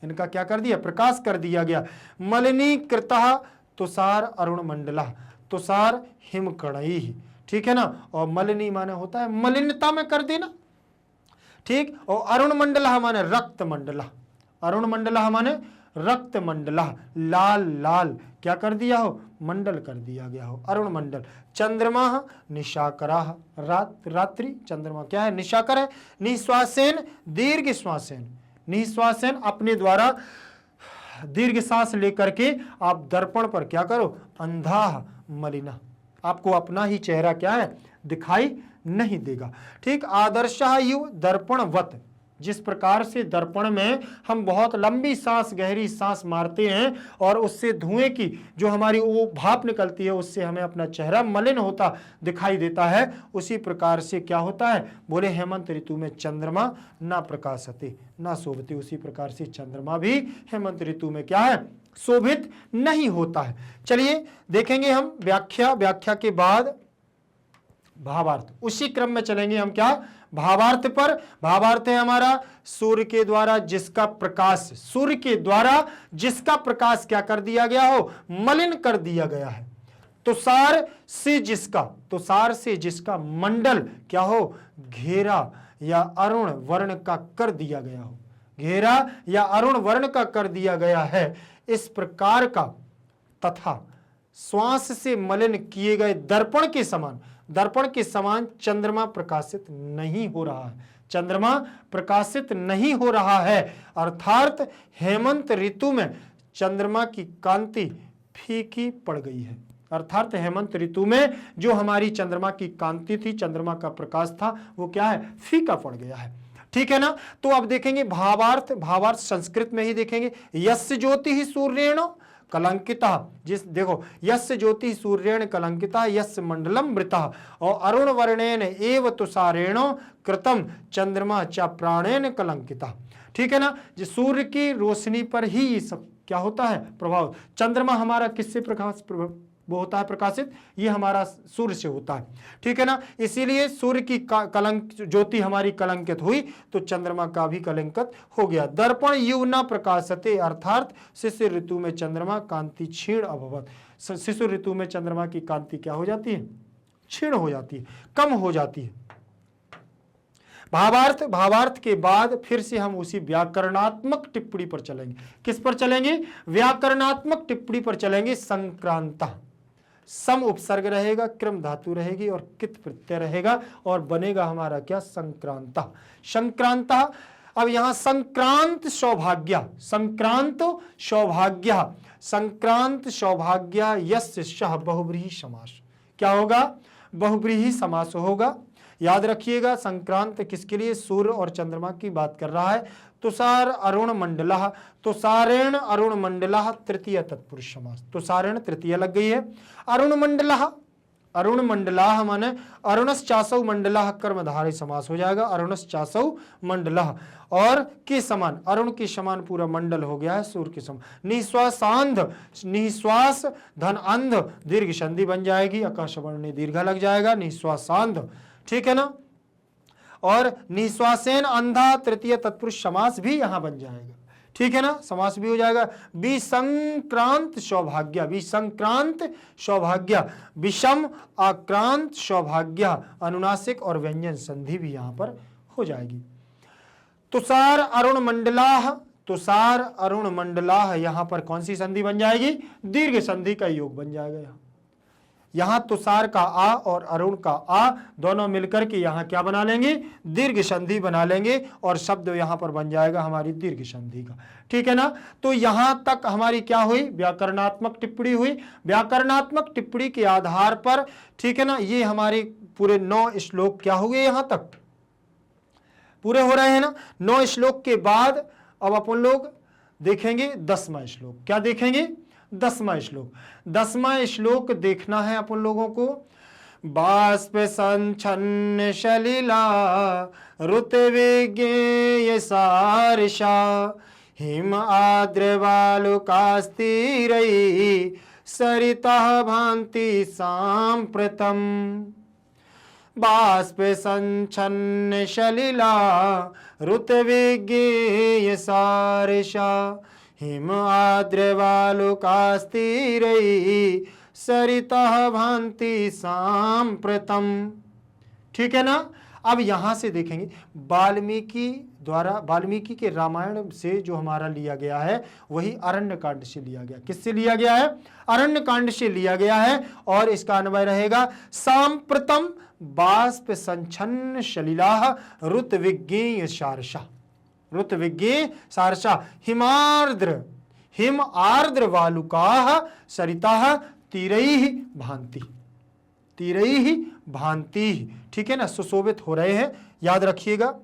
इनका क्या कर दिया, प्रकाश कर दिया गया। मलिनीकृतः तुषार अरुण मंडला, तुषार हिमकणई, ठीक है ना। और मलिनी माने होता है मलिनता में कर देना, ठीक। और अरुण मंडला माने रक्त मंडला, अरुण मंडला माने रक्त मंडला, लाल लाल क्या कर दिया हो, मंडल कर दिया गया हो, अरुण मंडल। चंद्रमा निशाकरा, रात्रि चंद्रमा क्या है, निशाकर है। निश्वासेन दीर्घ श्वासेन, निश्वासेन अपने द्वारा दीर्घ सांस लेकर के आप दर्पण पर क्या करो, अंधा मलिना, आपको अपना ही चेहरा क्या है, दिखाई नहीं देगा, ठीक। आदर्शः युव दर्पणवत, जिस प्रकार से दर्पण में हम बहुत लंबी सांस, गहरी सांस मारते हैं और उससे धुएं की जो हमारी वो भाप निकलती है, उससे हमें अपना चेहरा मलिन होता दिखाई देता है, उसी प्रकार से क्या होता है, बोले हेमंत ऋतु में चंद्रमा ना प्रकाशते ना शोभते, उसी प्रकार से चंद्रमा भी हेमंत ऋतु में क्या है, शोभित नहीं होता है। चलिए देखेंगे हम व्याख्या, व्याख्या के बाद भावार्थ, उसी क्रम में चलेंगे हम क्या, भावार्थ पर। भावार्थ है हमारा सूर्य के द्वारा जिसका प्रकाश, सूर्य के द्वारा जिसका प्रकाश क्या कर दिया गया हो, मलिन कर दिया गया है। तुषार से जिसका, तुषार से जिसका मंडल क्या हो, घेरा या अरुण वर्ण का कर दिया गया हो, घेरा या अरुण वर्ण का कर दिया गया है, इस प्रकार का। तथा श्वास से मलिन किए गए दर्पण के समान, दर्पण के समान चंद्रमा प्रकाशित नहीं हो रहा है, चंद्रमा प्रकाशित नहीं हो रहा है, अर्थात हेमंत ऋतु में चंद्रमा की कांति फीकी पड़ गई है, अर्थात हेमंत ऋतु में जो हमारी चंद्रमा की कांति थी, चंद्रमा का प्रकाश था, वो क्या है, फीका पड़ गया है, ठीक है ना। तो अब देखेंगे भावार्थ, भावार्थ संस्कृत में ही देखेंगे। यस्य ज्योति ही सूर्येण कलंकिता, जिस देखो यस्य ज्योति सूर्येण कलंकिता यस्य मंडलम मृतः, और अरुण वर्णेन एव तुषारेण कृतम चंद्रमा च प्राणेन कलंकिता, ठीक है ना। जिस सूर्य की रोशनी पर ही ये सब क्या होता है, प्रभाव। चंद्रमा हमारा किससे प्रकाश वो होता है प्रकाशित, ये हमारा सूर्य से होता है, ठीक है ना। इसीलिए सूर्य की कलंक ज्योति हमारी कलंकित हुई तो चंद्रमा का भी कलंकित हो गया। दर्पण युव न प्रकाशते, अर्थात शिशु ऋतु में चंद्रमा कांति क्षीण अभवत, शिशु ऋतु में चंद्रमा की कांति क्या हो जाती है, क्षीण हो जाती है, कम हो जाती है। भावार्थ, भावार्थ के बाद फिर से हम उसी व्याकरणात्मक टिप्पणी पर चलेंगे। किस पर चलेंगे, व्याकरणात्मक टिप्पणी पर चलेंगे। संक्रांता, सम उपसर्ग रहेगा, क्रम धातु रहेगी और कित प्रत्यय रहेगा और बनेगा हमारा क्या, संक्रांता। संक्रांता। अब यहां संक्रांत सौभाग्य, संक्रांत सौभाग्य, संक्रांत सौभाग्य यस्य शः बहुव्रीहि समास। क्या होगा, बहुव्रीहि समास होगा। याद रखिएगा, संक्रांत किसके लिए, सूर्य और चंद्रमा की बात कर रहा है। तुषार अरुण मंडलः, तुषारेण अरुण मंडलः तृतीय तत्पुरुष समास। तुषारेण तृतीय लग गई है। अरुण मंडलः, अरुण मंडलाः माने अरुणश्चासौ मंडलः कर्मधारय समास हो जाएगा, अरुणश्चासौ मंडलः। और के समान, अरुण के समान पूरा मंडल हो गया है, सूर्य के समान। निश्वासांध, निश्वास धन अंध दीर्घ संधि बन जाएगी, आकाश वर्ण दीर्घ लग जाएगा, निश्वासांध, ठीक है ना। और निश्वासेन अंधा तृतीय तत्पुरुष समास भी यहां बन जाएगा, ठीक है ना, समास भी हो जाएगा। विसंक्रांत सौभाग्य, विसंक्रांत सौभाग्य, विषम आक्रांत सौभाग्य, अनुनासिक और व्यंजन संधि भी यहां पर हो जाएगी। तुषार अरुण मंडलाह, तुषार अरुण मंडलाह, यहां पर कौन सी संधि बन जाएगी, दीर्घ संधि का योग बन जाएगा। यहां तुषार का आ और अरुण का आ दोनों मिलकर के यहां क्या बना लेंगे, दीर्घ संधि बना लेंगे और शब्द यहां पर बन जाएगा हमारी दीर्घ संधि का, ठीक है ना। तो यहां तक हमारी क्या हुई, व्याकरणात्मक टिप्पणी हुई। व्याकरणात्मक टिप्पणी के आधार पर, ठीक है ना, ये हमारे पूरे 9 श्लोक क्या हुए, यहां तक पूरे हो रहे हैं ना। 9 श्लोक के बाद अब अपन लोग देखेंगे 10वां श्लोक। क्या देखेंगे, 10वां श्लोक। 10वां श्लोक देखना है अपन लोगों को। बाष्प संछन्न सलिला ऋतविज्ञेय सारिषा हिम आद्रवालुकास्तिरैः सरितः भान्ति साम्प्रतम्। बाष्प संछन्न सलिला ऋतविज्ञेय सारिषा हिम आद्रवालुकास्तिरैः सरितः भान्ति साम्प्रतम्, ठीक है ना। अब यहां से देखेंगे वाल्मीकि द्वारा, वाल्मीकि के रामायण से जो हमारा लिया गया है वही अरण्य कांड से लिया गया। किससे लिया गया है, अरण्य कांड से लिया गया है। और इसका अन्वय रहेगा सांप्रतम बाष्प संछन्न सलिलाः ऋतविज्ञेय सारसा, ऋतविज्ञेय सारसा हिमार्द्र, हिम आर्द्र वालुकाः सरिताः तीरैः भान्ति, तीरैः भान्ति, ठीक है ना, सुशोभित हो रहे हैं। याद रखिएगा।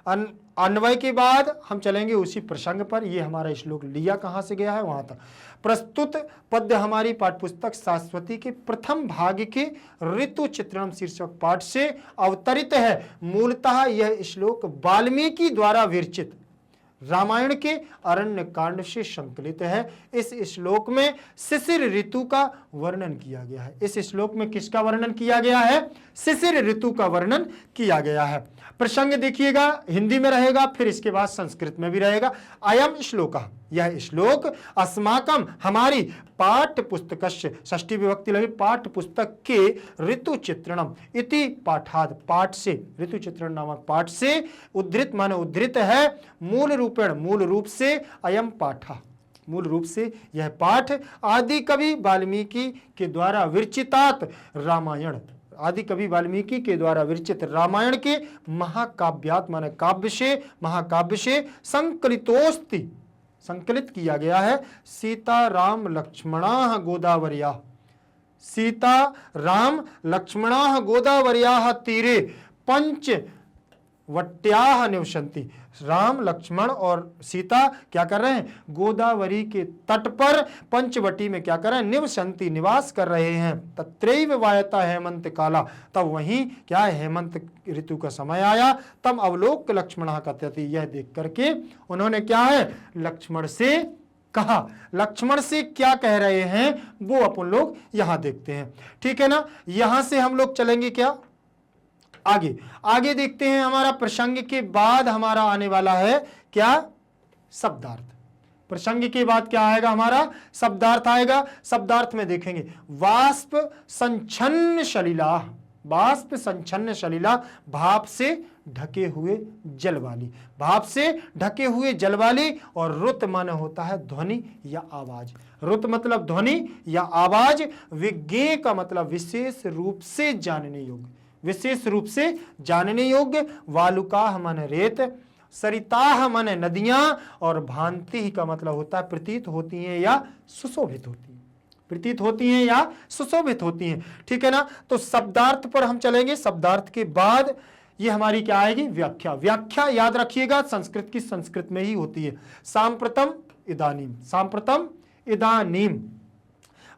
अन्वय के बाद हम चलेंगे उसी प्रसंग पर। ये हमारा श्लोक लिया कहां से गया है, वहां तक। प्रस्तुत पद्य हमारी पाठ्यपुस्तक शाश्वती के प्रथम भाग के ऋतु चित्रणम शीर्षक पाठ से अवतरित है। मूलतः यह श्लोक वाल्मीकि द्वारा विरचित रामायण के अरण्य कांड से संकलित है। इस श्लोक में शिशिर ऋतु का वर्णन किया गया है। इस श्लोक में किसका वर्णन किया गया है, शिशिर ऋतु का वर्णन किया गया है। प्रसंग देखिएगा, हिंदी में रहेगा, फिर इसके बाद संस्कृत में भी रहेगा। अयम श्लोकः, यह श्लोक अस्माकं हमारी पाठ्य पुस्तकस्य, षष्ठी विभक्ति लगी, पाठ्य पुस्तक के ऋतु चित्रणम इति पाठाद, पाठ से, ऋतु चित्रण नामक पाठ से उद्धृत माने उद्धृत है। मूल रूपेण, मूल रूप से अयम पाठ, मूल रूप से यह पाठ आदि कवि वाल्मीकि के द्वारा विरचितात रामायण, आदि कवि वाल्मीकि के द्वारा विरचित रामायण के महाकाव्यात् माने काव्य से, महाकाव्य से संकलितोस्ति, संकलित किया गया है। सीता राम लक्ष्मणाः गोदावर्याः, सीता राम लक्ष्मणाः गोदावर्याः तीरे पंच वट्याः निवसन्ति। राम लक्ष्मण और सीता क्या कर रहे हैं, गोदावरी के तट पर पंचवटी में क्या कर रहे हैं, निवसन्ति, निवास कर रहे हैं। तत्रैव वायता हेमंत काला, तब वहीं क्या है, हेमंत ऋतु का समय आया। तम अवलोक लक्ष्मणः कथयति, यह देख करके उन्होंने क्या है, लक्ष्मण से कहा। लक्ष्मण से क्या कह रहे हैं वो अपन लोग यहां देखते हैं, ठीक है ना। यहां से हम लोग चलेंगे क्या, आगे आगे देखते हैं। हमारा प्रसंग के बाद हमारा आने वाला है क्या, शब्दार्थ। प्रसंग के बाद क्या आएगा, हमारा शब्दार्थ आएगा। शब्दार्थ में देखेंगे वाष्प संछन्न सलिला, वाष्प संछन्न सलिला, भाप से ढके हुए जल वाली, भाप से ढके हुए जल वाली। और रुत माने होता है ध्वनि या आवाज। रुत मतलब ध्वनि या आवाज। विज्ञेय का मतलब विशेष रूप से जानने योग्य, विशेष रूप से जानने योग्य। वालुकाह माने रेत, सरिताह माने नदियां, और भांति का मतलब होता है प्रतीत होती हैं या सुशोभित होती हैं, प्रतीत होती हैं या सुशोभित होती हैं। ठीक है ना। तो शब्दार्थ पर हम चलेंगे। शब्दार्थ के बाद ये हमारी क्या आएगी, व्याख्या। व्याख्या याद रखिएगा संस्कृत की संस्कृत में ही होती है। सांप्रतम इदानीम, सांप्रतम इदानीम।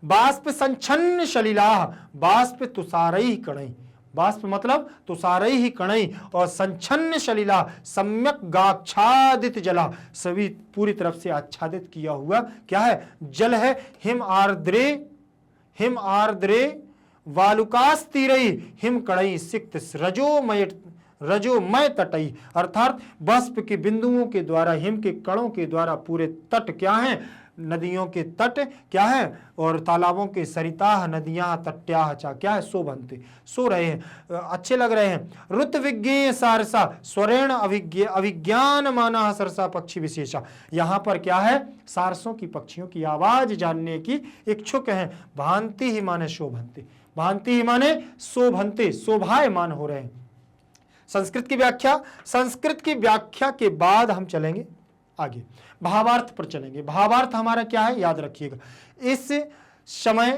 बाष्प संच्छन्न सलिलाः, बाष्प तुषारैः कणैः, बाष्प मतलब तुषारैः कणैः, और संच्छन्न सलिला सम्यक गाच्छादित जला, सभी पूरी तरफ से आच्छादित किया हुआ क्या है, जल है। हिम आर्द्रे, हिम आर्द्रे वालुकास्तीरैः हिम कणैः सिक्त रजोमय तटैः, अर्थात बाष्प के बिंदुओं के द्वारा, हिम के कणों के द्वारा पूरे तट क्या हैं, नदियों के तट क्या है, और तालाबों के सरिताः नदियां तट्याः चा क्या है, शोभन्ते, सो रहे हैं, अच्छे लग रहे हैं। रुत विज्ञेय सारसा स्वरेण अभिज्ञान माना सरसा पक्षी विशेषा। यहाँ पर क्या है, सारसों की पक्षियों की आवाज जानने की इच्छुक हैं। भांति ही माने शोभन्ते, भांति ही माने शोभन्ते, शोभायमान हो रहे हैं। संस्कृत की व्याख्या। संस्कृत की व्याख्या के बाद हम चलेंगे आगे, भावार्थ पर चलेंगे। भावार्थ हमारा क्या है, याद रखिएगा। इस समय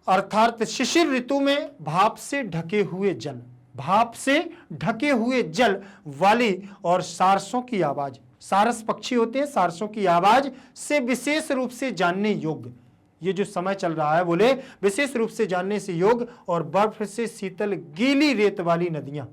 अर्थात शिशिर ऋतु में भाप से ढके हुए जल, भाप से ढके हुए जल वाली और सारसों की आवाज, सारस पक्षी होते हैं, सारसों की आवाज से विशेष रूप से जानने योग्य ये जो समय चल रहा है, बोले विशेष रूप से जानने से योग्य। और बर्फ से शीतल गीली रेत वाली नदियां,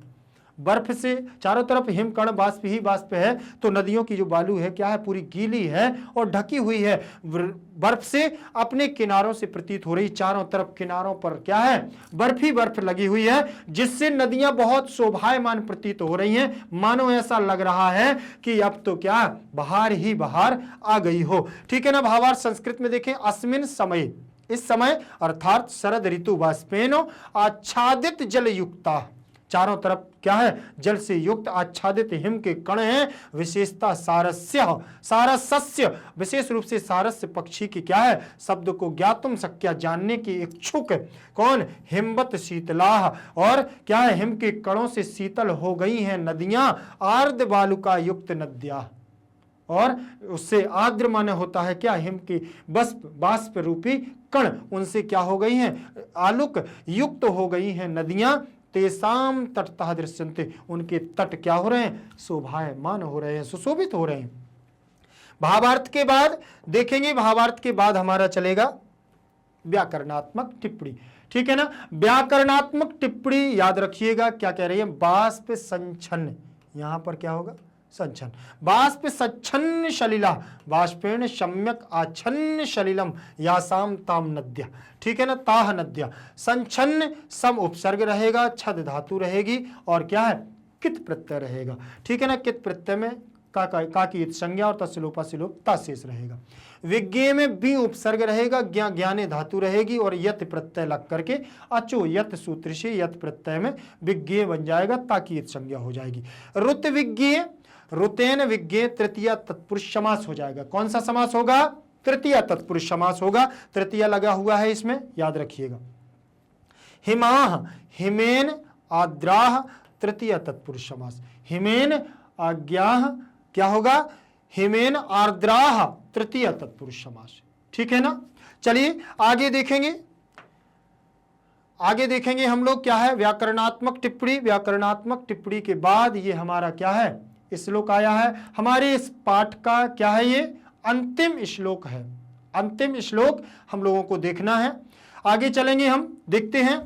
बर्फ से चारों तरफ हिमकण बाष्प ही बाष्प है, तो नदियों की जो बालू है क्या है, पूरी गीली है और ढकी हुई है, बर्फ से अपने किनारों से प्रतीत हो रही। चारों तरफ किनारों पर क्या है, बर्फ ही बर्फ लगी हुई है, जिससे नदियां बहुत शोभायमान प्रतीत हो रही हैं। मानो ऐसा लग रहा है कि अब तो क्या बहार ही बहार आ गई हो। ठीक है ना। भावार्थ संस्कृत में देखें, अस्मिन समय, इस समय अर्थात शरद ऋतु बाष्पेनो आच्छादित जल युक्ता, चारों तरफ क्या है, जल से युक्त आच्छादित हिम के कण हैं। विशेषता सारस्य, सारसस्य, विशेष रूप से सारस्य पक्षी की क्या है, शब्द को ज्ञातुम शक्या, जानने की इच्छुक। कौन, हिमवत शीतलाह, और क्या है, हिम के कणों से शीतल हो गई हैं नदियां। आर्द्र बालुका युक्त नद्या, और उससे आर्द्र माने होता है क्या, हिम की बाष्प रूपी कण, उनसे क्या हो गई हैं, आलुक युक्त हो गई हैं नदियां। तेसाम तटतः दृश्यन्ते, उनके तट क्या हो रहे हैं, शोभायमान हो रहे हैं, सुशोभित हो रहे हैं। भावार्थ के बाद देखेंगे, भावार्थ के बाद हमारा चलेगा व्याकरणात्मक टिप्पणी। ठीक है ना। व्याकरणात्मक टिप्पणी याद रखिएगा क्या कह रही है, बाष्प संच्छन्न, यहां पर क्या होगा, संच्छन्न। बाष्प सच्छन्न सलिला, बाष्पेण सम्यक आच्छन्न सलिलम यासाम ताम नद्या। ठीक है ना। ताह नद्या, संच्छन्न सम उपसर्ग रहेगा, छद धातु रहेगी, और क्या है, कित प्रत्यय रहेगा। ठीक है ना। कित प्रत्यय में का की संज्ञा और तस्लोपा सिलोप ता शेष रहेगा। विज्ञेय में भी उपसर्ग रहेगा, ज्ञाने धातु रहेगी, और यत प्रत्यय लग करके अचो यत सूत्र से यत प्रत्यय में विज्ञेय बन जाएगा, ताकि संज्ञा हो जाएगी। रुत विज्ञेय, रुतेन विज्ञेय तृतीय तत्पुरुष समास हो जाएगा। कौन सा समास होगा, तृतीय तत्पुरुष समास होगा। तृतीय लगा हुआ है इसमें, याद रखिएगा। हिमाह, हिमेन आद्राह, तृतीय तत्पुरुष समास। हिमेन आज्ञाह क्या होगा, हिमेन आर्द्राह, तृतीय तत्पुरुष समास। ठीक है ना। चलिए आगे देखेंगे, आगे देखेंगे हम लोग क्या है, व्याकरणात्मक टिप्पणी। व्याकरणात्मक टिप्पणी के बाद ये हमारा क्या है, श्लोक आया है। हमारे इस पाठ का क्या है, ये अंतिम श्लोक है। अंतिम श्लोक हम लोगों को देखना है। आगे चलेंगे, हम देखते हैं।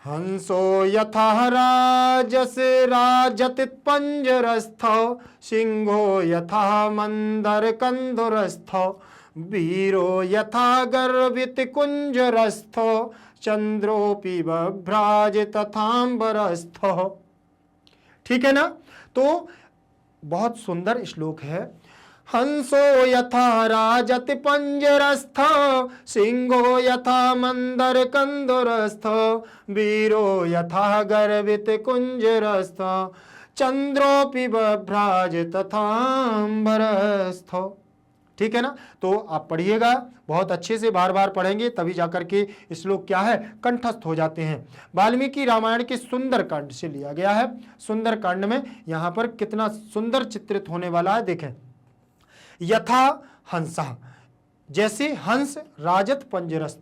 हंसो यथा राजसे राजति पंजरस्थो, सिंहो यथा मंदर कंदुरस्थो, वीरो यथा गर्वित कुंजरस्थो, चंद्रोपि बभ्राज तथांबरस्थो। ठीक है ना। तो बहुत सुंदर श्लोक है। हंसो यथा राजत पंजरस्थ, सिंहो यथा मंदर कंदरस्थ, वीरो यथा गर्वित कुंजरस्थ, चंद्रोपि बभ्राज तथांबरस्थ। ठीक है ना। तो आप पढ़िएगा, बहुत अच्छे से बार बार पढ़ेंगे तभी जाकर के श्लोक क्या है, कंठस्थ हो जाते हैं। वाल्मीकि रामायण के सुंदरकांड से लिया गया है। सुंदरकांड में यहां पर कितना सुंदर चित्रित होने वाला है, देखें। यथा हंसा, जैसे हंस राजत पंजरस्थ,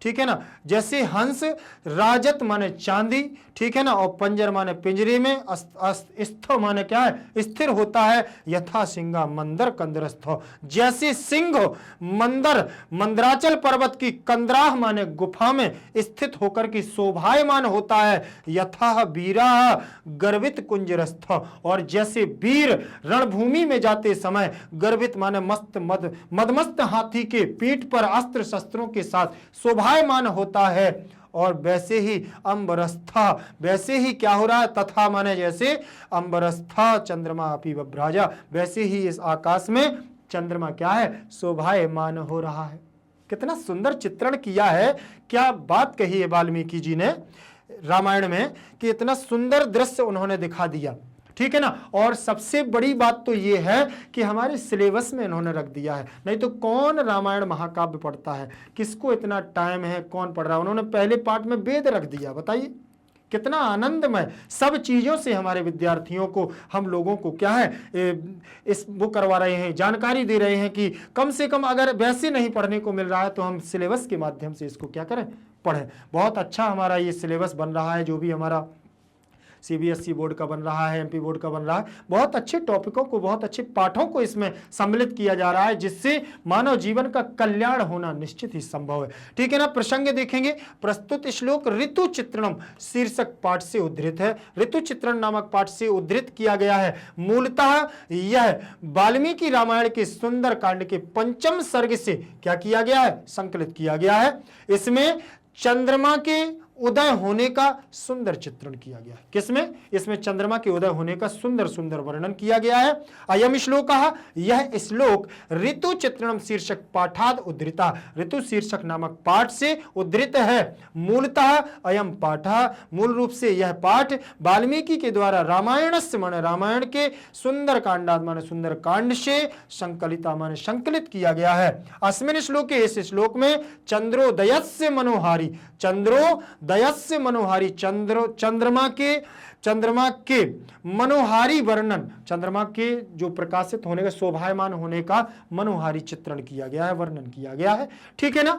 ठीक है ना। जैसे हंस, राजत माने चांदी, ठीक है ना, और पंजर माने पिंजरे में, स्थ माने क्या है, स्थिर होता है। यथा सिंहा मंदर कंदरस्थ, जैसे सिंह मंदर मंदराचल पर्वत की कंदराह माने गुफा में स्थित होकर के शोभायमान होता है। यथा वीरा गर्वित कुंजरस्थ, और जैसे वीर रणभूमि में जाते समय गर्वित माने मस्त मदमस्त हाथी के पीठ पर अस्त्र शस्त्रों के साथ शोभायमान होता है। और वैसे ही अंबरस्था, वैसे ही क्या हो रहा है, तथा माने जैसे, अंबरस्था चंद्रमा अपि बभ्राजा, वैसे ही इस आकाश में चंद्रमा क्या है, शोभायमान हो रहा है। कितना सुंदर चित्रण किया है, क्या बात कही है वाल्मीकि जी ने रामायण में, कि इतना सुंदर दृश्य उन्होंने दिखा दिया। ठीक है ना। और सबसे बड़ी बात तो ये है कि हमारे सिलेबस में इन्होंने रख दिया है, नहीं तो कौन रामायण महाकाव्य पढ़ता है, किसको इतना टाइम है, कौन पढ़ रहा है। उन्होंने पहले पार्ट में वेद रख दिया, बताइए कितना आनंदमय सब चीजों से हमारे विद्यार्थियों को, हम लोगों को क्या है, इस वो करवा रहे हैं, जानकारी दे रहे हैं कि कम से कम अगर वैसे नहीं पढ़ने को मिल रहा है तो हम सिलेबस के माध्यम से इसको क्या करें, पढ़ें। बहुत अच्छा हमारा ये सिलेबस बन रहा है, जो भी हमारा सीबीएसई बोर्ड का बन रहा है, एमपी बोर्ड का बन रहा है। बहुत अच्छे टॉपिकों को, बहुत अच्छे पाठों को इसमें सम्मिलित किया जा रहा है, जिससे मानव जीवन का कल्याण होना निश्चित ही संभव है। ठीक है ना। प्रसंग देखेंगे। प्रस्तुत श्लोक ऋतु चित्रणम शीर्षक पाठ से उद्धृत है। ऋतु चित्रण नामक पाठ से उद्धृत किया गया है। मूलतः यह वाल्मीकि रामायण के सुंदर कांड के 5वें सर्ग से क्या किया गया है, संकलित किया गया है। इसमें चंद्रमा के उदय होने का सुंदर चित्रण किया गया है। किसमें, इसमें चंद्रमा के उदय होने का सुंदर सुंदर वर्णन किया गया है। अयम श्लोक, यह श्लोक ऋतु चित्रणम शीर्षक पाठाद उद्धृता, ऋतु शीर्षक नामक पाठ से उद्धृत है। मूलतः अयम पाठ, मूल रूप से यह पाठ वाल्मीकि के द्वारा रामायणस्य माने रामायण के सुंदर कांडाद माने सुंदर कांड से संकलिता माने संकलित किया गया है। अस्मिन् श्लोके, इस श्लोक में चंद्रोदयस्य मनोहारी, चंद्रोदयस्य मनोहारी, चंद्रमा के मनोहारी वर्णन, चंद्रमा के जो प्रकाशित होने का, शोभायमान होने का मनोहारी चित्रण किया गया है, वर्णन किया गया है। ठीक है ना।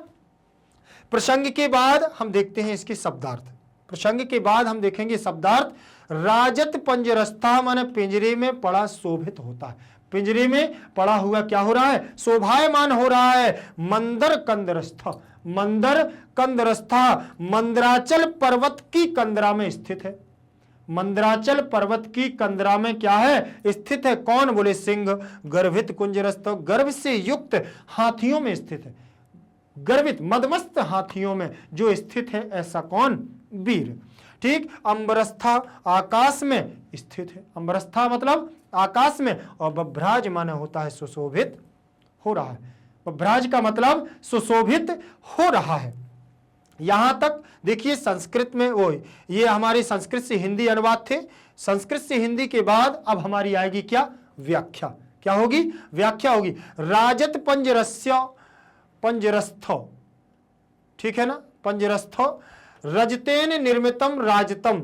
प्रसंग के बाद हम देखते हैं इसके शब्दार्थ। प्रसंग के बाद हम देखेंगे शब्दार्थ। राजत पंजरस्था माने पिंजरे में पड़ा शोभित होता है, पिंजरे में पड़ा हुआ क्या हो रहा है, शोभायमान हो रहा है। मंदर कंदरस्थ, मंदर कंदरस्था मंदराचल पर्वत की कंदरा में स्थित है। मंदराचल पर्वत की कंदरा में क्या है, स्थित है। कौन, बोले सिंह गर्भित कुंजरस्थ, गर्भ से युक्त हाथियों में स्थित है। गर्वित मदमस्त हाथियों में जो स्थित है, ऐसा कौन, वीर। ठीक। अंबरस्था आकाश में स्थित है, अंबरस्था मतलब आकाश में, और बभ्राज माने होता है सुशोभित हो रहा है। बभ्राज का मतलब सुशोभित हो रहा है। यहां तक देखिए संस्कृत में, वो ये हमारे संस्कृत से हिंदी अनुवाद थे। संस्कृत से हिंदी के बाद अब हमारी आएगी क्या, व्याख्या। क्या होगी, व्याख्या होगी। राजत पंजरस्य, पंजरस्थ, ठीक है ना, पंजरस्थ रजतेन निर्मितम राजतम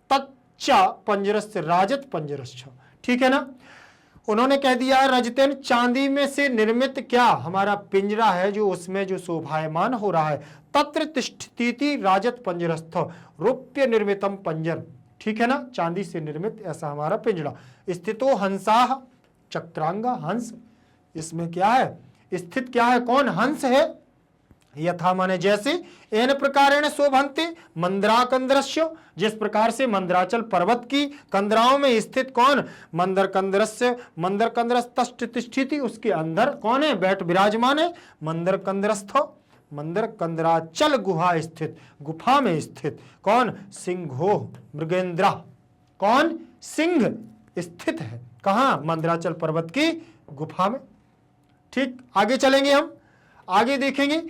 तच्चा पंजरस्य राजत पंजरस्य। ठीक है ना। उन्होंने कह दिया रजतेन, चांदी में से निर्मित क्या, हमारा पिंजरा है जो उसमें जो शोभायमान हो रहा है। तत्र तिष्ठति राजत पंजरस्थ रूप्य निर्मितम पंजर। ठीक है ना। चांदी से निर्मित ऐसा हमारा पिंजरा। स्थितो हंसाह चक्रांगा, हंस इसमें क्या है, स्थित क्या है, कौन, हंस है। यथा माने जैसे, एन प्रकारेण शोभन्ते मंदराकंदरस्य, जिस प्रकार से मंदराचल पर्वत की कंदराओं में स्थित कौन, मंदर कंदरस्य, मंदर कंदरस्थ तिष्ठति, उसके अंदर कौन है, बैठ विराजमान है। मंदर कंदरस्थ, मंदर कंदराचल गुहा स्थित, गुफा में स्थित कौन, सिंहो मृगेंद्र, कौन, सिंह स्थित है। कहाँ? मंदराचल पर्वत की गुफा में। ठीक, आगे चलेंगे हम, आगे देखेंगे।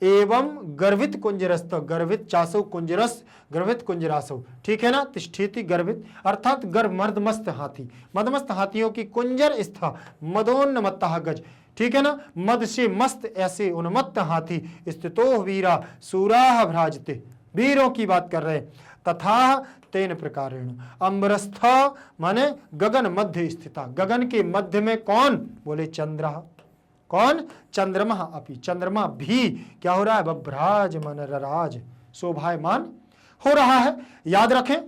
एवं गर्भित कुंजरस्त, गर्भित चासव कुंजरस, गर्भित कुंजरासव, ठीक है ना। तिष्ठेति गर्भित अर्थात गर्भ मदमस्त हाथी, मदमस्त हाथियों की कुंजर स्था मदोन्नमत्तः गज, ठीक है ना। मद से मस्त ऐसे उन्मत्त हाथी स्थितो वीरा सूराह भ्राजते, वीरों की बात कर रहे हैं। तथा तेन प्रकारेण अम्बरस्थ माने गगन मध्य स्थिता, गगन के मध्य में कौन? बोले चंद्र। कौन? चंद्रमा अपि, चंद्रमा भी क्या हो रहा है? बभ्राज मन रराज, शोभायमान हो रहा है। याद रखें।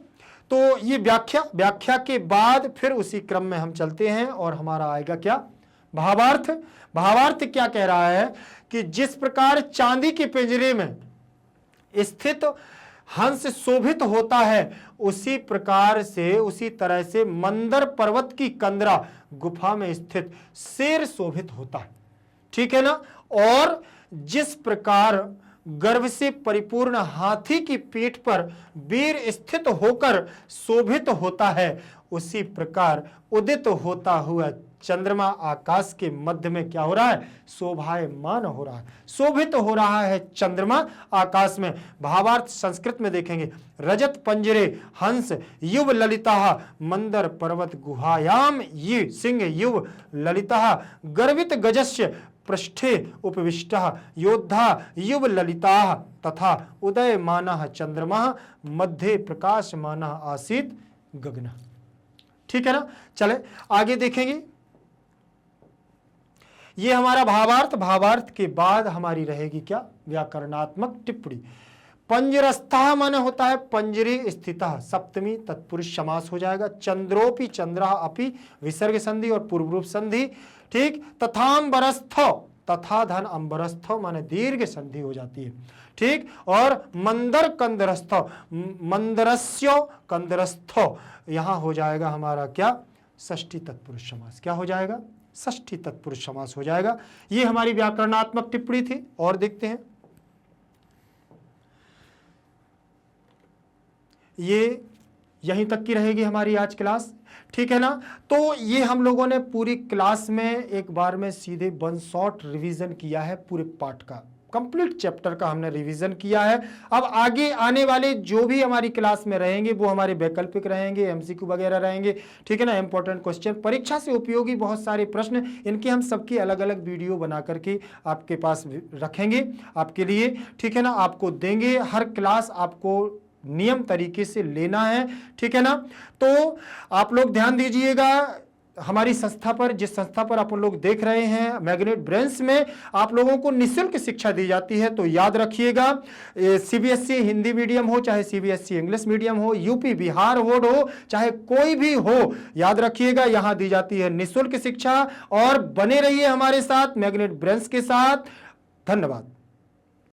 तो ये व्याख्या के बाद फिर उसी क्रम में हम चलते हैं और हमारा आएगा क्या? भावार्थ। भावार्थ क्या कह रहा है कि जिस प्रकार चांदी के पिंजरे में स्थित हंस शोभित होता है, उसी प्रकार से, उसी तरह से मंदर पर्वत की कंदरा गुफा में स्थित शेर शोभित होता है, ठीक है ना। और जिस प्रकार गर्भ से परिपूर्ण हाथी की पीठ पर वीर स्थित होकर शोभित होता है, उसी प्रकार उदित होता हुआ चंद्रमा आकाश के मध्य में क्या हो रहा है? शोभायमान हो रहा है, शोभित हो रहा है चंद्रमा आकाश में। भावार्थ संस्कृत में देखेंगे। रजत पंजरे हंस युव ललिता मंदर पर्वत गुहायाम ये सिंह युव ललिता गर्वित गजस्य पृष्ठे उपविष्टः योद्धा युव ललिता तथा उदयमानः चंद्रमा मध्ये प्रकाशमानः आसीत् गगन, ठीक है ना। चले आगे देखेंगे। ये हमारा भावार्थ। भावार्थ के बाद हमारी रहेगी क्या? व्याकरणात्मक टिप्पणी। पंजरस्था माने होता है पंजरे स्थितः, सप्तमी तत्पुरुष समास हो जाएगा। चंद्रोपि चंद्रः अपि विसर्ग संधि और पूर्व रूप संधि, ठीक। तथांबरस्थ, तथा धन अंबरस्थ माने दीर्घ संधि हो जाती है, ठीक। और मंदर कंदरस्थ, मंदरस्य कंदरस्थ, यहां हो जाएगा हमारा क्या? षष्ठी तत्पुरुष समास। क्या हो जाएगा? षष्ठी तत्पुरुष समास हो जाएगा। ये हमारी व्याकरणात्मक टिप्पणी थी। और देखते हैं, ये यहीं तक की रहेगी हमारी आज क्लास, ठीक है ना। तो ये हम लोगों ने पूरी क्लास में एक बार में सीधे वन शॉट रिवीजन किया है, पूरे पाठ का, कंप्लीट चैप्टर का हमने रिवीजन किया है। अब आगे आने वाले जो भी हमारी क्लास में रहेंगे वो हमारे वैकल्पिक रहेंगे, एमसीक्यू वगैरह रहेंगे, ठीक है ना। इंपॉर्टेंट क्वेश्चन, परीक्षा से उपयोगी बहुत सारे प्रश्न, इनकी हम सबकी अलग अलग वीडियो बना करके आपके पास रखेंगे आपके लिए, ठीक है ना। आपको देंगे, हर क्लास आपको नियम तरीके से लेना है, ठीक है ना। तो आप लोग ध्यान दीजिएगा हमारी संस्था पर, जिस संस्था पर आप लोग देख रहे हैं मैग्नेट ब्रेन्स में आप लोगों को निःशुल्क शिक्षा दी जाती है। तो याद रखिएगा, सीबीएसई हिंदी मीडियम हो चाहे सीबीएसई इंग्लिश मीडियम हो, यूपी बिहार बोर्ड हो चाहे कोई भी हो, याद रखिएगा यहां दी जाती है निःशुल्क शिक्षा। और बने रहिए हमारे साथ मैग्नेट ब्रेन्स के साथ। धन्यवाद।